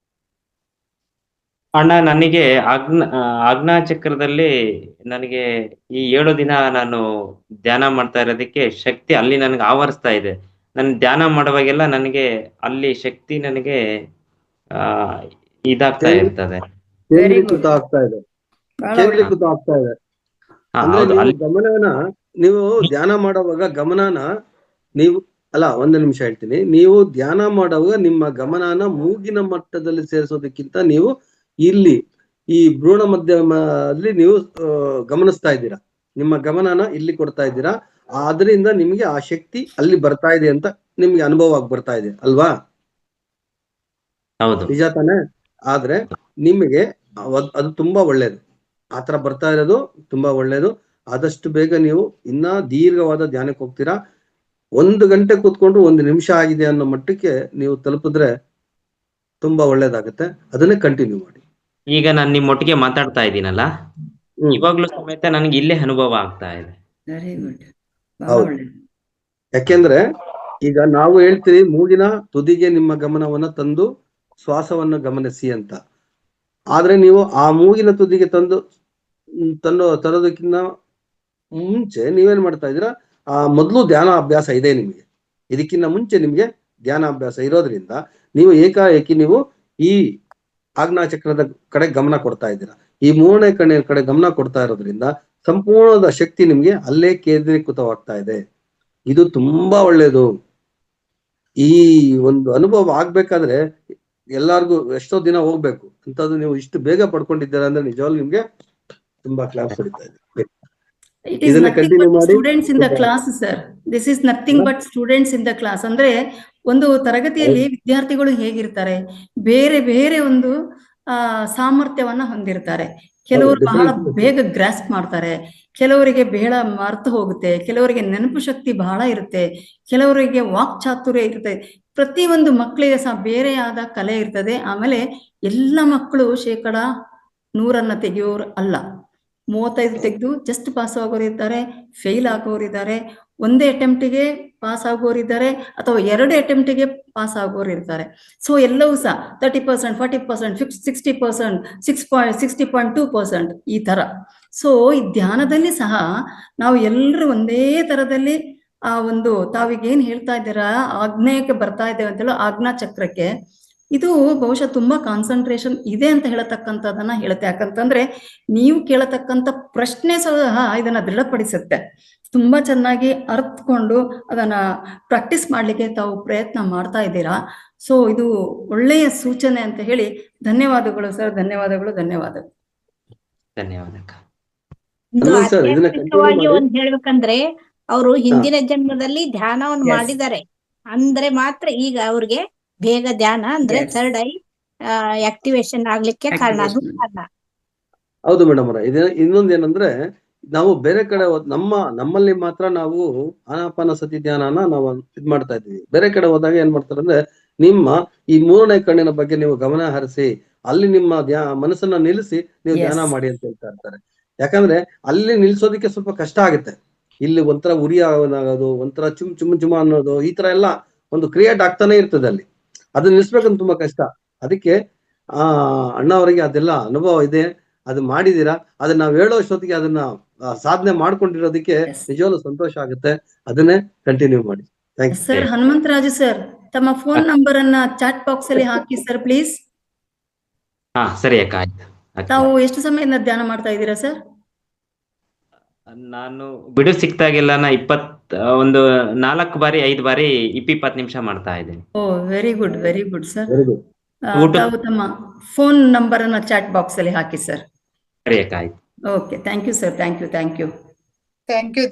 S7: ಅಣ್ಣ, ನನಗೆ ಆಜ್ಞಾ ಚಕ್ರದಲ್ಲಿ ನನಗೆ ಈ 7 ದಿನ ನಾನು ಧ್ಯಾನ ಮಾಡ್ತಾ ಇರೋದಕ್ಕೆ ಶಕ್ತಿ ಅಲ್ಲಿ ನನಗೆ ಆವರಿಸ್ತಾ ಇದೆ. ನಾನು ಧ್ಯಾನ ಮಾಡುವಾಗೆಲ್ಲ ನನಗೆ ಅಲ್ಲಿ ಶಕ್ತಿ ನನಗೆ ಇದಾಗ್ತಾ ಇರ್ತದೆ,
S3: ಕೇಂದ್ರೀಕೃತ ಆಗ್ತಾ ಇದೆ. ಅಂದ್ರೆ ನೀವು ಗಮನನ ನೀವು ಧ್ಯಾನ ಮಾಡುವಾಗ ಗಮನನ ನೀವು ಒಂದು ನಿಮಿಷ ಹೇಳ್ತೀನಿ. ನೀವು ಧ್ಯಾನ ಮಾಡುವಾಗ ನಿಮ್ಮ ಗಮನನ ಮೂಗಿನ ಮಟ್ಟದಲ್ಲಿ ಸೇರಿಸೋದಕ್ಕಿಂತ ನೀವು ಇಲ್ಲಿ ಈ ಭ್ರೂಣ ಮಧ್ಯದಲ್ಲಿ ನೀವು ಗಮನಿಸ್ತಾ ಇದ್ದೀರಾ. ನಿಮ್ಮ ಗಮನನ ಇಲ್ಲಿ ಕೊಡ್ತಾ ಇದ್ದೀರಾ. ಆದ್ರಿಂದ ನಿಮ್ಗೆ ಆ ಶಕ್ತಿ ಅಲ್ಲಿ ಬರ್ತಾ ಇದೆ ಅಂತ ನಿಮ್ಗೆ ಅನುಭವ ಆಗಿ ಬರ್ತಾ ಇದೆ ಅಲ್ವಾ? ನಿಜ ತಾನೆ? ಆದ್ರೆ ನಿಮಗೆ ಅದು ತುಂಬಾ ಒಳ್ಳೇದು. ಆತರ ಬರ್ತಾ ಇರೋದು ತುಂಬಾ ಒಳ್ಳೇದು. ಆದಷ್ಟು ಬೇಗ ನೀವು ಇನ್ನ ದೀರ್ಘವಾದ ಧ್ಯಾನಕ್ಕೆ ಹೋಗ್ತೀರಾ. 1 ಗಂಟೆ ಕೂತ್ಕೊಂಡು 1 ನಿಮಿಷ ಆಗಿದೆ ಅನ್ನೋ ಮಟ್ಟಕ್ಕೆ ನೀವು ತಲುಪಿದ್ರೆ ತುಂಬಾ ಒಳ್ಳೇದಾಗುತ್ತೆ. ಅದನ್ನೇ ಕಂಟಿನ್ಯೂ ಮಾಡಿ.
S7: ಈಗ ನಾನು ನಿಮ್ಮೊಟ್ಟಿಗೆ ಮಾತಾಡ್ತಾ ಇದ್ದೀನಲ್ಲ, ಇವಾಗ್ಲೂ ಸಮೇತ ನನಗೆ ಇಲ್ಲೇ ಅನುಭವ ಆಗ್ತಾ ಇದೆ.
S8: Very good.
S3: ಹೌದು. ಯಾಕೆಂದ್ರೆ ಈಗ ನಾವು ಹೇಳ್ತೀವಿ ಮೂಗಿನ ತುದಿಗೆ ನಿಮ್ಮ ಗಮನವನ್ನ ತಂದು ಶ್ವಾಸವನ್ನ ಗಮನಿಸಿ ಅಂತ. ಆದ್ರೆ ನೀವು ಆ ಮೂಗಿನ ತುದಿಗೆ ತರೋದಕ್ಕಿಂತ ಮುಂಚೆ ನೀವೇನ್ ಮಾಡ್ತಾ ಇದ್ದೀರಾ, ಮೊದಲು ಧ್ಯಾನ ಅಭ್ಯಾಸ ಇದೆ ನಿಮಗೆ. ಇದಕ್ಕಿಂತ ಮುಂಚೆ ನಿಮ್ಗೆ ಧ್ಯಾನ ಅಭ್ಯಾಸ ಇರೋದ್ರಿಂದ ನೀವು ಏಕಾಏಕಿ ನೀವು ಈ ಆಜ್ಞಾ ಚಕ್ರದ ಕಡೆ ಗಮನ ಕೊಡ್ತಾ ಇದ್ದೀರಾ. ಈ 3ನೇ ಕಣ್ಣಿನ ಕಡೆ ಗಮನ ಕೊಡ್ತಾ ಇರೋದ್ರಿಂದ ಸಂಪೂರ್ಣದ ಶಕ್ತಿ ನಿಮ್ಗೆ ಅಲ್ಲೇ ಕೇಂದ್ರೀಕೃತವಾಗ್ತಾ ಇದೆ. ಇದು ತುಂಬಾ ಒಳ್ಳೇದು. ಈ ಅನುಭವ ಆಗ್ಬೇಕಾದ್ರೆ ಎಲ್ಲಾರ್ಗು ಎಷ್ಟೋ ದಿನ ಹೋಗ್ಬೇಕು ಅಂತದ್ದು ನೀವು ಇಷ್ಟು ಬೇಗ ಪಡ್ಕೊಂಡಿದ್ದೀರಾ ಅಂದ್ರೆ ನಿಜವಾಗ್ಲೂ ನಿಮ್ಗೆ ತುಂಬಾ ಕ್ಲಾಸ್ ಹೊಡಿತಾ ಇದೆ.
S8: It is nothing but students in the class, sir. This is nothing but students in the class. ಅಂದ್ರೆ ಒಂದು ತರಗತಿಯಲ್ಲಿ ವಿದ್ಯಾರ್ಥಿಗಳು ಹೇಗಿರ್ತಾರೆ, ಬೇರೆ ಬೇರೆ ಸಾಮರ್ಥ್ಯವನ್ನ ಹೊಂದಿರ್ತಾರೆ. ಕೆಲವರು ಬಹಳ ಬೇಗ ಗ್ರಾಸ್ಪ್ ಮಾಡ್ತಾರೆ, ಕೆಲವರಿಗೆ ಬೇಡ ಮರ್ತು ಹೋಗುತ್ತೆ, ಕೆಲವರಿಗೆ ನೆನಪು ಶಕ್ತಿ ಬಹಳ ಇರುತ್ತೆ, ಕೆಲವರಿಗೆ ವಾಕ್ ಚಾತುರ್ಯ ಇರುತ್ತೆ. ಪ್ರತಿಯೊಂದು ಮಕ್ಕಳಿಗೆ ಸಹ ಬೇರೆ ಆದ ಕಲೆ ಇರ್ತದೆ. ಆಮೇಲೆ ಎಲ್ಲ ಮಕ್ಕಳು 100% ತೆಗೆಯೋರು ಅಲ್ಲ. 35 ತೆಗೆದು ಜಸ್ಟ್ ಪಾಸ್ ಆಗೋರು ಇದ್ದಾರೆ, ಫೇಲ್ ಆಗೋರು ಇದ್ದಾರೆ, ಒಂದೇ ಅಟೆಂಪ್ಟಿಗೆ ಪಾಸ್ ಆಗೋರಿದ್ದಾರೆ ಅಥವಾ 2 ಅಟೆಂಪ್ಟಿಗೆ ಪಾಸ್ ಆಗೋರು ಇರ್ತಾರೆ. ಸೊ ಎಲ್ಲವೂ ಸಹ 30%, 40%, 60%, 60.2% ಈ ತರ. ಸೊ ಈ ಧ್ಯಾನದಲ್ಲಿ ಸಹ ನಾವು ಎಲ್ಲರೂ ಒಂದೇ ತರದಲ್ಲಿ ತಾವಿಗೇನ್ ಹೇಳ್ತಾ ಇದ್ದೀರಾ, ಆಜ್ಞೆಯಕ್ಕೆ ಬರ್ತಾ ಇದ್ದೇವೆ ಅಂತೇಳಿ ಆಜ್ಞಾ ಚಕ್ರಕ್ಕೆ ಇದು ಬಹುಶಃ ತುಂಬಾ ಕಾನ್ಸಂಟ್ರೇಷನ್ ಇದೆ ಅಂತ ಹೇಳತಕ್ಕಂಥದನ್ನ ಹೇಳುತ್ತೆ. ಯಾಕಂತಂದ್ರೆ ನೀವು ಕೇಳತಕ್ಕಂಥ ಪ್ರಶ್ನೆ ಸಹ ಇದನ್ನ ದೃಢಪಡಿಸುತ್ತೆ. ತುಂಬಾ ಚೆನ್ನಾಗಿ ಅರ್ಥಕೊಂಡು ಅದನ್ನ ಪ್ರಾಕ್ಟೀಸ್ ಮಾಡ್ಲಿಕ್ಕೆ ತಾವು ಪ್ರಯತ್ನ ಮಾಡ್ತಾ ಇದ್ದೀರಾ. ಸೊ ಇದು ಒಳ್ಳೆಯ ಸೂಚನೆ ಅಂತ ಹೇಳಿ ಧನ್ಯವಾದಗಳು ಸರ್. ಧನ್ಯವಾದಗಳು.
S9: ಆಧ್ಯಾತ್ಮಿಕವಾಗಿ ಒಂದ್ ಹೇಳ್ಬೇಕಂದ್ರೆ ಅವರು ಹಿಂದಿನ ಜನ್ಮದಲ್ಲಿ ಧ್ಯಾನವನ್ನು ಮಾಡಿದ್ದಾರೆ ಅಂದ್ರೆ ಮಾತ್ರ ಈಗ ಅವ್ರಿಗೆ ಬೇಗ ಧ್ಯಾನ ಅಂದ್ರೆ ಥರ್ಡ್ ಐ ಆಕ್ಟಿವೇಶನ್ ಆಗ್ಲಿಕ್ಕೆ ಕಾರಣ. ಅದು ಕಾರಣ.
S3: ಹೌದು ಮೇಡಮ್ ಅವರ. ಇನ್ನೊಂದೇನಂದ್ರೆ ನಾವು ಬೇರೆ ಕಡೆ ನಮ್ಮಲ್ಲಿ ಮಾತ್ರ ನಾವು ಆನಾಪಾನ ಸತಿ ಧ್ಯಾನನ ನಾವು ಇದ್ ಮಾಡ್ತಾ ಇದ್ವಿ. ಬೇರೆ ಕಡೆ ಹೋದಾಗ ಏನ್ ಮಾಡ್ತಾರೆ ಅಂದ್ರೆ ನಿಮ್ಮ ಈ 3ನೇ ಕಣ್ಣಿನ ಬಗ್ಗೆ ನೀವು ಗಮನ ಹರಿಸಿ ಅಲ್ಲಿ ನಿಮ್ಮ ಮನಸ್ಸನ್ನ ನಿಲ್ಲಿಸಿ ನೀವು ಧ್ಯಾನ ಮಾಡಿ ಅಂತ ಹೇಳ್ತಾ ಇರ್ತಾರೆ. ಯಾಕಂದ್ರೆ ಅಲ್ಲಿ ನಿಲ್ಸೋದಿಕ್ಕೆ ಸ್ವಲ್ಪ ಕಷ್ಟ ಆಗುತ್ತೆ. ಇಲ್ಲಿ ಒಂಥರ ಉರಿ ಆಗೋದು, ಒಂಥರ ಚುಮ್ ಅನ್ನೋದು, ಈ ತರ ಎಲ್ಲ ಕ್ರಿಯೇಟ್ ಆಗ್ತಾನೆ ಇರ್ತದೆ ಅಲ್ಲಿ. ಅದನ್ನ ನಿಲ್ಸ್ಬೇಕಂತ ತುಂಬಾ ಕಷ್ಟ. ಅದಕ್ಕೆ ಅಣ್ಣ ಅವರಿಗೆ ಅದೆಲ್ಲ ಅನುಭವ ಇದೆ, ಅದು ಮಾಡಿದೀರಾ. ಅದನ್ನ ನಾವು ಹೇಳೋ ಅಷ್ಟೊತ್ತಿಗೆ ಅದನ್ನ ಸಾಧನೆ ಮಾಡ್ಕೊಂಡಿರೋದಕ್ಕೆ ನಿಜವಾಗ್ಲೂ ಸಂತೋಷ ಆಗುತ್ತೆ. ಅದನ್ನೇ ಕಂಟಿನ್ಯೂ ಮಾಡಿ. Thank you
S8: sir. Hanumantharaju sir, ತಮ್ಮ ಫೋನ್ ನಂಬರ್ ಅನ್ನ ಚಾಟ್ ಬಾಕ್ಸ್ ಅಲ್ಲಿ ಹಾಕಿ ಸರ್ ಪ್ಲೀಸ್.
S7: ಹಾ ಸರಿ ಅಕ್ಕ, ಆಯ್ತು.
S8: ತಾವು ಎಷ್ಟು ಸಮಯದಿಂದ ಧ್ಯಾನ ಮಾಡ್ತಾ ಇದ್ದೀರಾ ಸರ್?
S7: ನಾನು ಬಿಡು ಸಿಕ್ತಾಗೆಲ್ಲ ಒಂದು 4 ಬಾರಿ 5 ಬಾರಿ 20 ನಿಮಿಷ ಮಾಡ್ತಾ ಇದ್ದೇನೆ.
S8: Oh very good, very good sir.
S3: Very good.
S8: ತಾವು ತಮ್ಮ ಫೋನ್ ನಂಬರ್ ಅನ್ನ ಚಾಟ್ ಬಾಕ್ಸ್ ಅಲ್ಲಿ ಹಾಕಿ ಸರ್.
S7: ಸರಿ ಅಕ್ಕ, ಆಯ್ತು.
S8: Okay, thank you sir. Thank you
S4: thank you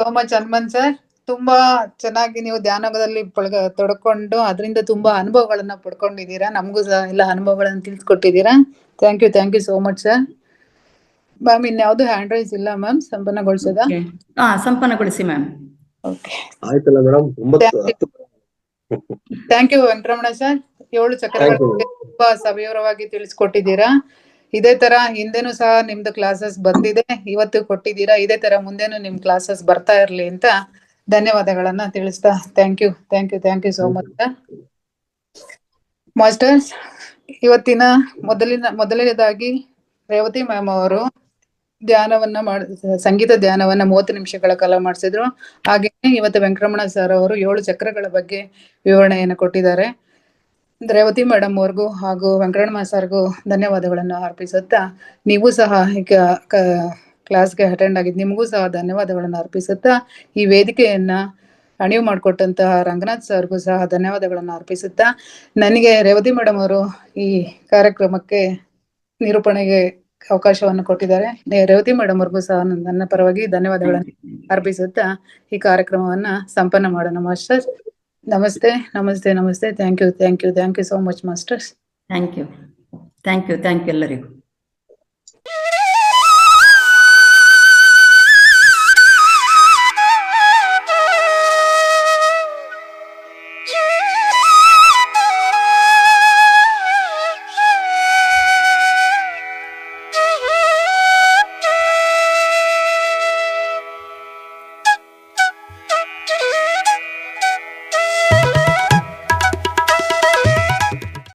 S4: so much Hanumanth sir. ತುಂಬಾ ಚೆನ್ನಾಗಿ ನೀವು ಧ್ಯಾನದಲ್ಲಿ ತೊಡ್ಕೊಂಡು ಅದರಿಂದ ತುಂಬಾ ಅನುಭವಗಳನ್ನ ಪಡ್ಕೊಂಡಿದ್ದೀರಾ. ನಮಗೂ ಸಹ ಎಲ್ಲ ಅನುಭವಗಳನ್ನ ತಿಳಿಸ್ಕೊಟ್ಟಿದ್ದೀರಾ. Thank you so much sir. Ma'am ಇನ್ಯಾವುದು ಹ್ಯಾಂಡ್ ರೈಸ್ ಇಲ್ಲ ಮ್ಯಾಮ್, ಸಂಪನ್ನಗೊಳಿಸೋದಾ?
S8: ಸಂಪನ್ನಗೊಳಿಸಿ ಮ್ಯಾಮ್.
S4: ಓಕೆ,
S3: ಆಯ್ತಲ್ಲ madam.
S4: Thank you Venkataramana sir. 7 ಚಕ್ರಗಳ ಬಗ್ಗೆ ತುಂಬಾ ಸವಿವರವಾಗಿ ತಿಳಿಸ್ಕೊಟ್ಟಿದ್ದೀರಾ. ಇದೇ ತರ ಹಿಂದೆನೂ ಸಹ ನಿಮ್ದು ಕ್ಲಾಸಸ್ ಬಂದಿದೆ, ಇವತ್ತು ಕೊಟ್ಟಿದ್ದೀರಾ. ಇದೇ ತರ ಮುಂದೆನೂ ನಿಮ್ ಕ್ಲಾಸಸ್ ಬರ್ತಾ ಇರ್ಲಿ ಅಂತ ಧನ್ಯವಾದಗಳನ್ನ ತಿಳಿಸ್ತಾ thank you so much sir. Masters, ಇವತ್ತಿನ ಮೊದಲನೇದಾಗಿ ರೇವತಿ ಮ್ಯಾಮ್ ಅವರು ಸಂಗೀತ ಧ್ಯಾನವನ್ನ 30 ನಿಮಿಷಗಳ ಕಾಲ ಮಾಡಿಸಿದ್ರು. ಹಾಗೇನೆ ಇವತ್ತು ವೆಂಕಟರಮಣ ಸರ್ ಅವರು 7 ಚಕ್ರಗಳ ಬಗ್ಗೆ ವಿವರಣೆಯನ್ನು ಕೊಟ್ಟಿದ್ದಾರೆ. ರೇವತಿ ಮೇಡಮ್ ಅವ್ರಿಗೂ ಹಾಗೂ ವೆಂಕಟರಮಣ ಸರ್ಗೂ ಧನ್ಯವಾದಗಳನ್ನು ಅರ್ಪಿಸುತ್ತಾ, ನೀವು ಸಹ ಈಗ ಕ್ಲಾಸ್ಗೆ ಅಟೆಂಡ್ ಆಗಿದ್ದು ನಿಮಗೂ ಸಹ ಧನ್ಯವಾದಗಳನ್ನು ಅರ್ಪಿಸುತ್ತಾ, ಈ ವೇದಿಕೆಯನ್ನ ಅಣಿವು ಮಾಡಿಕೊಟ್ಟಂತಹ ರಂಗನಾಥ್ ಸರ್ಗೂ ಸಹ ಧನ್ಯವಾದಗಳನ್ನು ಅರ್ಪಿಸುತ್ತಾ, ನನಗೆ ರೇವತಿ ಮೇಡಮ್ ಅವರು ಈ ಕಾರ್ಯಕ್ರಮಕ್ಕೆ ನಿರೂಪಣೆಗೆ ಅವಕಾಶವನ್ನು ಕೊಟ್ಟಿದ್ದಾರೆ. ರೇವತಿ ಮೇಡಮ್ ಅವ್ರಿಗೂ ಸಹ ನನ್ನ ಪರವಾಗಿ ಧನ್ಯವಾದಗಳನ್ನು ಅರ್ಪಿಸುತ್ತಾ ಈ ಕಾರ್ಯಕ್ರಮವನ್ನ ಸಂಪನ್ನ ಮಾಡೋಣ ಮಾಸ್ಟರ್. ನಮಸ್ತೆ. Thank you so much masters.
S8: Thank you ಎಲ್ಲರಿಗೂ.